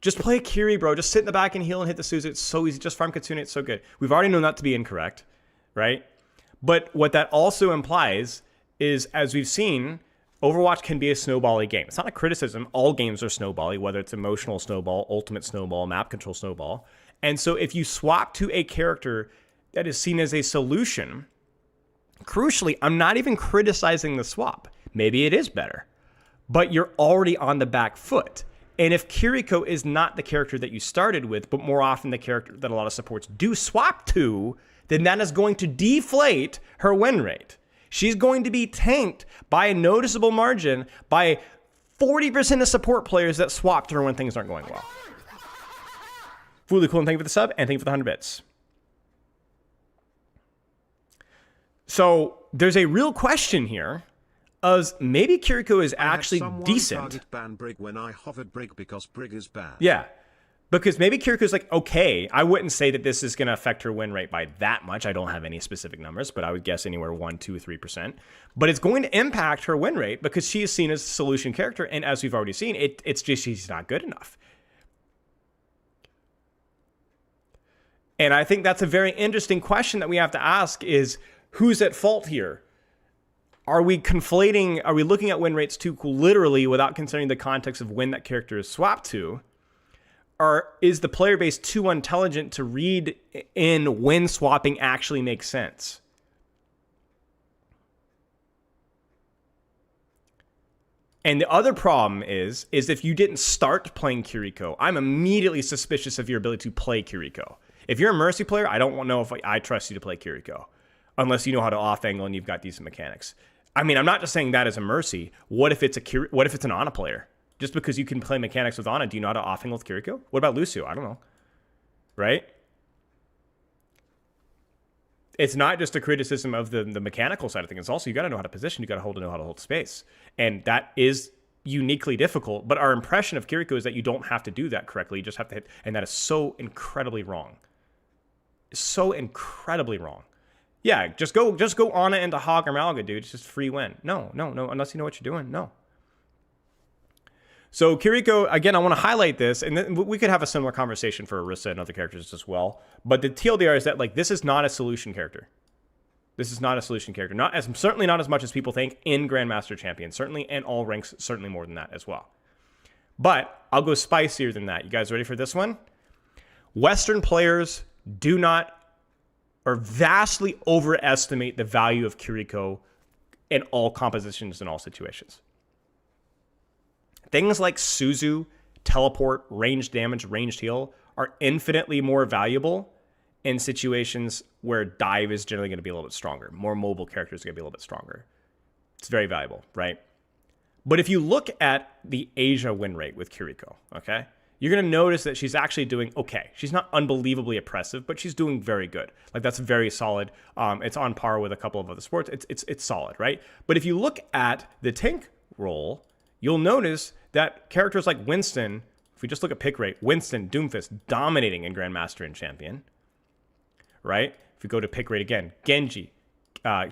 Just play Kiri, bro. Just sit in the back and heal and hit the Suzu. It's so easy. Just farm Katsune. It's so good. We've already known that to be incorrect, right? But what that also implies is, as we've seen, Overwatch can be a snowbally game. It's not a criticism. All games are snowbally, whether it's emotional snowball, ultimate snowball, map control snowball. And so if you swap to a character that is seen as a solution, crucially, I'm not even criticizing the swap. Maybe it is better, but you're already on the back foot. And if KIRIKO is not the character that you started with, but more often the character that a lot of supports do swap to, then that is going to deflate her win rate. She's going to be tanked by a noticeable margin by 40% of support players that swap to her when things aren't going well. Fully cool, and thank you for the sub, and thank you for the 100 bits. So there's a real question here. Maybe KIRIKO is actually decent. Target ban Brig when I hovered Brig because Brig is bad. Yeah, because maybe KIRIKO is okay. I wouldn't say that this is going to affect her win rate by that much. I don't have any specific numbers, but I would guess anywhere 1, 2, 3%. But it's going to impact her win rate because she is seen as a solution character, and as we've already seen, it's just she's not good enough. And I think that's a very interesting question that we have to ask: is who's at fault here? are we conflating, are we looking at win rates too literally without considering the context of when that character is swapped to? Or is the player base too intelligent to read in when swapping actually makes sense? And the other problem is if you didn't start playing KIRIKO, I'm immediately suspicious of your ability to play KIRIKO. If you're a Mercy player, I don't know if I trust you to play KIRIKO, unless you know how to off angle and you've got decent mechanics. I mean, I'm not just saying that as a Mercy. What if it's an Ana player? Just because you can play mechanics with Ana, do you know how to off angle with KIRIKO? What about Lucio? I don't know. Right? It's not just a criticism of the mechanical side of things. It's also, you got to know how to position. You got to know how to hold space. And that is uniquely difficult. But our impression of KIRIKO is that you don't have to do that correctly. You just have to hit. And that is so incredibly wrong. So incredibly wrong. Yeah, just go Ana into Hog or Malga, dude. It's just free win. No. Unless you know what you're doing. No. So KIRIKO, again, I want to highlight this, and then we could have a similar conversation for Orisa and other characters as well. But the TLDR is that, like, this is not a solution character. This is not a solution character. Certainly not as much as people think in Grandmaster Champion. Certainly in all ranks, certainly more than that as well. But I'll go spicier than that. You guys ready for this one? Western players do not or vastly overestimate the value of KIRIKO in all compositions and all situations. Things like Suzu, teleport, ranged damage, ranged heal are infinitely more valuable in situations where dive is generally going to be a little bit stronger. More mobile characters are going to be a little bit stronger. It's very valuable, right? But if you look at the Asia win rate with KIRIKO, okay, you're going to notice that she's actually doing okay. She's not unbelievably oppressive, but she's doing very good. Like, that's very solid. It's on par with a couple of other sports. It's solid, right? But if you look at the tank role, you'll notice that characters like Winston, if we just look at pick rate, Winston, Doomfist, dominating in Grandmaster and Champion, right? If we go to pick rate again, Genji,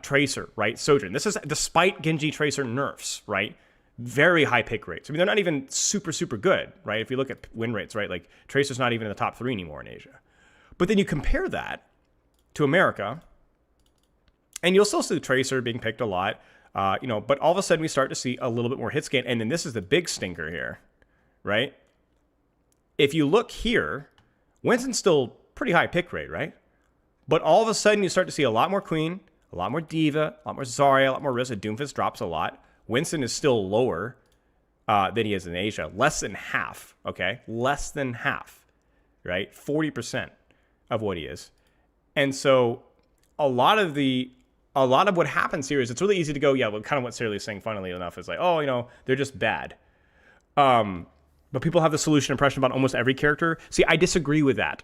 Tracer, right? Sojourn. This is despite Genji Tracer nerfs, right? Very high pick rates. I mean, they're not even super, super good, right? If you look at win rates, right? Like, Tracer's not even in the top 3 anymore in Asia. But then you compare that to America, and you'll still see Tracer being picked a lot. But all of a sudden we start to see a little bit more hit scan. And then this is the big stinker here, right? If you look here, Winston's still pretty high pick rate, right? But all of a sudden you start to see a lot more Queen, a lot more Diva, a lot more Zarya, a lot more Risa. Doomfist drops a lot. Winston is still lower than he is in Asia. Less than half, okay? Less than half, right? 40% of what he is. And so a lot of what happens here is it's really easy to go, yeah, well, kind of what Sarah is saying, funnily enough, is like, oh, they're just bad. But people have the solution impression about almost every character. See, I disagree with that.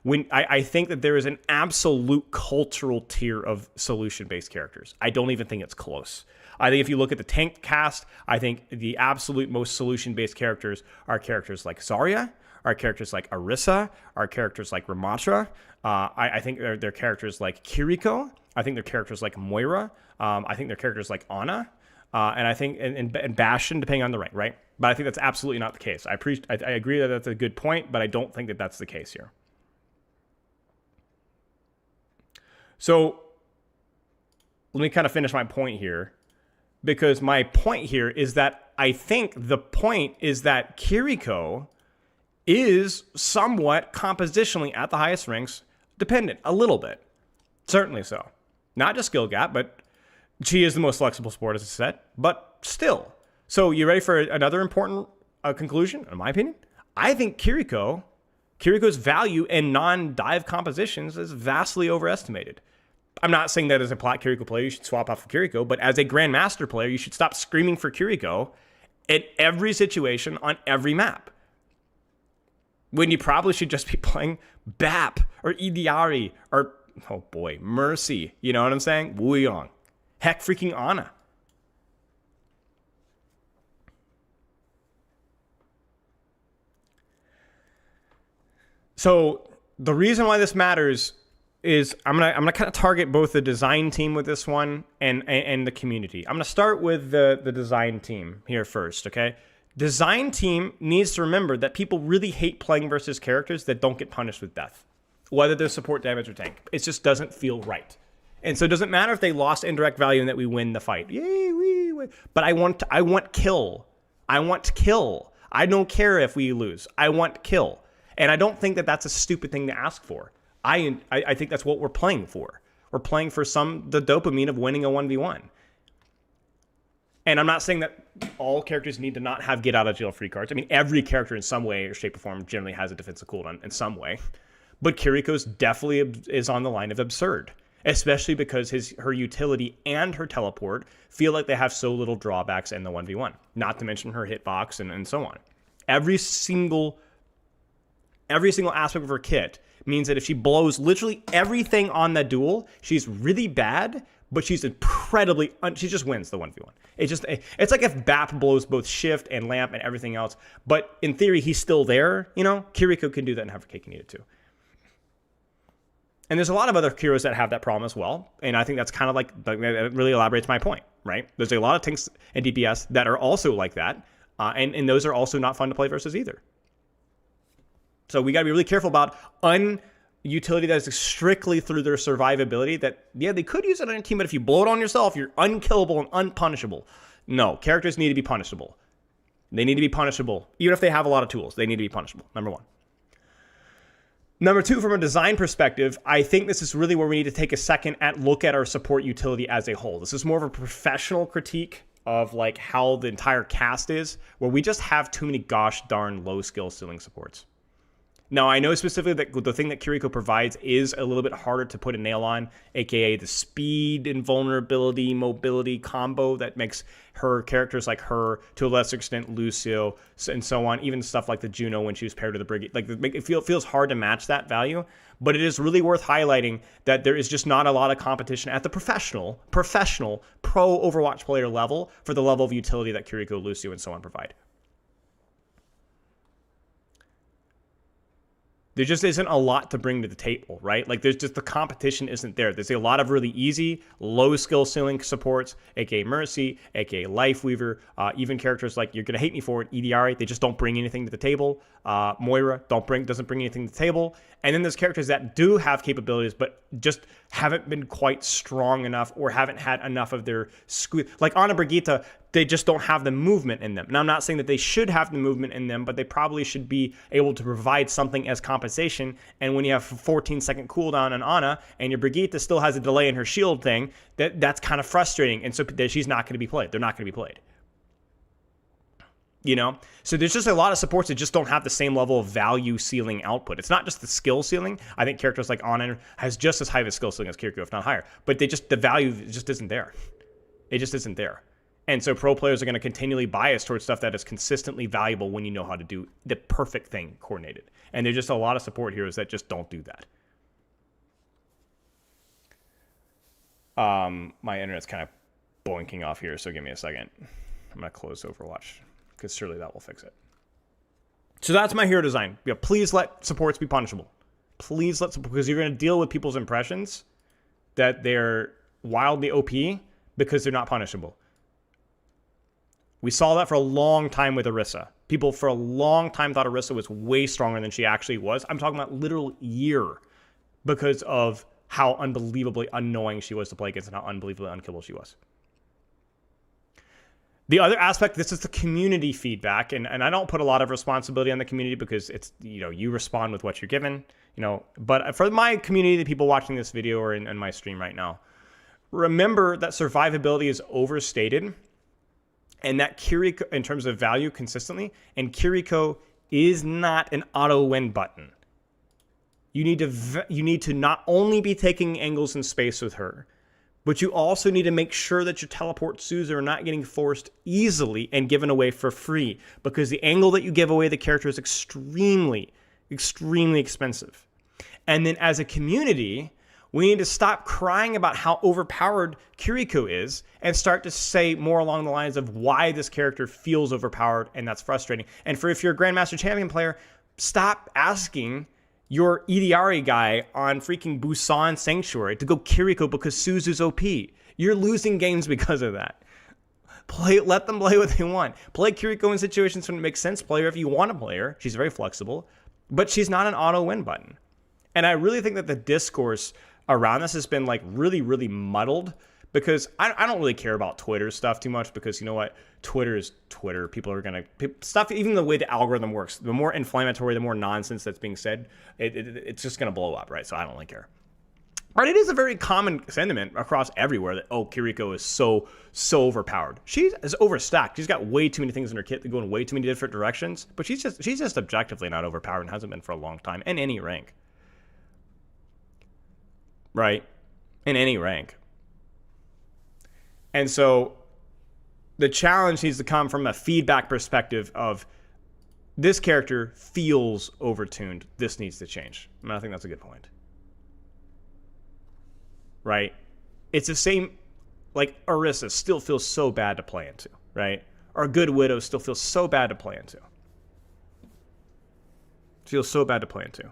When I think that there is an absolute cultural tier of solution-based characters. I don't even think it's close. I think if you look at the tank cast, I think the absolute most solution-based characters are characters like Zarya, are characters like Orisa, are characters like Ramatra. I think they're characters like KIRIKO. I think they're characters like Moira. I think they're characters like Ana. And I think and Bastion, depending on the rank, right? But I think that's absolutely not the case. I agree that that's a good point, but I don't think that that's the case here. So let me kind of finish my point here, because my point here is that I think the point is that KIRIKO is somewhat compositionally at the highest ranks dependent, a little bit. Certainly so. Not just skill gap, but she is the most flexible sport, as I said, but still. So you ready for another important conclusion, in my opinion? I think KIRIKO's value in non-dive compositions is vastly overestimated. I'm not saying that as a plat KIRIKO player, you should swap out for KIRIKO, but as a Grandmaster player, you should stop screaming for KIRIKO in every situation on every map, when you probably should just be playing BAP or Idiari or, oh boy, Mercy. You know what I'm saying? Wuyong. Heck, freaking Ana. So the reason why this matters is I'm gonna kind of target both the design team with this one and the community. I'm gonna start with the design team here first, okay? Design team needs to remember that people really hate playing versus characters that don't get punished with death, whether they're support, damage, or tank. It just doesn't feel right. And so it doesn't matter if they lost indirect value and that we win the fight. Yay, we win. But I want kill. I want kill. I don't care if we lose. I want kill. And I don't think that that's a stupid thing to ask for. I think that's what we're playing for. We're playing for the dopamine of winning a 1v1. And I'm not saying that all characters need to not have get out of jail free cards. I mean, every character in some way or shape or form generally has a defensive cooldown in some way. But Kiriko's definitely is on the line of absurd, especially because her utility and her teleport feel like they have so little drawbacks in the 1v1, not to mention her hitbox and so on. Every single aspect of her kit means that if she blows literally everything on the duel, she's really bad, but she's incredibly, she just wins the 1v1. It's like if BAP blows both shift and lamp and everything else, but in theory, he's still there, Kiriko can do that and have her cake and eat it too. And there's a lot of other heroes that have that problem as well. And I think that's kind of it really elaborates my point, right? There's a lot of tanks and DPS that are also like that. And those are also not fun to play versus either. So we got to be really careful about utility that is strictly through their survivability that, yeah, they could use it on your team, but if you blow it on yourself, you're unkillable and unpunishable. No, characters need to be punishable. They need to be punishable. Even if they have a lot of tools, they need to be punishable. Number one. Number two, from a design perspective, I think this is really where we need to take a second and look at our support utility as a whole. This is more of a professional critique of how the entire cast is, where we just have too many gosh darn low skill ceiling supports. Now, I know specifically that the thing that Kiriko provides is a little bit harder to put a nail on, aka the speed, invulnerability, mobility combo that makes her characters like her, to a lesser extent Lucio, and so on, even stuff like the Juno when she was paired to the Brigade. It feels hard to match that value, but it is really worth highlighting that there is just not a lot of competition at the professional, pro Overwatch player level for the level of utility that Kiriko, Lucio, and so on provide. There just isn't a lot to bring to the table, right? There's just the competition isn't there. There's a lot of really easy, low skill ceiling supports, aka Mercy, aka Lifeweaver, even characters like, you're gonna hate me for it, EDRA, they just don't bring anything to the table. Moira doesn't bring anything to the table. And then there's characters that do have capabilities, but just haven't been quite strong enough or haven't had enough of their like Ana Brigitte, they just don't have the movement in them. Now, I'm not saying that they should have the movement in them, but they probably should be able to provide something as compensation. And when you have a 14-second cooldown on Ana, and your Brigitte still has a delay in her shield thing, that's kind of frustrating. And so she's not going to be played. They're not going to be played. So there's just a lot of supports that just don't have the same level of value ceiling output. It's not just the skill ceiling. I think characters like Ana has just as high of a skill ceiling as Kiriko, if not higher. But the value just isn't there. It just isn't there. And so pro players are going to continually bias towards stuff that is consistently valuable when you know how to do the perfect thing coordinated. And there's just a lot of support heroes that just don't do that. My internet's kind of boinking off here, so give me a second. I'm going to close Overwatch, because surely that will fix it. So that's my hero design. Yeah, please let supports be punishable. Please let support, because you're going to deal with people's impressions that they're wildly OP because they're not punishable. We saw that for a long time with Orisa. People for a long time thought Orisa was way stronger than she actually was. I'm talking about literal year, because of how unbelievably annoying she was to play against and how unbelievably unkillable she was. The other aspect, this is the community feedback, and I don't put a lot of responsibility on the community because it's, you respond with what you're given, but for my community, the people watching this video or in my stream right now, remember that survivability is overstated, and that Kiriko, in terms of value consistently, and Kiriko is not an auto win button. You need to not only be taking angles in space with her, but you also need to make sure that your teleport Suzu are not getting forced easily and given away for free, because the angle that you give away the character is extremely, extremely expensive. And then as a community, we need to stop crying about how overpowered Kiriko is and start to say more along the lines of why this character feels overpowered, and that's frustrating. And if you're a Grandmaster Champion player, stop asking your EDRA guy on freaking Busan Sanctuary to go Kiriko because Suzu's OP. You're losing games because of that. Let them play what they want. Play Kiriko in situations when it makes sense. Play her if you want to play her. She's very flexible, but she's not an auto win button. And I really think that the discourse around this has been like really, really muddled because I don't really care about Twitter stuff too much because you know what? Twitter is Twitter. People are going to stuff, even the way the algorithm works, the more inflammatory, the more nonsense that's being said, it's just going to blow up, right? So I don't really care. But it is a very common sentiment across everywhere that, oh, Kiriko is so overpowered. She is overstacked. She's got way too many things in her kit that go in way too many different directions. But she's just objectively not overpowered and hasn't been for a long time in any rank. Right? In any rank. And so the challenge needs to come from a feedback perspective of this character feels overtuned. This needs to change. And I think that's a good point. Right? It's the same, like Orisa still feels so bad to play into, right? Or Good Widow still feels so bad to play into. Feels so bad to play into.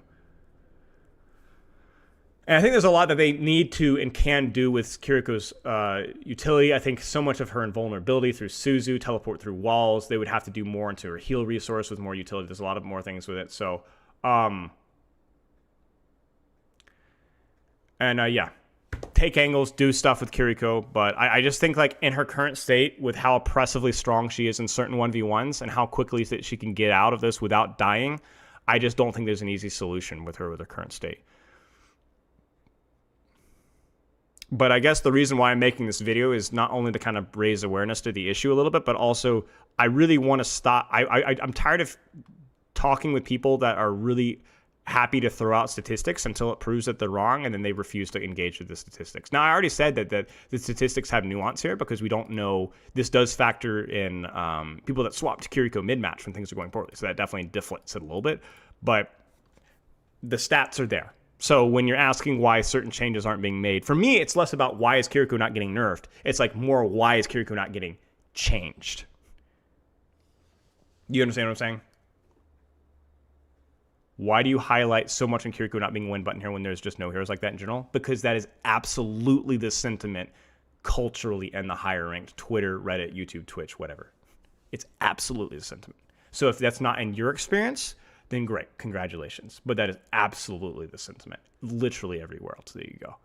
And I think there's a lot that they need to and can do with Kiriko's utility. I think so much of her invulnerability through Suzu, teleport through walls, they would have to do more into her heal resource with more utility. There's a lot of more things with it. So, yeah. Take angles, do stuff with Kiriko, but I just think like in her current state with how oppressively strong she is in certain 1v1s and how quickly that she can get out of this without dying, I just don't think there's an easy solution with her current state. But I guess the reason why I'm making this video is not only to kind of raise awareness to the issue a little bit, but also I really want to stop. I'm tired of talking with people that are really happy to throw out statistics until it proves that they're wrong, and then they refuse to engage with the statistics. Now, I already said that the statistics have nuance here because we don't know. This does factor in people that swapped Kiriko mid-match when things are going poorly, so that definitely deflates it a little bit. But the stats are there. So when you're asking why certain changes aren't being made, for me, it's less about why is Kiriko not getting nerfed. It's like more why is Kiriko not getting changed. You understand what I'm saying? Why do you highlight so much on Kiriko not being a win button here when there's just no heroes like that in general? Because that is absolutely the sentiment culturally in the higher ranked Twitter, Reddit, YouTube, Twitch, whatever. It's absolutely the sentiment. So if that's not in your experience, then great, congratulations. But that is absolutely the sentiment. Literally everywhere else. There you go.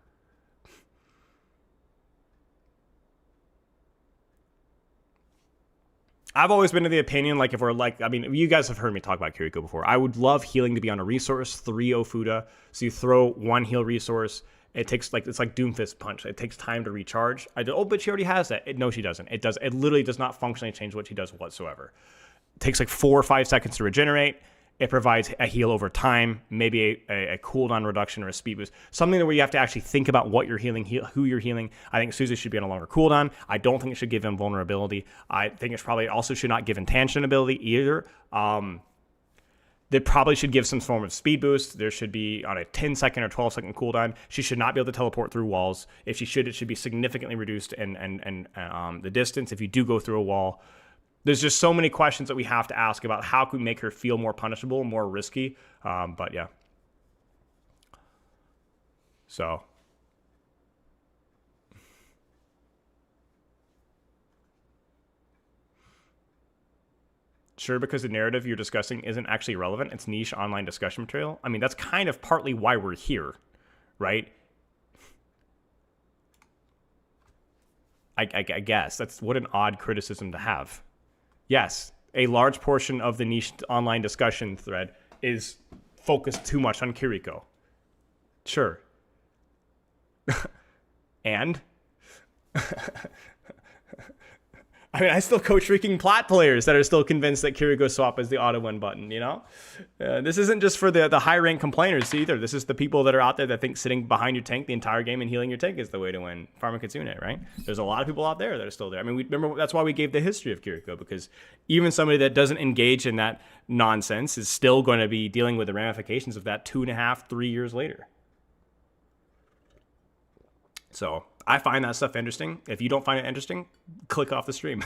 I've always been of the opinion, like, if we're like, I mean, you guys have heard me talk about Kiriko before. I would love healing to be on a resource, 3 Ofuda. So you throw 1 heal resource. It takes, like, it's like Doomfist Punch. It takes time to recharge. But she already has that. No, she doesn't. It literally does not functionally change what she does whatsoever. It takes like 4 or 5 seconds to regenerate. It provides a heal over time, maybe a cooldown reduction or a speed boost. Something where you have to actually think about what you're healing, who you're healing. I think Suzu should be on a longer cooldown. I don't think it should give him vulnerability. I think it probably also should not give intention ability either. They probably should give some form of speed boost. There should be on a 10-second or 12-second cooldown. She should not be able to teleport through walls. If she should, it should be significantly reduced and the distance if you do go through a wall. There's just so many questions that we have to ask about how can we make her feel more punishable, more risky. But yeah. So. Sure, because the narrative you're discussing isn't actually relevant. It's niche online discussion material. I mean, that's kind of partly why we're here, right? I guess. That's what an odd criticism to have. Yes, a large portion of the niche online discussion thread is focused too much on Kiriko. Sure. And? I mean, I still coach freaking plat players that are still convinced that Kiriko swap is the auto win button, you know? This isn't just for the high rank complainers either. This is the people that are out there that think sitting behind your tank the entire game and healing your tank is the way to win Farming Kitsune, right? There's a lot of people out there that are still there. I mean, remember that's why we gave the history of Kiriko, because even somebody that doesn't engage in that nonsense is still going to be dealing with the ramifications of that 2.5, 3 years later. So I find that stuff interesting. If you don't find it interesting, click off the stream.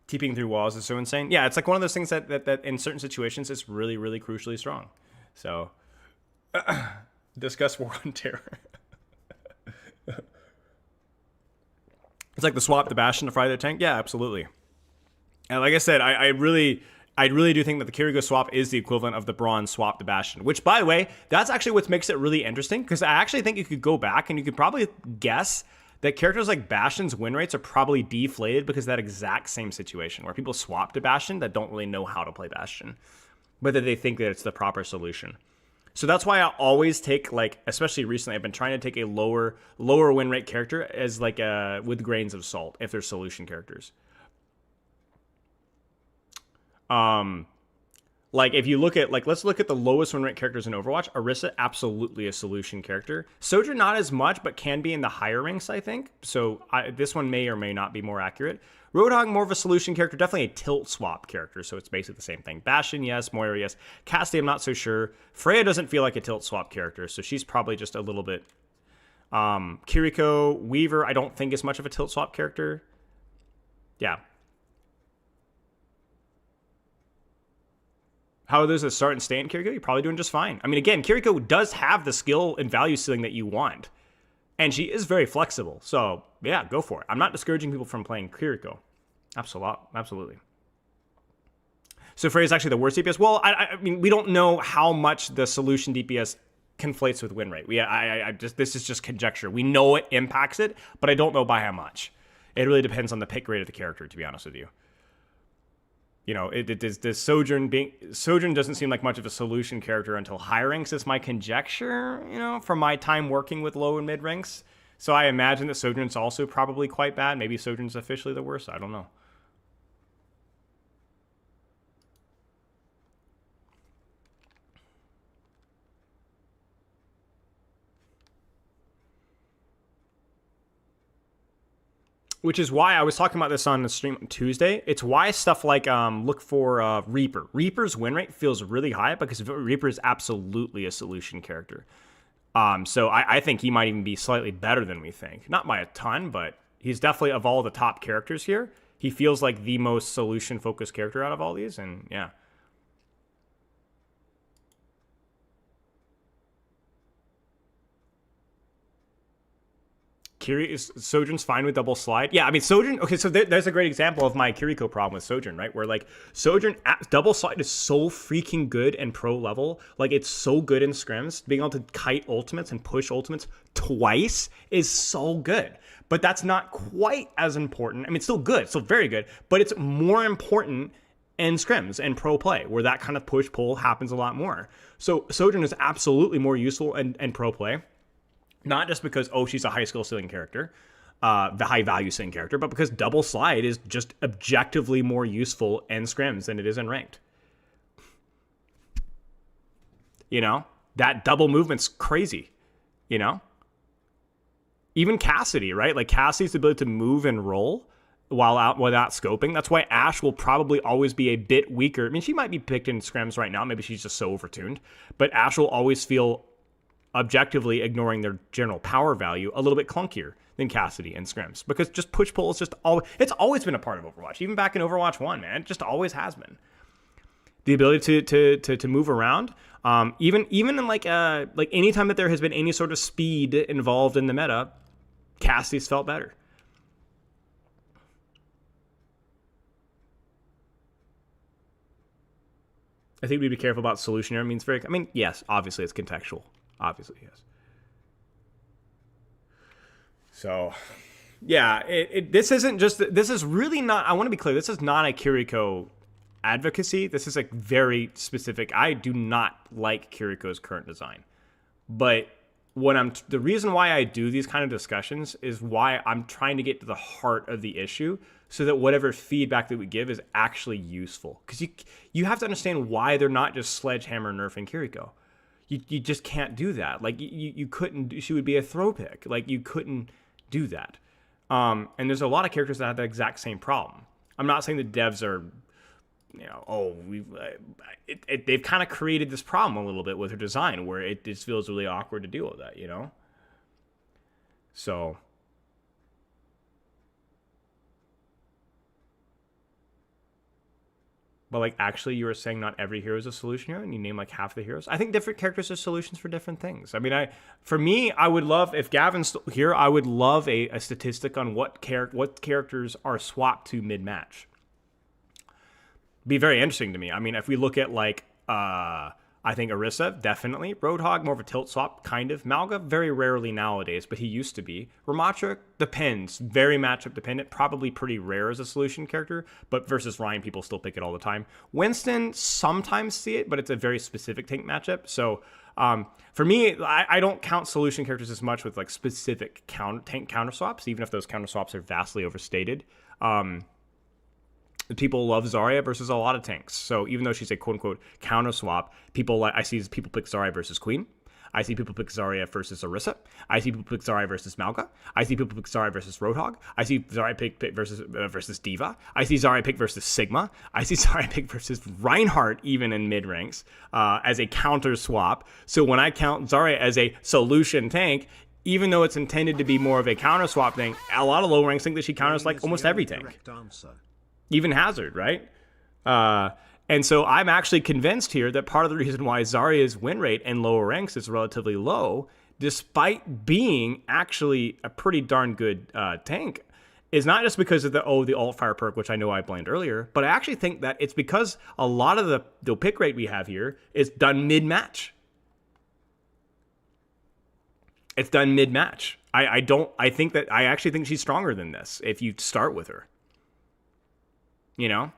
TPing through walls is so insane. Yeah, it's like one of those things that in certain situations is really, really crucially strong. So discuss War on Terror. It's like the swap, the Bastion to fry their tank. Yeah, absolutely. And like I said, I really do think that the KIRIKO swap is the equivalent of the bronze swap to Bastion, which, by the way, that's actually what makes it really interesting, because I actually think you could go back and you could probably guess that characters like Bastion's win rates are probably deflated because of that exact same situation where people swap to Bastion that don't really know how to play Bastion, whether they think that it's the proper solution. So that's why I always take, like, especially recently, I've been trying to take a lower win rate character as like with grains of salt if they're solution characters. Like if you look at, like, let's look at the lowest win rate characters in Overwatch. Orisa, absolutely a solution character. Sojourn, not as much, but can be in the higher ranks, I think. So this one may or may not be more accurate. Roadhog, more of a solution character, definitely a tilt swap character, so it's basically the same thing. Bastion, yes. Moira, yes. Cassidy, I'm not so sure. Freya doesn't feel like a tilt swap character, so she's probably just a little bit. Kiriko, Weaver, I don't think is much of a tilt swap character. Yeah. How are those that start and stay in Kiriko? You're probably doing just fine. I mean, again, Kiriko does have the skill and value ceiling that you want. And she is very flexible. So, yeah, go for it. I'm not discouraging people from playing Kiriko. Absolutely. So Freya is actually the worst DPS. Well, I mean, we don't know how much the solution DPS conflates with win rate. This is just conjecture. We know it impacts it, but I don't know by how much. It really depends on the pick rate of the character, to be honest with you. You know, does Sojourn doesn't seem like much of a solution character until high ranks. Is my conjecture, you know, from my time working with low and mid ranks. So I imagine that Sojourn's also probably quite bad. Maybe Sojourn's officially the worst. I don't know. Which is why I was talking about this on the stream on Tuesday. It's why stuff like look for Reaper. Reaper's win rate feels really high because Reaper is absolutely a solution character. So I think he might even be slightly better than we think. Not by a ton, but he's definitely, of all the top characters here, he feels like the most solution-focused character out of all these, and yeah. Sojourn's fine with double slide. Yeah, I mean, Sojourn, okay, so there's a great example of my Kiriko problem with Sojourn, right? Where, like, Sojourn, double slide is so freaking good and pro level. Like, it's so good in scrims. Being able to kite ultimates and push ultimates twice is so good. But that's not quite as important. I mean, it's still good, still very good, but it's more important in scrims and pro play, where that kind of push-pull happens a lot more. So Sojourn is absolutely more useful in pro play. Not just because, oh, she's a high skill ceiling character, the high value ceiling character, but because double slide is just objectively more useful in scrims than it is in ranked. You know, that double movement's crazy, you know? Even Cassidy, right? Like Cassidy's ability to move and roll while out without scoping. That's why Ashe will probably always be a bit weaker. I mean, she might be picked in scrims right now. Maybe she's just so overtuned. But Ashe will always feel, objectively ignoring their general power value, a little bit clunkier than Cassidy and scrims, because just push pull is just it's always been a part of Overwatch, even back in Overwatch 1, man. It just always has been. The ability to move around, even in like any time that there has been any sort of speed involved in the meta, Cassidy's felt better. I think we'd be careful about solution here. It means very, I mean, yes, obviously it's contextual. Obviously, yes. So, yeah, this isn't just, this is really not, I want to be clear, this is not a Kiriko advocacy. This is like very specific. I do not like Kiriko's current design. But the reason why I do these kind of discussions is why I'm trying to get to the heart of the issue so that whatever feedback that we give is actually useful. Because you have to understand why they're not just sledgehammer nerfing Kiriko. You just can't do that. Like, you couldn't, she would be a throw pick. Like, you couldn't do that. And there's a lot of characters that have the exact same problem. I'm not saying the devs are, you know, they've kind of created this problem a little bit with her design where it just feels really awkward to deal with that, you know? So. But, like, actually, you were saying not every hero is a solution hero, and you name, like, half the heroes. I think different characters are solutions for different things. I mean, for me, I would love, if Gavin's still here, I would love a statistic on what characters are swapped to mid-match. Be very interesting to me. I mean, if we look at like, I think Orisa, definitely. Roadhog, more of a tilt swap, kind of. Malga, very rarely nowadays, but he used to be. Ramatra, depends. Very matchup dependent. Probably pretty rare as a solution character, but versus Ryan, people still pick it all the time. Winston, sometimes see it, but it's a very specific tank matchup. So for me, I don't count solution characters as much with like specific tank counter swaps, even if those counter swaps are vastly overstated. People love Zarya versus a lot of tanks. So even though she's a quote-unquote counter swap, I see people pick Zarya versus Queen. I see people pick Zarya versus Orisa. I see people pick Zarya versus Malga. I see people pick Zarya versus Roadhog. I see Zarya pick versus Diva. I see Zarya pick versus Sigma. I see Zarya pick versus Reinhardt even in mid ranks as a counter swap. So when I count Zarya as a solution tank, even though it's intended to be more of a counter swap thing, a lot of low ranks think that she counters like almost every tank. Even Hazard, right? And so I'm actually convinced here that part of the reason why Zarya's win rate in lower ranks is relatively low, despite being actually a pretty darn good tank, is not just because of the alt fire perk, which I know I blamed earlier, but I actually think that it's because a lot of the pick rate we have here is done mid-match. It's done mid-match. I actually think she's stronger than this if you start with her. You know?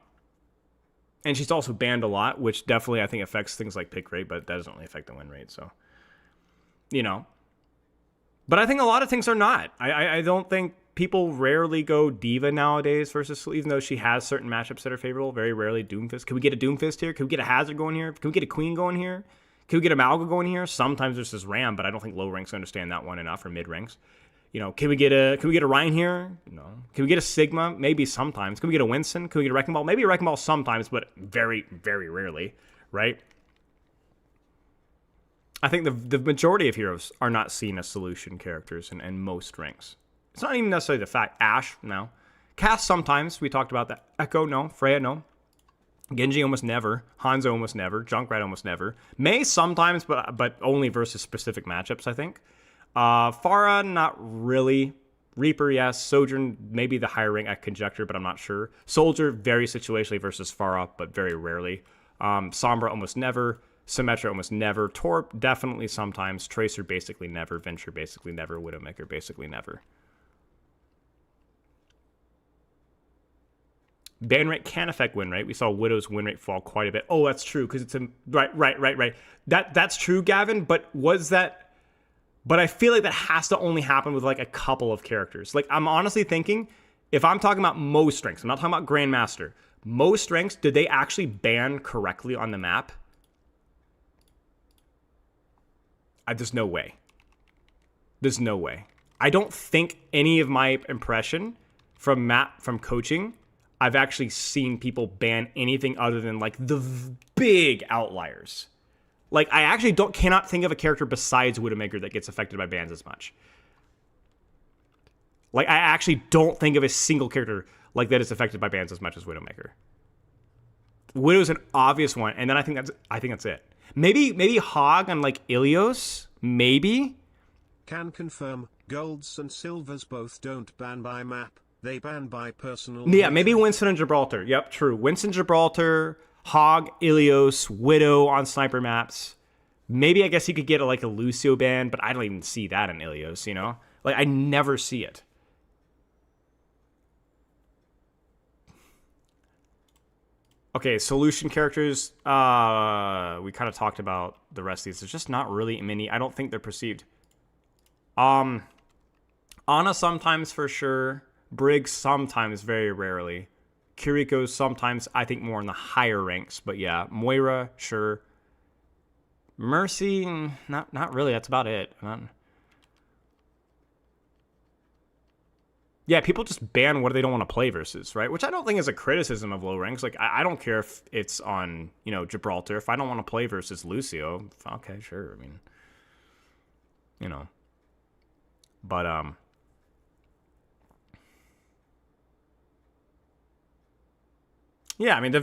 And she's also banned a lot, which definitely I think affects things like pick rate, but that doesn't really affect the win rate, so. You know. But I think a lot of things are not. I don't think people rarely go Diva nowadays versus, even though she has certain matchups that are favorable, very rarely Doomfist. Can we get a Doomfist here? Can we get a Hazard going here? Can we get a Queen going here? Can we get a Malga going here? Sometimes there's this Ram, but I don't think low ranks understand that one enough, or mid ranks. You know, can we get a Ryan here? No. Can we get a Sigma? Maybe sometimes. Can we get a Winston? Can we get a Wrecking Ball? Maybe a Wrecking Ball sometimes, but very, very rarely, right? I think the majority of heroes are not seen as solution characters in most ranks. It's not even necessarily the fact. Ashe, no. Cass sometimes. We talked about that. Echo, no. Freya, no. Genji almost never. Hanzo almost never. Junkrat almost never. Mei sometimes, but only versus specific matchups, I think. Pharah, not really. Reaper, yes. Sojourn, maybe the higher rank at Conjecture, but I'm not sure. Soldier, very situationally versus Pharah, but very rarely. Sombra, almost never. Symmetra, almost never. Torp, definitely sometimes. Tracer, basically never. Venture, basically never. Widowmaker, basically never. Ban rate can affect win rate. We saw Widow's win rate fall quite a bit. Oh, that's true, because it's a... Right. That's true, Gavin, but was that... But I feel like that has to only happen with like a couple of characters. Like, I'm honestly thinking, if I'm talking about most ranks, I'm not talking about Grandmaster. Most ranks, did they actually ban correctly on the map? There's no way. There's no way. I don't think any of my impression from coaching, I've actually seen people ban anything other than like the big outliers. Like, I actually cannot think of a character besides Widowmaker that gets affected by bans as much. Like, I actually don't think of a single character like that is affected by bans as much as Widowmaker. Widow's an obvious one, and then I think that's it. Maybe Hog on like Ilios, maybe. Can confirm, golds and silvers both don't ban by map, they ban by personal. Yeah, maybe Winston and Gibraltar. Yep, true. Winston, Gibraltar, Hog, Ilios, Widow on sniper maps. Maybe I guess he could get a Lucio ban, but I don't even see that in Ilios, you know? Like, I never see it. Okay, solution characters. We kind of talked about the rest of these. There's just not really many. I don't think they're perceived. Ana sometimes for sure. Briggs sometimes, very rarely. KIRIKO sometimes, I think more in the higher ranks. But yeah, Moira, sure. Mercy, not really. That's about it. Yeah, people just ban what they don't want to play versus, right? Which I don't think is a criticism of low ranks. Like, I don't care if it's on, Gibraltar. If I don't want to play versus Lucio, okay, sure. I mean, But, yeah, I mean, the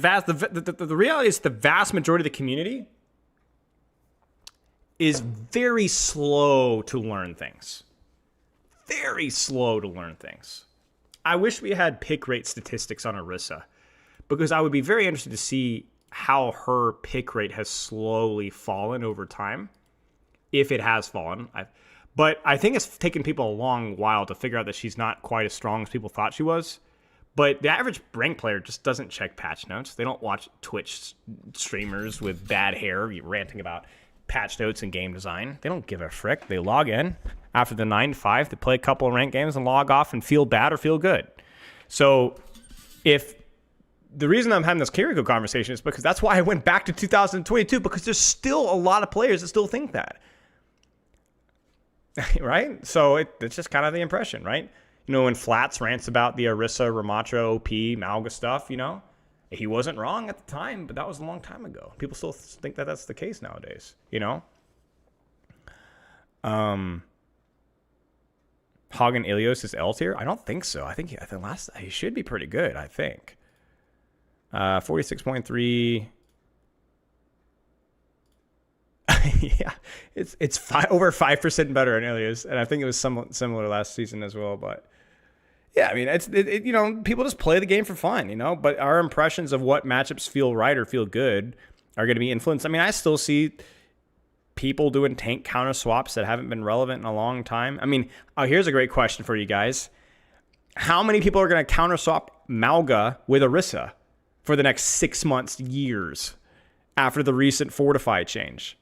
reality is the vast majority of the community is very slow to learn things. Very slow to learn things. I wish we had pick rate statistics on Orisa. because I would be very interested to see how her pick rate has slowly fallen over time, if it has fallen. But I think it's taken people a long while to figure out that she's not quite as strong as people thought she was. But the average rank player just doesn't check patch notes. They don't watch Twitch streamers with bad hair ranting about patch notes and game design. They don't give a frick. They log in after the 9 to 5. They play a couple of ranked games and log off and feel bad or feel good. So if the reason I'm having this KIRIKO conversation is because that's why I went back to 2022, because there's still a lot of players that still think that. Right? So it's just kind of the impression, right? You know, when Flats rants about the Orisa, Ramatra, OP, Malga stuff, you know, he wasn't wrong at the time, but that was a long time ago. People still think that that's the case nowadays, you know? Hagen Ilios is L tier? I don't think so. I think he should be pretty good, I think. 46.3. Yeah, it's over 5% better in Ilios, and I think it was somewhat similar last season as well. But yeah, I mean, you know, people just play the game for fun, you know. But our impressions of what matchups feel right or feel good are going to be influenced. I mean, I still see people doing tank counter swaps that haven't been relevant in a long time. I mean, here's a great question for you guys: how many people are going to counter swap Malga with Orisa for the next 6 months, years after the recent Fortify change?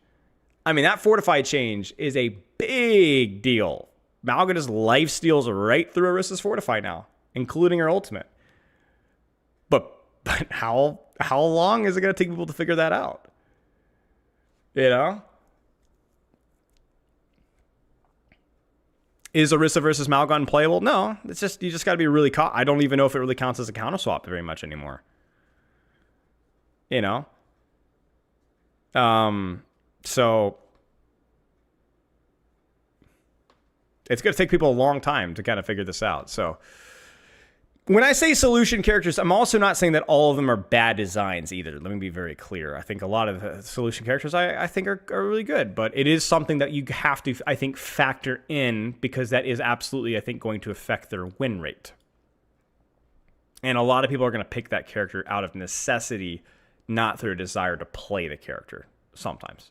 I mean, that Fortify change is a big deal. Malga just life steals right through Orisa's Fortify now, including her ultimate. But how long is it going to take people to figure that out? You know? Is Orisa versus Malga unplayable? No. It's just, you just got to be really caught. I don't even know if it really counts as a counter swap very much anymore. You know? So it's going to take people a long time to kind of figure this out. So when I say solution characters, I'm also not saying that all of them are bad designs either. Let me be very clear. I think a lot of the solution characters I think are really good, but it is something that you have to, I think, factor in, because that is absolutely, I think, going to affect their win rate. And a lot of people are going to pick that character out of necessity, not through a desire to play the character sometimes.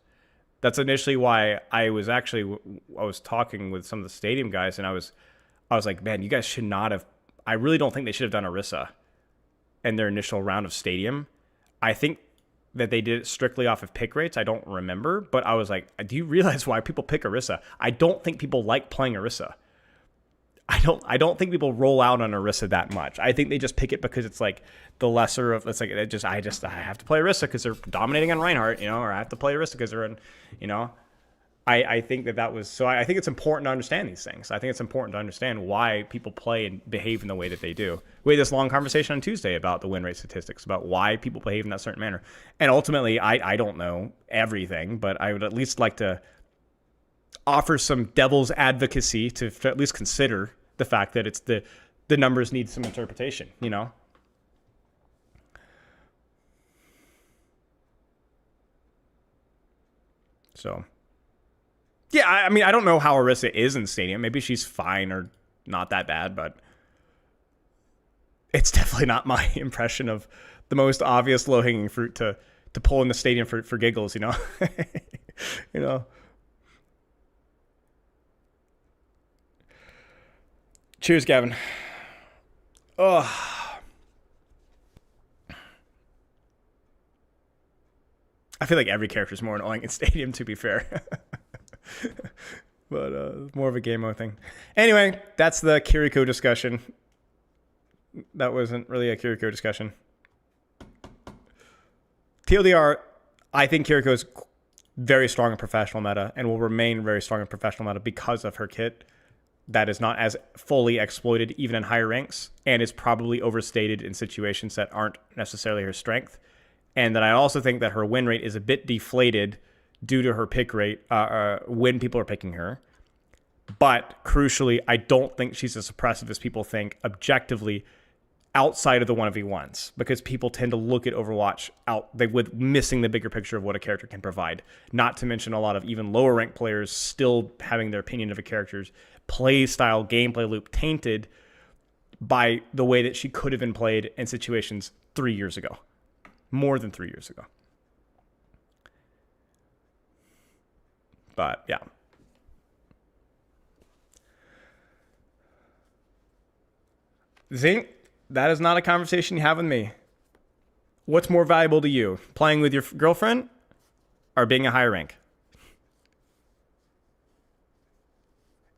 That's initially why I was talking with some of the stadium guys, and I was like, man, you guys should not have. I really don't think they should have done Orisa in their initial round of stadium. I think that they did it strictly off of pick rates. I don't remember, but I was like, do you realize why people pick Orisa? I don't think people like playing Orisa. I don't think people roll out on Orisa that much. I think they just pick it because it's like the lesser of, it's like, I have to play Orisa because they're dominating on Reinhardt, you know, or I have to play Orisa because they're in, you know. I think that was, so I think it's important to understand these things. I think it's important to understand why people play and behave in the way that they do. We had this long conversation on Tuesday about the win rate statistics, about why people behave in that certain manner. And ultimately, I don't know everything, but I would at least like to offer some devil's advocacy to at least consider the fact that it's the numbers need some interpretation, you know? So, yeah, I mean, I don't know how Orisa is in the stadium. Maybe she's fine or not that bad, but it's definitely not my impression of the most obvious low-hanging fruit to pull in the stadium for giggles, you know? You know? Cheers, Gavin. Oh. I feel like every character is more annoying in Stadium, to be fair. But more of a game mode thing. Anyway, that's the KIRIKO discussion. That wasn't really a KIRIKO discussion. TLDR, I think KIRIKO is very strong in professional meta and will remain very strong in professional meta because of her kit that is not as fully exploited even in higher ranks, and is probably overstated in situations that aren't necessarily her strength. And that I also think that her win rate is a bit deflated due to her pick rate when people are picking her. But crucially, I don't think she's as suppressive as people think objectively outside of the 1v1s, because people tend to look at Overwatch with missing the bigger picture of what a character can provide. Not to mention a lot of even lower ranked players still having their opinion of a character's play style, gameplay loop tainted by the way that she could have been played in situations 3 years ago. More than 3 years ago. But yeah. Zing, that is not a conversation you have with me. What's more valuable to you? Playing with your girlfriend or being a higher rank?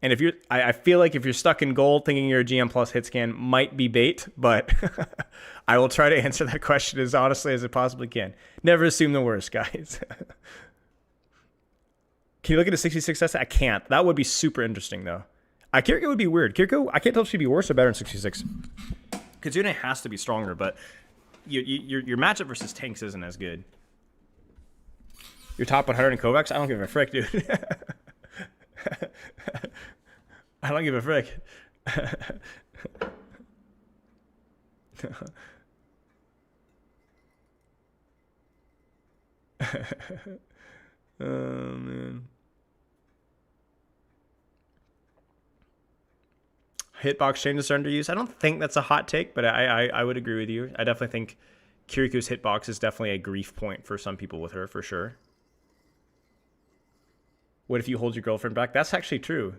And if you're, I feel like if you're stuck in gold, thinking you're a GM plus hit scan might be bait, but I will try to answer that question as honestly as I possibly can. Never assume the worst, guys. Can you look at a 66 test? I can't. That would be super interesting, though. KIRIKO would be weird. KIRIKO, I can't tell if she'd be worse or better in 66. Kitsune has to be stronger, but your matchup versus tanks isn't as good. Your top 100 in Kovacs? I don't give a frick, dude. I don't give a frick. Oh, man. Hitbox changes are underused. I don't think that's a hot take, but I would agree with you. I definitely think Kiriko's hitbox is definitely a grief point for some people with her, for sure. What if you hold your girlfriend back? That's actually true.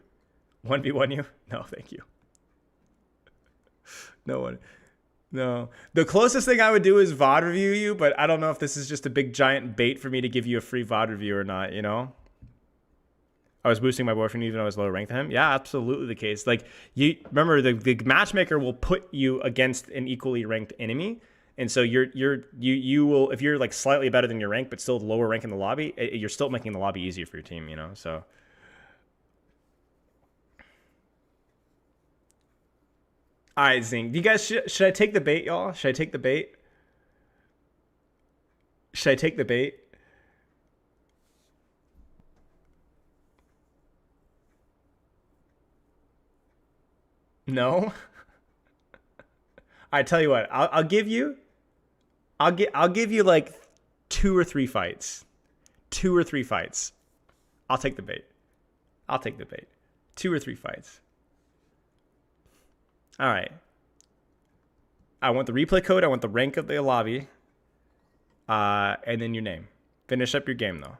1v1 you? No, thank you. No one. No. The closest thing I would do is VOD review you, but I don't know if this is just a big giant bait for me to give you a free VOD review or not, you know? I was boosting my boyfriend even though I was lower ranked than him. Yeah, absolutely the case. Like, you remember the matchmaker will put you against an equally ranked enemy. And so you will, if you're like slightly better than your rank, but still lower rank in the lobby, you're still making the lobby easier for your team, you know? So. All right, Zing. Do you guys, should I take the bait, y'all? Should I take the bait? Should I take the bait? No. I tell you what, I'll give you like 2 or 3 fights. 2 or 3 fights. I'll take the bait. 2 or 3 fights. All right. I want the replay code. I want the rank of the lobby. And then your name. Finish up your game though.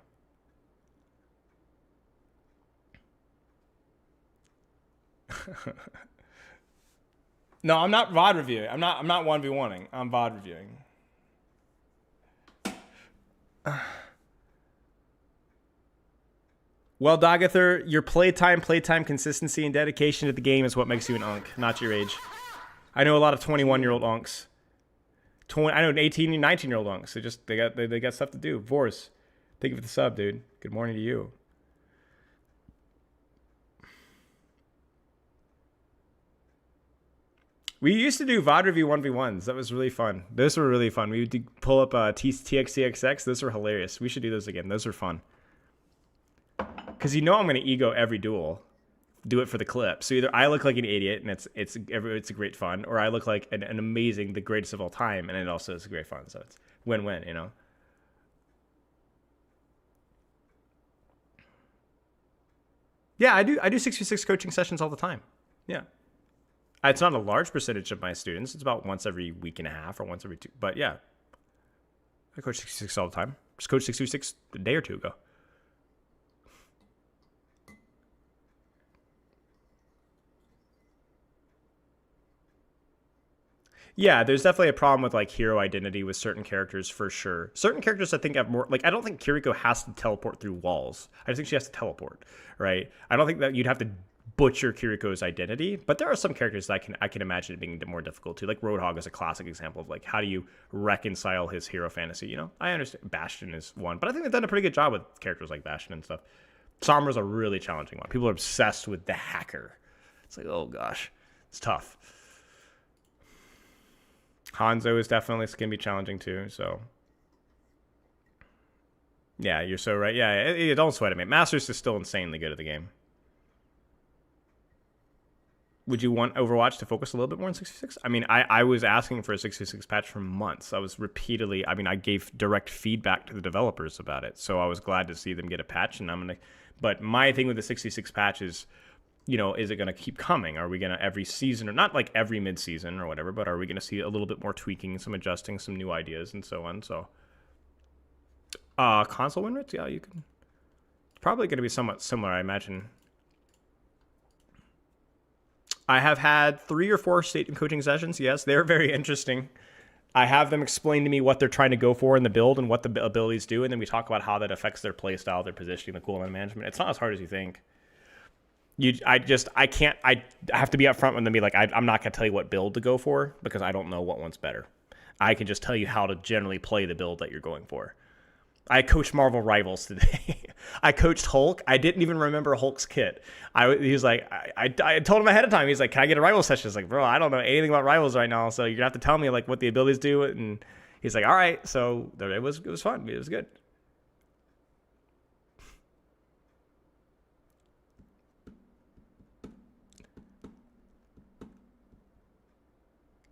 No, I'm not VOD reviewing. I'm not 1v1ing. I'm VOD reviewing. Well, Dogather, your playtime, consistency, and dedication to the game is what makes you an unk, not your age. I know a lot of 21-year-old unks. I know 18 and 19-year-old unks. They got stuff to do. Vors, thank you for the sub, dude. Good morning to you. We used to do VOD review 1v1s. That was really fun. Those were really fun. We would pull up TXTXX. Those were hilarious. We should do those again. Those were fun. Because you know I'm going to ego every duel. Do it for the clip. So either I look like an idiot and it's a great fun, or I look like an amazing, the greatest of all time, and it also is great fun. So it's win-win, you know? Yeah, I do 66 coaching sessions all the time. Yeah. It's not a large percentage of my students. It's about once every week and a half or once every 2. But yeah, I coach 66 all the time. Just coached 66 a day or 2 ago. Yeah, there's definitely a problem with like hero identity with certain characters for sure. Certain characters I think have more, like I don't think Kiriko has to teleport through walls. I just think she has to teleport, right? I don't think that you'd have to butcher Kiriko's identity, but there are some characters that I can imagine it being more difficult to. Like Roadhog is a classic example of like how do you reconcile his hero fantasy, you know? I understand Bastion is one, but I think they've done a pretty good job with characters like Bastion and stuff. Sombra's a really challenging one. People are obsessed with the hacker. It's like, oh gosh, it's tough. Hanzo is definitely going to be challenging too, so. Yeah, you're so right. Yeah, don't sweat it, mate. Masters is still insanely good at the game. Would you want Overwatch to focus a little bit more on 66? I mean, I was asking for a 66 patch for months. I was repeatedly, I mean, I gave direct feedback to the developers about it, so I was glad to see them get a patch, and but my thing with the 66 patch is, you know, is it going to keep coming? Are we going to every season, or not like every mid-season or whatever, but are we going to see a little bit more tweaking, some adjusting, some new ideas and so on? So console win rates, yeah, you can. It's probably going to be somewhat similar, I imagine. I have had 3 or 4 stadium coaching sessions. Yes, they're very interesting. I have them explain to me what they're trying to go for in the build and what the abilities do, and then we talk about how that affects their play style, their positioning, the cooldown management. It's not as hard as you think. I have to be upfront with them and be like, I'm not going to tell you what build to go for because I don't know what one's better. I can just tell you how to generally play the build that you're going for. I coached Marvel Rivals today. I coached Hulk. I didn't even remember Hulk's kit. He was like, I told him ahead of time. He's like, can I get a Rivals session? I was like, bro, I don't know anything about Rivals right now, so you're gonna have to tell me like what the abilities do. And he's like, all right. So it was fun. It was good.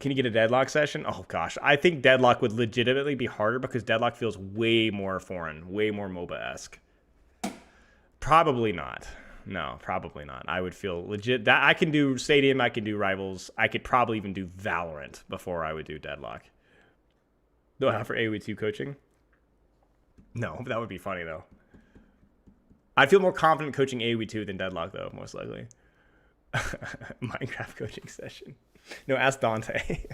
Can you get a Deadlock session? Oh, gosh. I think Deadlock would legitimately be harder because Deadlock feels way more foreign, way more MOBA-esque. Probably not. No, probably not. I would feel legit. That I can do Stadium, I can do Rivals. I could probably even do Valorant before I would do Deadlock. Do I have for AoE2 coaching? No, that would be funny, though. I'd feel more confident coaching AoE2 than Deadlock, though, most likely. Minecraft coaching session. No, ask Dante.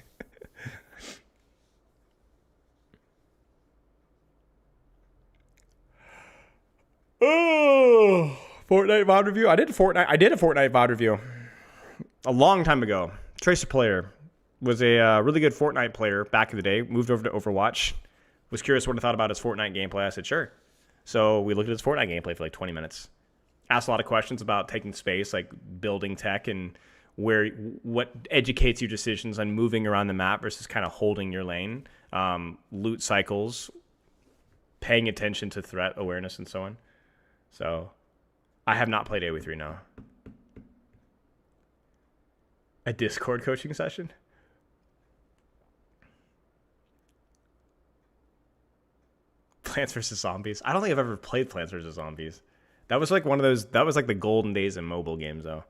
Oh, Fortnite VOD review. I did a Fortnite VOD review a long time ago. Tracer Player was a really good Fortnite player back in the day. Moved over to Overwatch. Was curious what I thought about his Fortnite gameplay. I said, sure. So we looked at his Fortnite gameplay for like 20 minutes. Asked a lot of questions about taking space, like building tech and what educates your decisions on moving around the map versus kind of holding your lane, loot cycles, paying attention to threat awareness, and so on. So I have not played AoE3 now. A Discord coaching session? Plants vs. Zombies. I don't think I've ever played Plants vs. Zombies. That was like one of those, that was like the golden days in mobile games, though.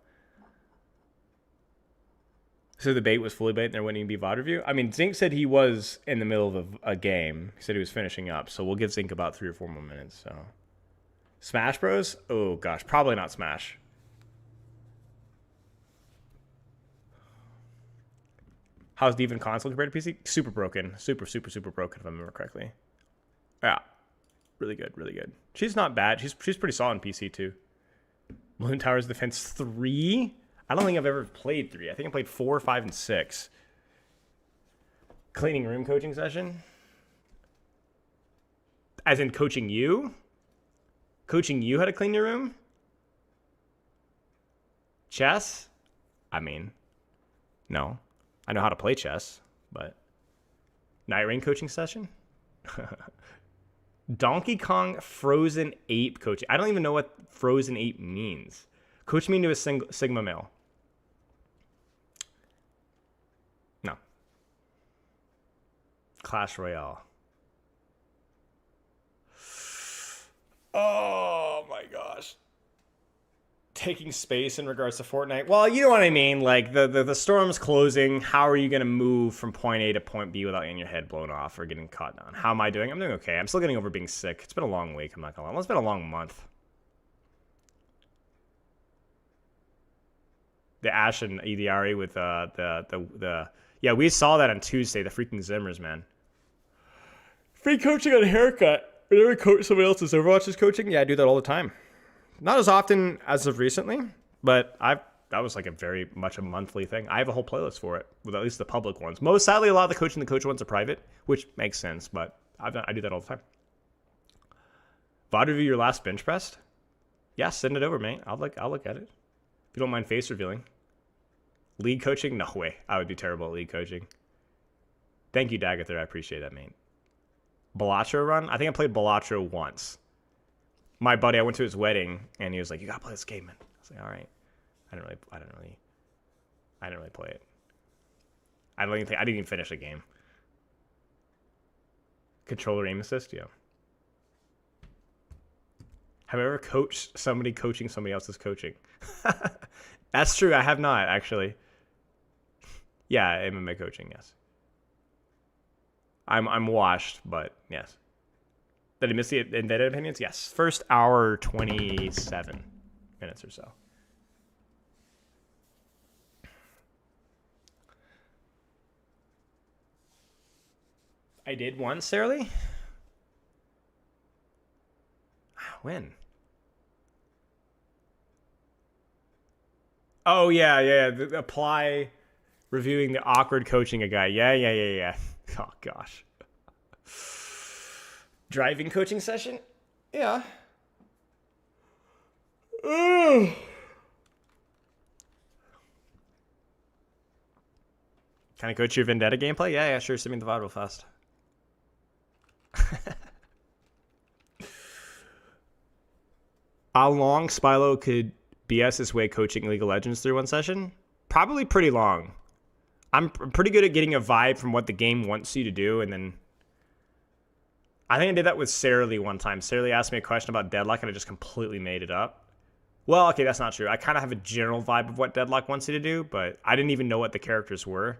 So the bait was fully bait and there wouldn't even be VOD review? I mean, Zink said he was in the middle of a game. He said he was finishing up, so we'll give Zink about 3 or 4 more minutes. So Smash Bros? Oh, gosh. Probably not Smash. How's Diva in console compared to PC? Super broken. Super, super, super broken, if I remember correctly. Yeah. Really good, really good. She's not bad. She's pretty solid in PC, too. Balloon Towers Defense 3? I don't think I've ever played 3. I think I played 4, 5, and 6. Cleaning room coaching session? As in coaching you? Coaching you how to clean your room? Chess? I mean, no. I know how to play chess, but... Night Rain coaching session? Donkey Kong Frozen Ape coaching. I don't even know what Frozen Ape means. Coach me into a Sigma male. No. Clash Royale. Oh my gosh. Taking space in regards to Fortnite. Well, you know what I mean. Like the storm's closing. How are you going to move from point A to point B without getting your head blown off or getting caught down? How am I doing? I'm doing okay. I'm still getting over being sick. It's been a long week. I'm not going to lie. It's been a long month. The Ash and Ediari with yeah, we saw that on Tuesday. The freaking Zimmers, man. Free coaching on haircut. Whenever coach somebody else's Overwatch's coaching, yeah, I do that all the time. Not as often as of recently, but that was like a very much a monthly thing. I have a whole playlist for it, with at least the public ones. Most sadly, a lot of the coaching the coach ones are private, which makes sense, but I do that all the time. VOD review your last bench pressed? Yeah, send it over, mate. I'll look at it. If you don't mind face revealing. League coaching? No way. I would be terrible at league coaching. Thank you, Dagather. I appreciate that, mate. Balatro run? I think I played Balatro once. My buddy, I went to his wedding, and he was like, "You gotta play this game, man." I was like, "All right." I didn't really play it. I didn't even finish a game. Controller aim assist, yeah. Have I ever coached somebody coaching somebody else's coaching? That's true. I have not actually. Yeah, MMA coaching. Yes. I'm washed, but yes. Did I miss the Vendetta opinions? Yes. First hour 27 minutes or so. I did once, Sarah Lee. When? Oh yeah. Apply reviewing the awkward coaching a guy. Yeah. Oh gosh. Driving coaching session? Yeah. Ugh. Can I coach your Vendetta gameplay? Yeah, sure. Send me the VOD real fast. How long Spylo could BS his way coaching League of Legends through one session? Probably pretty long. I'm pretty good at getting a vibe from what the game wants you to do, and then I think I did that with Sarah Lee one time. Sarah Lee asked me a question about Deadlock, and I just completely made it up. Well, okay, that's not true. I kind of have a general vibe of what Deadlock wants you to do, but I didn't even know what the characters were.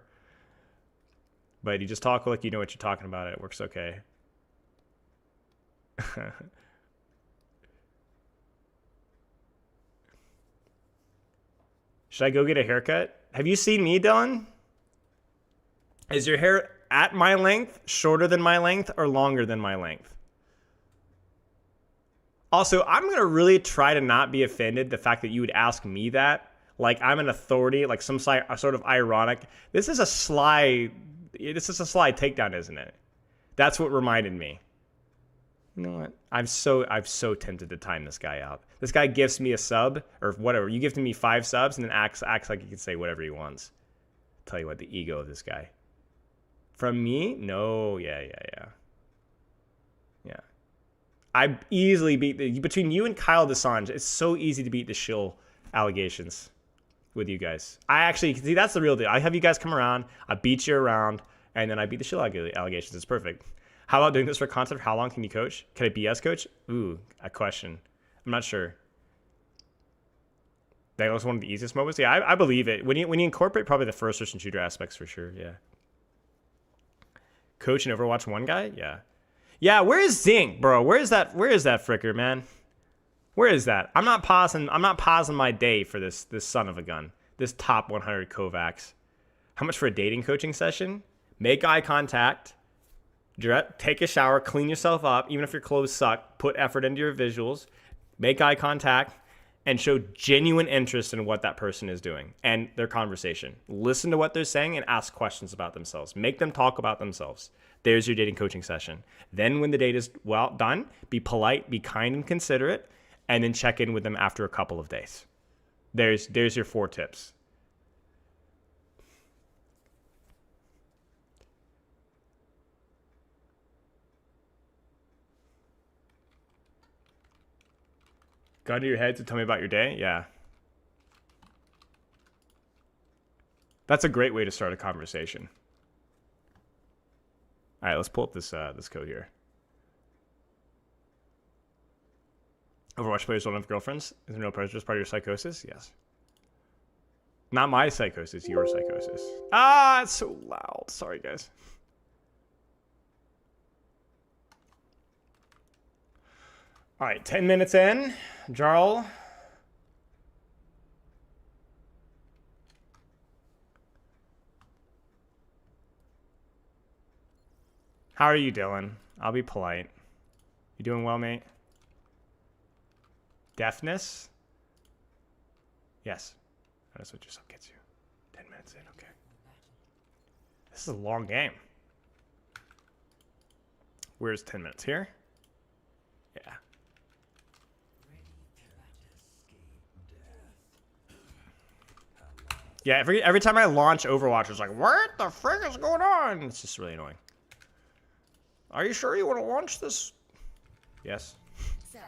But you just talk like you know what you're talking about. It works okay. Should I go get a haircut? Have you seen me, Dylan? Is your hair at my length, shorter than my length, or longer than my length? Also, I'm going to really try to not be offended the fact that you would ask me that. Like I'm an authority, like some sort of ironic. This is a sly takedown, isn't it? That's what reminded me. You know what? I'm so tempted to time this guy out. This guy gives me a sub or whatever. You give me 5 subs and then acts like he can say whatever he wants. Tell you what, the ego of this guy. From me? No, yeah. I easily beat between you and Kyle Desange. It's so easy to beat the shill allegations with you guys. I actually see that's the real deal. I have you guys come around, I beat you around, and then I beat the shill allegations. It's perfect. How about doing this for content? How long can you coach? Can I BS coach? Ooh, a question. I'm not sure. That was one of the easiest moments. Yeah, I believe it. When you incorporate probably the first person shooter aspects for sure. Yeah. Coach and Overwatch 1 guy? Yeah. Yeah, where is Zing, bro? Where is that fricker, man? Where is that? I'm not pausing my day for this son of a gun. This top 100 Kovacs. How much for a dating coaching session? Make eye contact. Take a shower, clean yourself up, even if your clothes suck, put effort into your visuals, make eye contact, and show genuine interest in what that person is doing and their conversation. Listen to what they're saying and ask questions about themselves. Make them talk about themselves. There's your dating coaching session. Then when the date is done, be polite, be kind and considerate, and then check in with them after a couple of days. There's your 4 tips. Gun to your head to tell me about your day? Yeah. That's a great way to start a conversation. All right, let's pull up this code here. Overwatch players don't have girlfriends. Is there no prejudice part of your psychosis? Yes. Not my psychosis, your psychosis. Ah, it's so loud. Sorry, guys. All right, 10 minutes in. Jarl. How are you, Dylan? I'll be polite. You doing well, mate? Deafness? Yes. That's what your sub gets you. 10 minutes in, okay. This is a long game. Where's 10 minutes? Here? Yeah. Yeah, every time I launch Overwatch, it's like, what the frick is going on? It's just really annoying. Are you sure you want to launch this? Yes. So,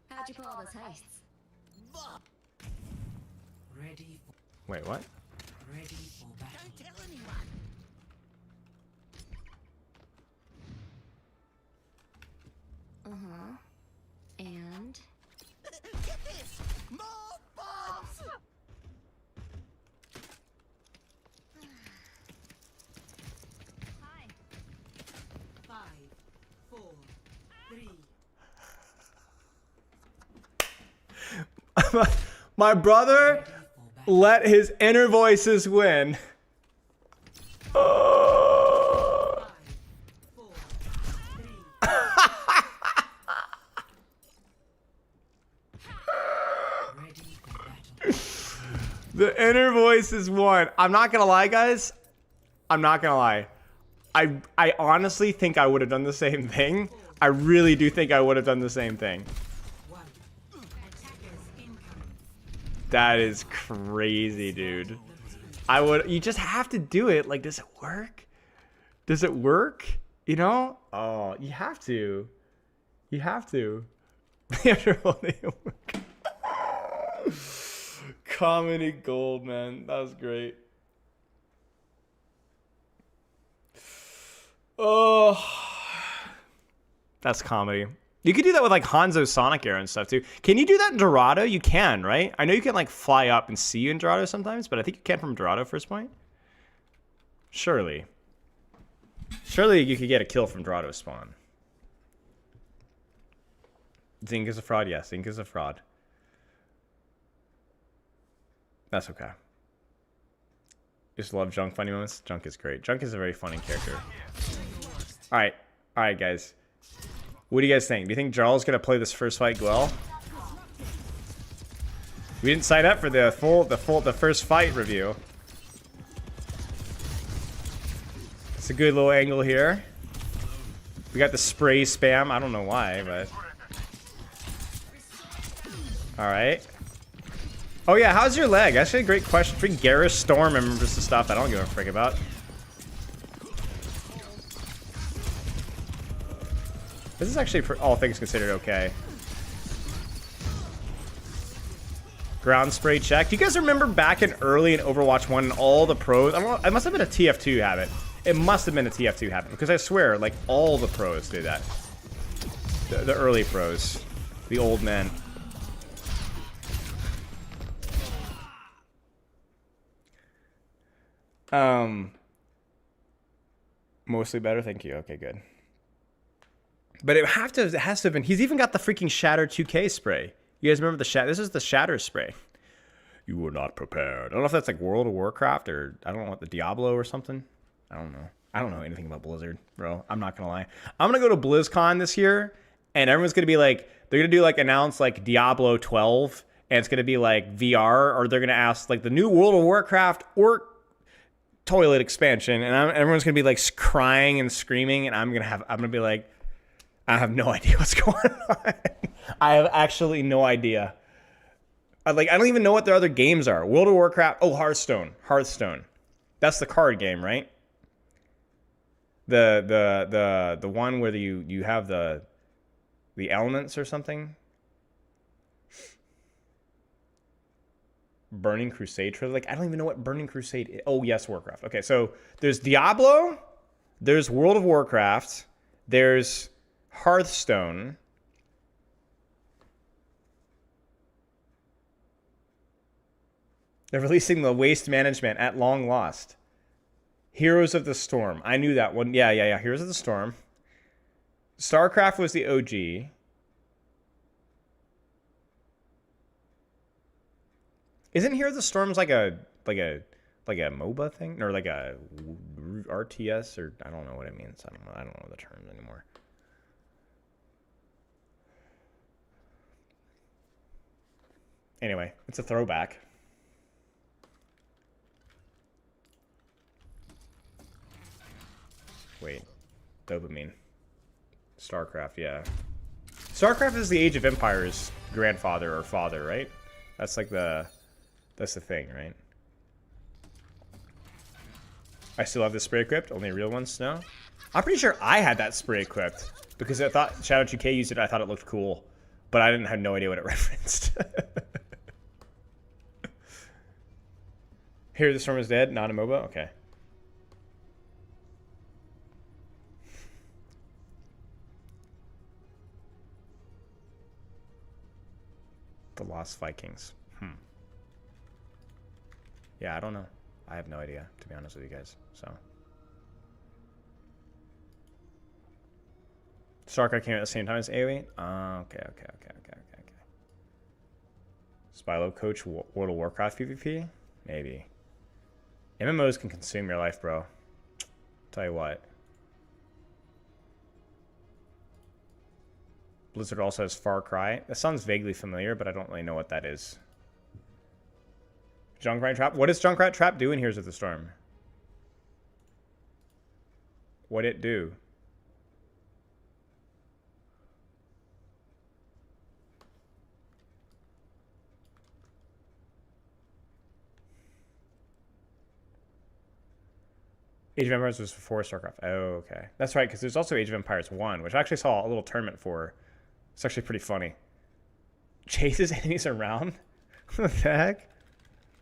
how'd you pull all those heists? Ready. Wait, what? Ready for battle. Don't tell anyone. And? Get this! More bombs! My brother let his inner voices win. Oh. The inner voices won. I'm not gonna lie, guys. I'm not gonna lie. I honestly think I would have done the same thing. I really do think I would have done the same thing. That is crazy, dude. I would. You just have to do it. Like, does it work? Does it work? You know? Oh, you have to. You have to. Comedy gold, man. That was great. Oh, that's comedy. You could do that with like Hanzo's Sonic Air and stuff too. Can you do that in Dorado? You can, right? I know you can like fly up and see you in Dorado sometimes, but I think you can from Dorado first point. Surely. Surely you could get a kill from Dorado spawn. Zink is a fraud? Yes, Zink is a fraud. That's okay. Just love Junk funny moments. Junk is great. Junk is a very funny character. Alright. Alright, guys. What do you guys think? Do you think Jarl's gonna play this first fight well? We didn't sign up for the first fight review. It's a good little angle here. We got the spray spam. I don't know why, but alright. Oh yeah, how's your leg? Actually, a great question. Freaking Garish Storm remembers the stuff I don't give a frick about. This is actually, for all things considered, okay. Ground spray check. Do you guys remember back in early in Overwatch 1 and all the pros? I don't know, it must have been a TF2 habit. It must have been a TF2 habit because I swear, like, all the pros did that. The early pros. The old men. Mostly better, thank you. Okay, good. But it has to have been. He's even got the freaking Shatter 2K spray. You guys remember the Shatter? This is the Shatter spray. You were not prepared. I don't know if that's like World of Warcraft or I don't know what, the Diablo or something. I don't know. I don't know anything about Blizzard, bro. I'm not gonna lie. I'm gonna go to BlizzCon this year, and everyone's gonna be like, they're gonna do like announce like Diablo 12, and it's gonna be like VR, or they're gonna ask like the new World of Warcraft or toilet expansion, and everyone's gonna be like crying and screaming, and I'm gonna be like, I have no idea what's going on. I have actually no idea. I don't even know what their other games are. World of Warcraft. Oh, Hearthstone. That's the card game, right? The one where you have the elements or something. Burning Crusade trailer. Like, I don't even know what Burning Crusade is. Oh, yes, Warcraft. Okay, so there's Diablo, there's World of Warcraft, there's Hearthstone. They're releasing the Waste Management at long lost. Heroes of the Storm. I knew that one. Yeah. Heroes of the Storm. StarCraft was the OG. Isn't Heroes of the Storms like a MOBA thing or like a RTS or I don't know what it means. I don't know the terms anymore. Anyway, it's a throwback. Wait, dopamine. StarCraft, yeah. StarCraft is the Age of Empires grandfather or father, right? That's like that's the thing, right? I still have this spray equipped. Only real ones know. I'm pretty sure I had that spray equipped because I thought Shadow 2K used it. I thought it looked cool, but I didn't have no idea what it referenced. Here, the Storm is dead. Not a MOBA. Okay. The Lost Vikings. Yeah, I don't know. I have no idea, to be honest with you guys. So, StarCraft came out at the same time as AoE. Okay. Spylo coach World of Warcraft PvP? Maybe. MMOs can consume your life, bro. Tell you what. Blizzard also has Far Cry. That sounds vaguely familiar, but I don't really know what that is. Junkrat Trap? What does Junkrat Trap do in Heroes of the Storm? What'd it do? Age of Empires was before StarCraft. Oh, okay. That's right, because there's also Age of Empires 1, which I actually saw a little tournament for. It's actually pretty funny. Chases enemies around? What the heck?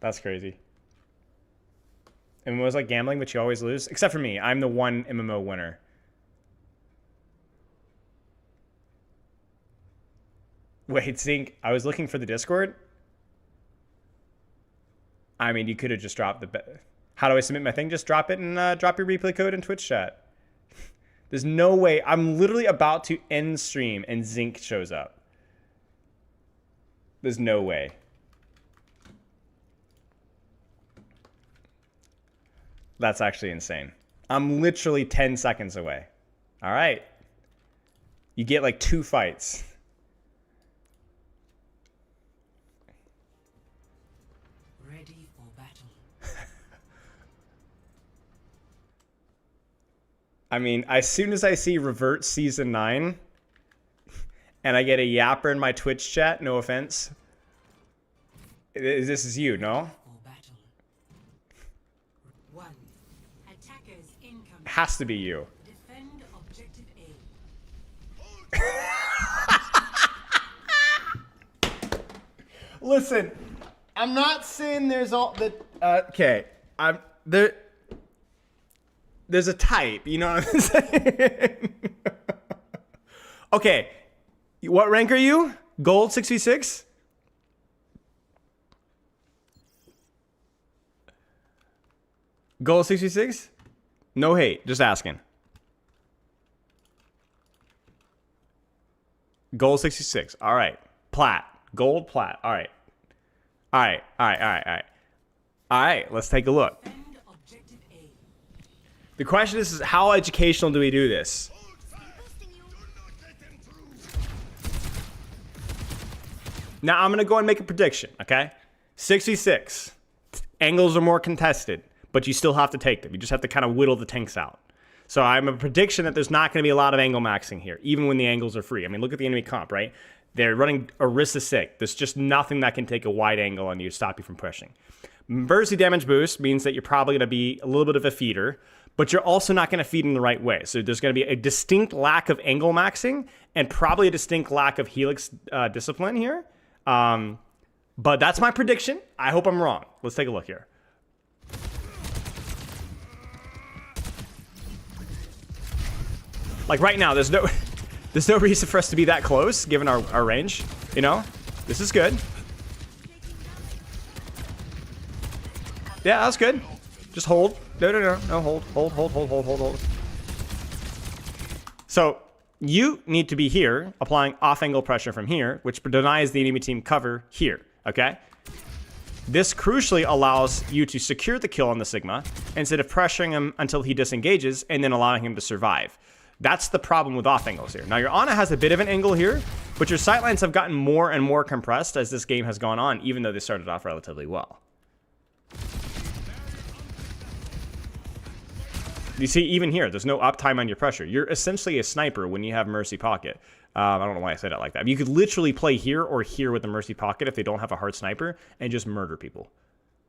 That's crazy. MMO is like gambling, but you always lose. Except for me. I'm the one MMO winner. Wait, Zink, I was looking for the Discord. I mean, you could have just dropped the... How do I submit my thing? Just drop it and drop your replay code in Twitch chat. There's no way. I'm literally about to end stream and Zink shows up. There's no way. That's actually insane. I'm literally 10 seconds away. All right. You get like 2 fights. Ready for battle. I mean, as soon as I see Revert Season 9 and I get a yapper in my Twitch chat, no offense. This is you, no? For battle. 1. Attackers incoming. Has to be you. Defend objective A. Listen, I'm not saying there's all the okay. I'm there. There's a type, you know what I'm saying? Okay, what rank are you? Gold 6v6? Gold 6v6? No hate, just asking. Gold 66. All right. Plat. Gold plat. All right. All right. All right. All right. All right. All right. Let's take a look. Defend objective A. The question is how educational do we do this? Now I'm going to go and make a prediction, okay? 66. Angles are more contested, but you still have to take them. You just have to kind of whittle the tanks out. So I'm a prediction that there's not going to be a lot of angle maxing here, even when the angles are free. I mean, look at the enemy comp, right? They're running Orisa Sick. There's just nothing that can take a wide angle on you to stop you from pushing. Emergency damage boost means that you're probably going to be a little bit of a feeder, but you're also not going to feed in the right way. So there's going to be a distinct lack of angle maxing and probably a distinct lack of Helix discipline here. But that's my prediction. I hope I'm wrong. Let's take a look here. Like right now, there's no reason for us to be that close given our range. You know, this is good. Yeah, that's good. Just hold. No, hold. So you need to be here, applying off-angle pressure from here, which denies the enemy team cover here, okay? This crucially allows you to secure the kill on the Sigma instead of pressuring him until he disengages and then allowing him to survive. That's the problem with off angles here. Now, your Ana has a bit of an angle here, but your sightlines have gotten more and more compressed as this game has gone on, even though they started off relatively well. You see, even here, there's no uptime on your pressure. You're essentially a sniper when you have Mercy Pocket. I don't know why I said it like that. You could literally play here or here with the Mercy Pocket if they don't have a hard sniper and just murder people.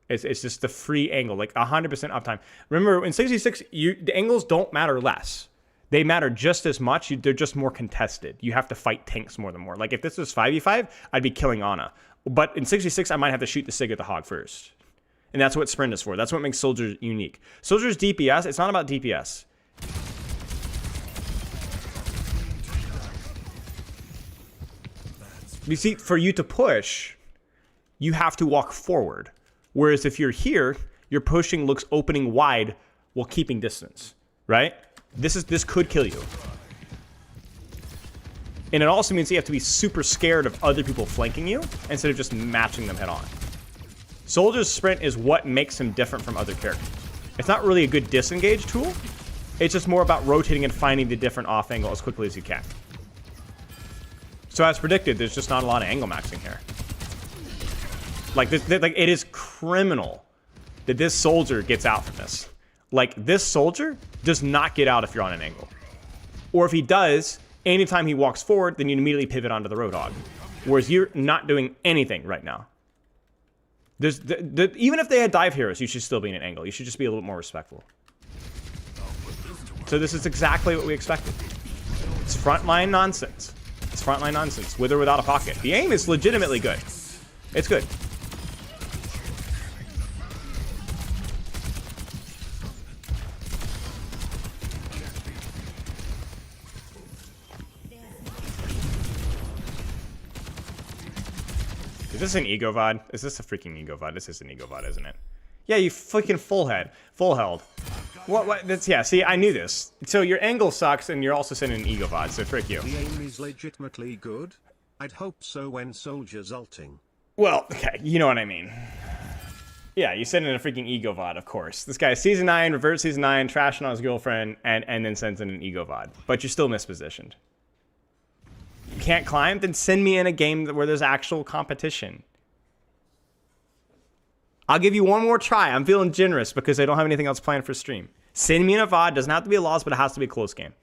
It's just the free angle, like 100% uptime. Remember, in 66, the angles don't matter less. They matter just as much. They're just more contested. You have to fight tanks more than more. Like if this was 5v5, I'd be killing Ana. But in 66, I might have to shoot the Sig at the Hog first. And that's what Sprint is for. That's what makes Soldier unique. Soldier's DPS, it's not about DPS. You see, for you to push, you have to walk forward. Whereas if you're here, your pushing looks opening wide while keeping distance, right? This could kill you. And it also means you have to be super scared of other people flanking you instead of just matching them head on. Soldier's sprint is what makes him different from other characters. It's not really a good disengage tool. It's just more about rotating and finding the different off angle as quickly as you can. So as predicted, there's just not a lot of angle maxing here. Like, it is criminal that this soldier gets out from this. Like, this soldier does not get out if you're on an angle. Or if he does, anytime he walks forward, then you immediately pivot onto the Roadhog. Whereas you're not doing anything right now. There's even if they had dive heroes, you should still be in an angle. You should just be a little more respectful. So this is exactly what we expected. It's frontline nonsense. It's frontline nonsense, with or without a pocket. The aim is legitimately good. It's good. Is this an ego VOD? Is this a freaking ego VOD? This is an ego VOD, isn't it? Yeah, you freaking full held. What? That's, yeah, see, I knew this. So your angle sucks, and you're also sending an ego VOD, so frick you. The aim is legitimately good. I'd hope so when soldiers ulting. Well, okay, you know what I mean. Yeah, you send in a freaking ego VOD, of course. This guy is Season 9, reverse Season 9, trashing on his girlfriend, and then sends in an ego VOD. But you're still mispositioned. You can't climb? Then send me in a game where there's actual competition. I'll give you one more try. I'm feeling generous because I don't have anything else planned for stream. Send me in a VOD. Doesn't have to be a loss, but it has to be a close game.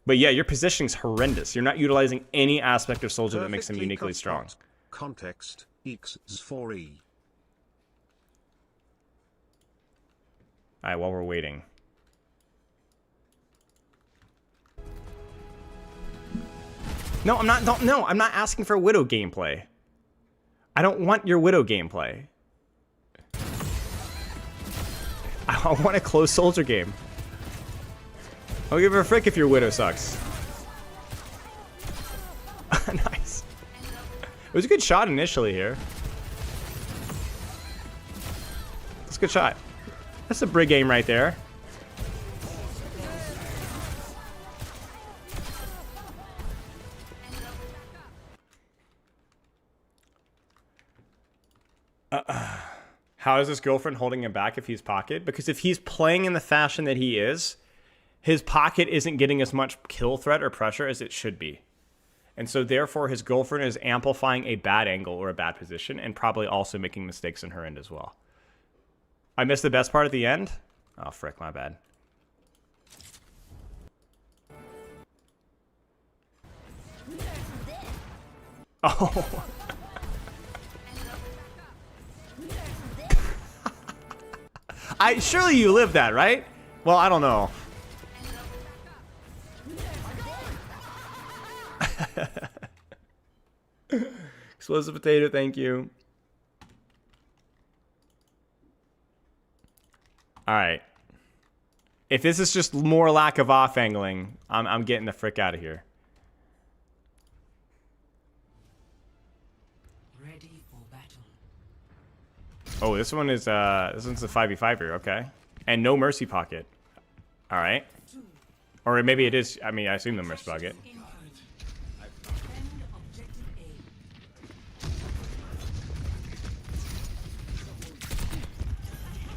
But yeah, your positioning's horrendous. You're not utilizing any aspect of Soldier that makes him uniquely strong. Context X4E. Alright, while we're waiting. No, I'm not asking for Widow gameplay. I don't want your Widow gameplay. I want a close Soldier game. I'll give her a frick if your Widow sucks. Nice. It was a good shot initially here. It's a good shot. That's a brig aim right there. How is his girlfriend holding him back if he's pocket? Because if he's playing in the fashion that he is, his pocket isn't getting as much kill threat or pressure as it should be. And so therefore his girlfriend is amplifying a bad angle or a bad position and probably also making mistakes in her end as well. I missed the best part at the end? Oh, frick, my bad. Oh. Surely you lived that, right? Well, I don't know. Explosive potato, thank you. All right. If this is just more lack of off angling, I'm getting the frick out of here. Ready for battle. Oh, this one's a 5v5 here, okay. And no mercy pocket. All right. Or maybe it is, I mean, I assume the mercy pocket. Defend objective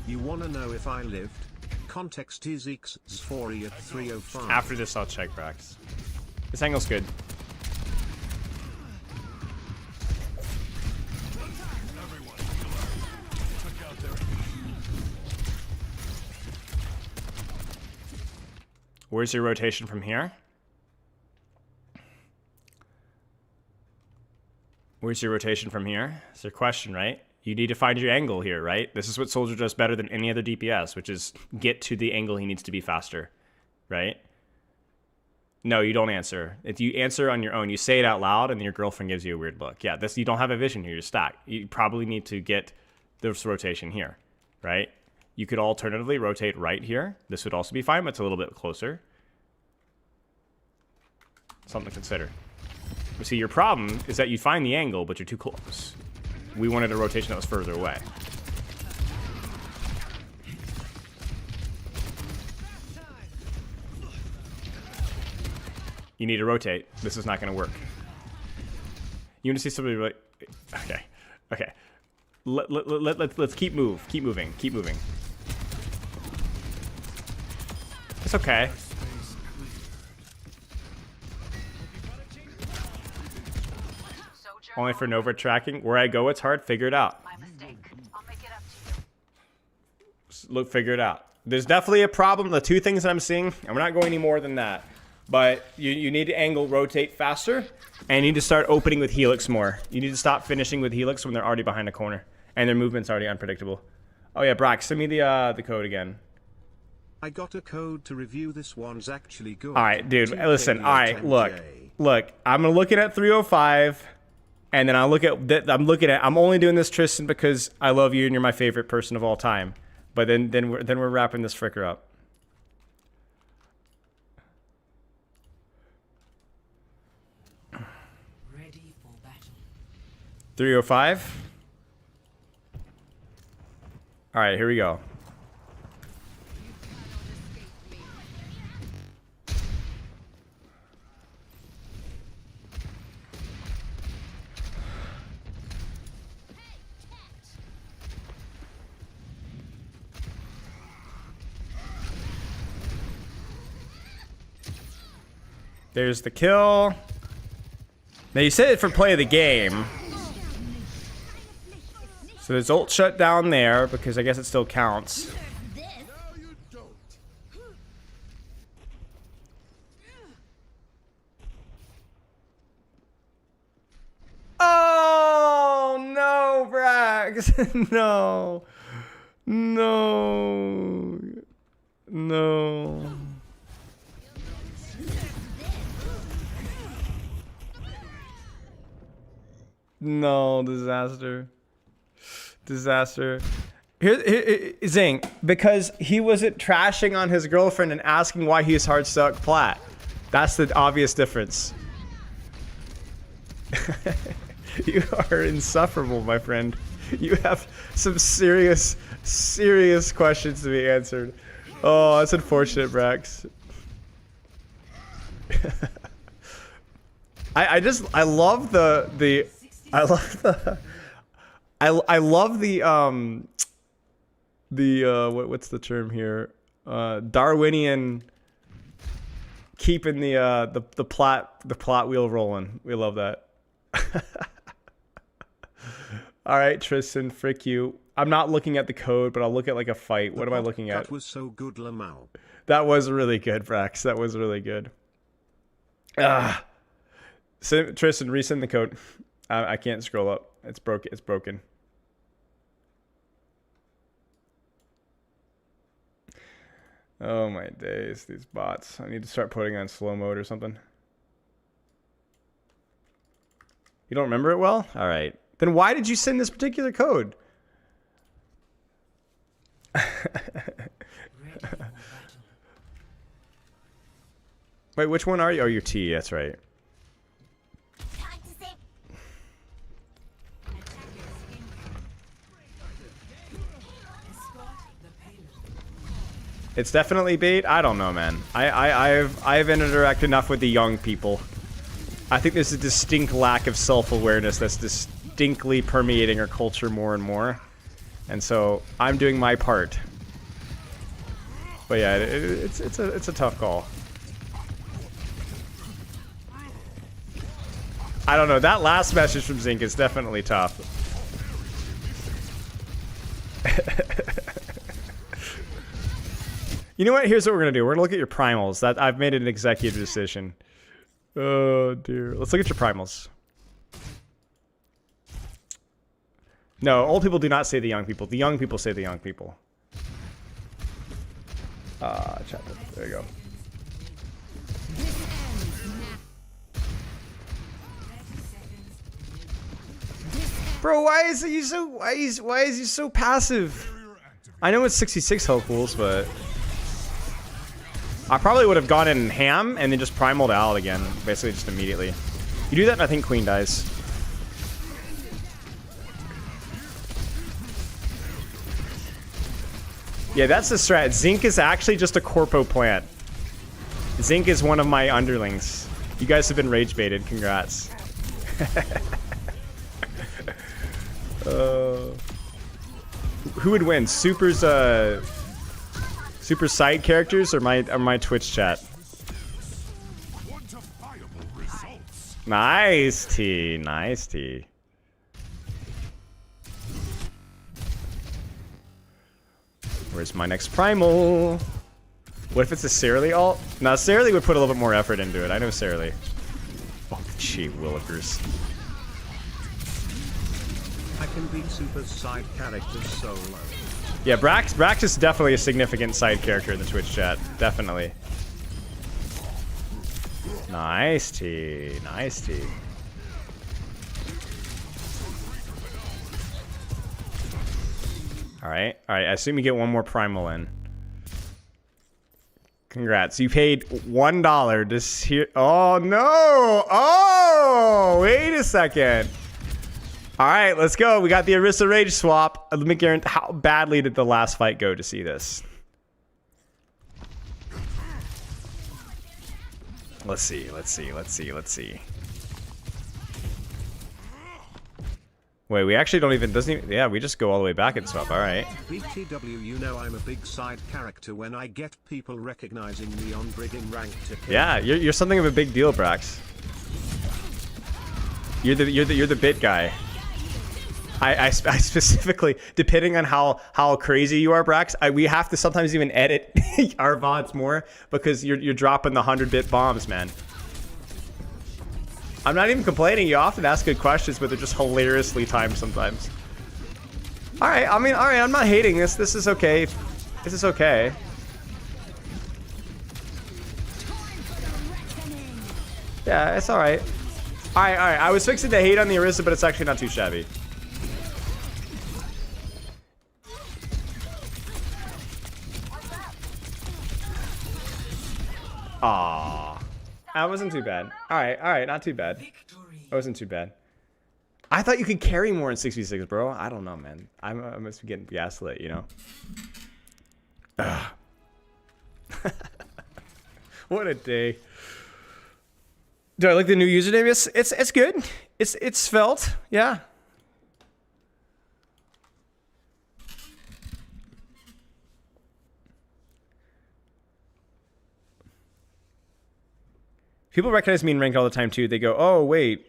A. You wanna know if I lived? Context is X4E at 305. After this, I'll check Brax. This angle's good. Where's your rotation from here? Where's your rotation from here? That's your question, right? You need to find your angle here, right? This is what Soldier does better than any other DPS, which is get to the angle he needs to be faster, right? No, you don't answer. If you answer on your own, you say it out loud, and your girlfriend gives you a weird look. Yeah, you don't have a vision here. You're stacked. You probably need to get this rotation here, right? You could alternatively rotate right here. This would also be fine, but it's a little bit closer. Something to consider. But see, your problem is that you find the angle, but you're too close. We wanted a rotation that was further away. You need to rotate. This is not going to work. You want to see somebody really... Okay. Okay. Let's keep moving. Keep moving. It's okay. Only for Nova tracking. Where I go, it's hard. Figure it out. Look, figure it out. There's definitely a problem. The two things that I'm seeing, and we're not going any more than that, but you need to angle rotate faster, and you need to start opening with Helix more. You need to stop finishing with Helix when they're already behind a corner, and their movement's already unpredictable. Oh yeah, Brax, send me the code again. I got a code to review. This one's actually good. All right, dude, listen. All right, look. I'm looking at 305, and then I'm only doing this, Tristan, because I love you and you're my favorite person of all time. But then we're wrapping this fricker up. Ready for battle. 305. All right, here we go. There's the kill. Now you said it for play of the game. So there's ult shut down there because I guess it still counts. Oh no, Brax. No. No. No. No, disaster. Disaster. Here, Zing, because he wasn't trashing on his girlfriend and asking why he's hard stuck plat. That's the obvious difference. You are insufferable, my friend. You have some serious questions to be answered. Oh, that's unfortunate, Brax. I love the what's the term here? Darwinian keeping the plot wheel rolling. We love that. All right, Tristan, frick you. I'm not looking at the code, but I'll look at like a fight. What am I looking at? That was so good, Lamau. That was really good, Brax. That was really good. So, Tristan, resend the code. I can't scroll up. It's broken. It's broken. Oh my days, these bots. I need to start putting on slow mode or something. You don't remember it well? All right. Then why did you send this particular code? Wait, which one are you? Oh, you're T. That's right. It's definitely bait. I don't know, man. I've interacted enough with the young people. I think there's a distinct lack of self-awareness that's distinctly permeating our culture more and more, and so I'm doing my part. But yeah, it's a tough call. I don't know. That last message from Zinc is definitely tough. You know what? Here's what we're gonna do. We're gonna look at your primals. That I've made an executive decision. Oh dear. Let's look at your primals. No, old people do not say the young people. The young people say the young people. Chat. There you go. Bro, why is he so passive? I know it's 66 health pools, but I probably would have gone in ham and then just primaled out again, basically just immediately. You do that and I think Queen dies. Yeah, that's the strat. Zinc is actually just a corpo plant. Zinc is one of my underlings. You guys have been rage baited. Congrats. Who would win? Super's super side characters or my Twitch chat? Nice T. Nice T. Where's my next primal? What if it's a Saralee ult? Now Saralee would put a little bit more effort into it. I know Saralee. Oh, gee willikers. I can beat Super's side characters solo. Yeah, Brax is definitely a significant side character in the Twitch chat. Definitely. Nice T. Nice T. Alright, alright. I assume you get one more primal in. Congrats. You paid $1 to hear. Oh no! Oh! Wait a second. Alright, let's go. We got the Orisa Rage swap. Let me guarantee. How badly did the last fight go to see this? Let's see, let's see, let's see, let's see. Wait, we actually don't even, doesn't even, yeah, we just go all the way back and swap, alright. BTW, you know I'm a big side character when I get people recognizing me on Brig in rank to kill. Yeah, you're something of a big deal, Brax. You're the bit guy. I specifically, depending on how crazy you are, Brax, we have to sometimes even edit our VODs more because you're dropping the 100-bit bombs, man. I'm not even complaining. You often ask good questions, but they're just hilariously timed sometimes. All right, I mean, all right. I'm not hating this. This is okay. This is okay. Yeah, it's all right. All right, all right. I was fixing to hate on the Orisa, but it's actually not too shabby. Aww. That wasn't too bad. Alright, not too bad. That wasn't too bad. I thought you could carry more in 66, bro. I don't know, man. I must be getting gaslit, you know? Ugh. What a day. Do I like the new username? It's good. It's svelte, yeah. People recognize me in ranked all the time too. They go, "Oh wait,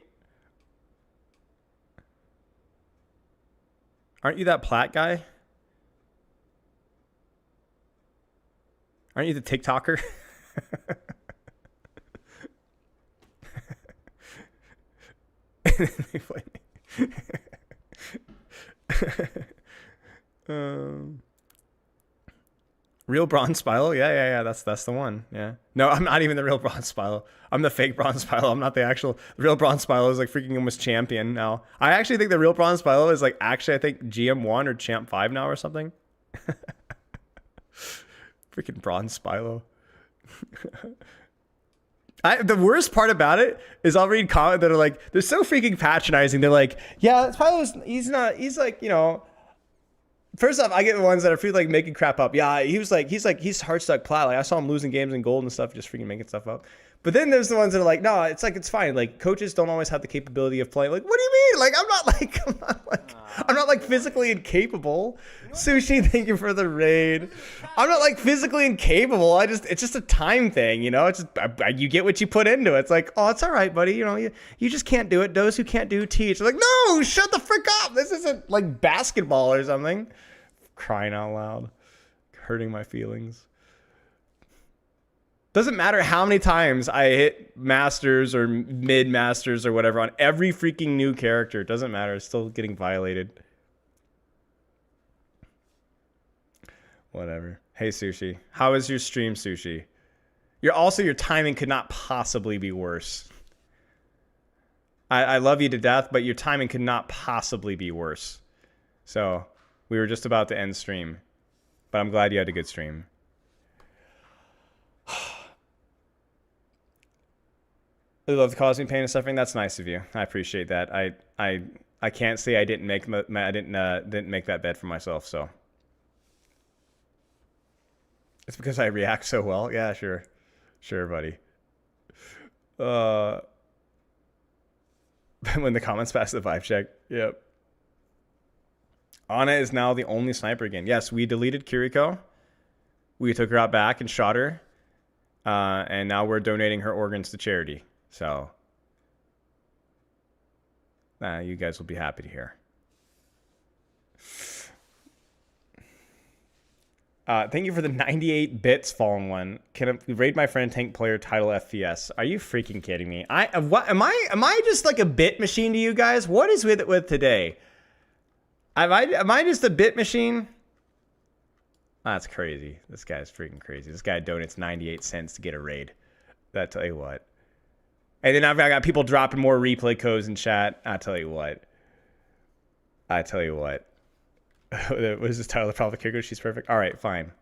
aren't you that plat guy? Aren't you the TikToker?" Real bronze Spilo? Yeah. That's the one. Yeah. No, I'm not even the real bronze Spilo. I'm the fake bronze Spilo. I'm not the actual. The real bronze Spilo is like freaking almost champion now. I actually think the real bronze Spilo is like actually I think GM1 or Champ 5 now or something. Freaking bronze Spilo. The worst part about it is I'll read comments that are like, they're so freaking patronizing. They're like, yeah, Spilo's, he's like, you know. First off, I get the ones that are free like making crap up. Yeah, he's hard stuck plat. Like I saw him losing games in gold and stuff, just freaking making stuff up. But then there's the ones that are like, no, it's fine. Like coaches don't always have the capability of playing. Like, what do you mean? Like I'm not like physically incapable. Sushi, thank you for the raid. I'm not like physically incapable. It's just a time thing, you know. It's just you get what you put into it. It's like, oh, it's all right, buddy. You know, you just can't do it. Those who can't do teach. Like, no, shut the frick up. This isn't like basketball or something. Crying out loud, hurting my feelings. Doesn't matter how many times I hit masters or mid masters or whatever on every freaking new character. It doesn't matter. It's still getting violated. Whatever. Hey, Sushi. How is your stream, Sushi? Your timing could not possibly be worse. I love you to death, but your timing could not possibly be worse. So we were just about to end stream, but I'm glad you had a good stream. You love to cause me pain and suffering. That's nice of you. I appreciate that. I can't say I didn't make didn't make that bed for myself. So it's because I react so well. Yeah, sure, buddy. When the comments pass the vibe check. Yep. Ana is now the only sniper again. Yes, we deleted Kiriko. We took her out back and shot her. And now we're donating her organs to charity. So, you guys will be happy to hear. Thank you for the 98 bits fallen one. Can I raid my friend tank player title FPS? Are you freaking kidding me? What am I just like a bit machine to you guys? What is with today? Am I just a bit machine? That's crazy. This guy's freaking crazy. This guy donates 98 cents to get a raid. That tell you what. And then I got people dropping more replay codes in chat. I tell you what. What is this title? The Problem with KIRIKO? She's perfect. All right, fine.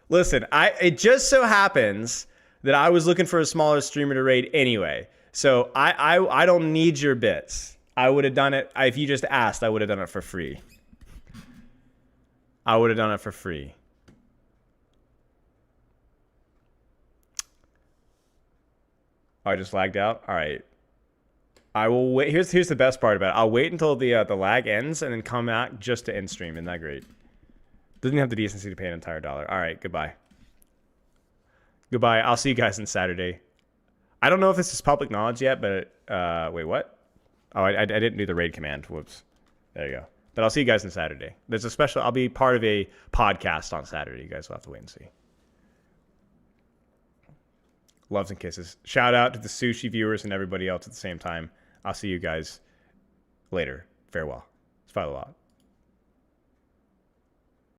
Listen, it just so happens that I was looking for a smaller streamer to raid anyway. So I don't need your bits. I would have done it if you just asked. I would have done it for free. I would have done it for free. Oh, I just lagged out. All right. I will wait. Here's the best part about it. I'll wait until the lag ends and then come back just to end stream. Isn't that great? Doesn't have the decency to pay an entire $1. All right. Goodbye. Goodbye. I'll see you guys on Saturday. I don't know if this is public knowledge yet, but wait, what? Oh, I didn't do the raid command. Whoops. There you go. But I'll see you guys on Saturday. There's a special. I'll be part of a podcast on Saturday. You guys will have to wait and see. Loves and kisses. Shout out to the sushi viewers and everybody else at the same time. I'll see you guys later. Farewell. It's a lot.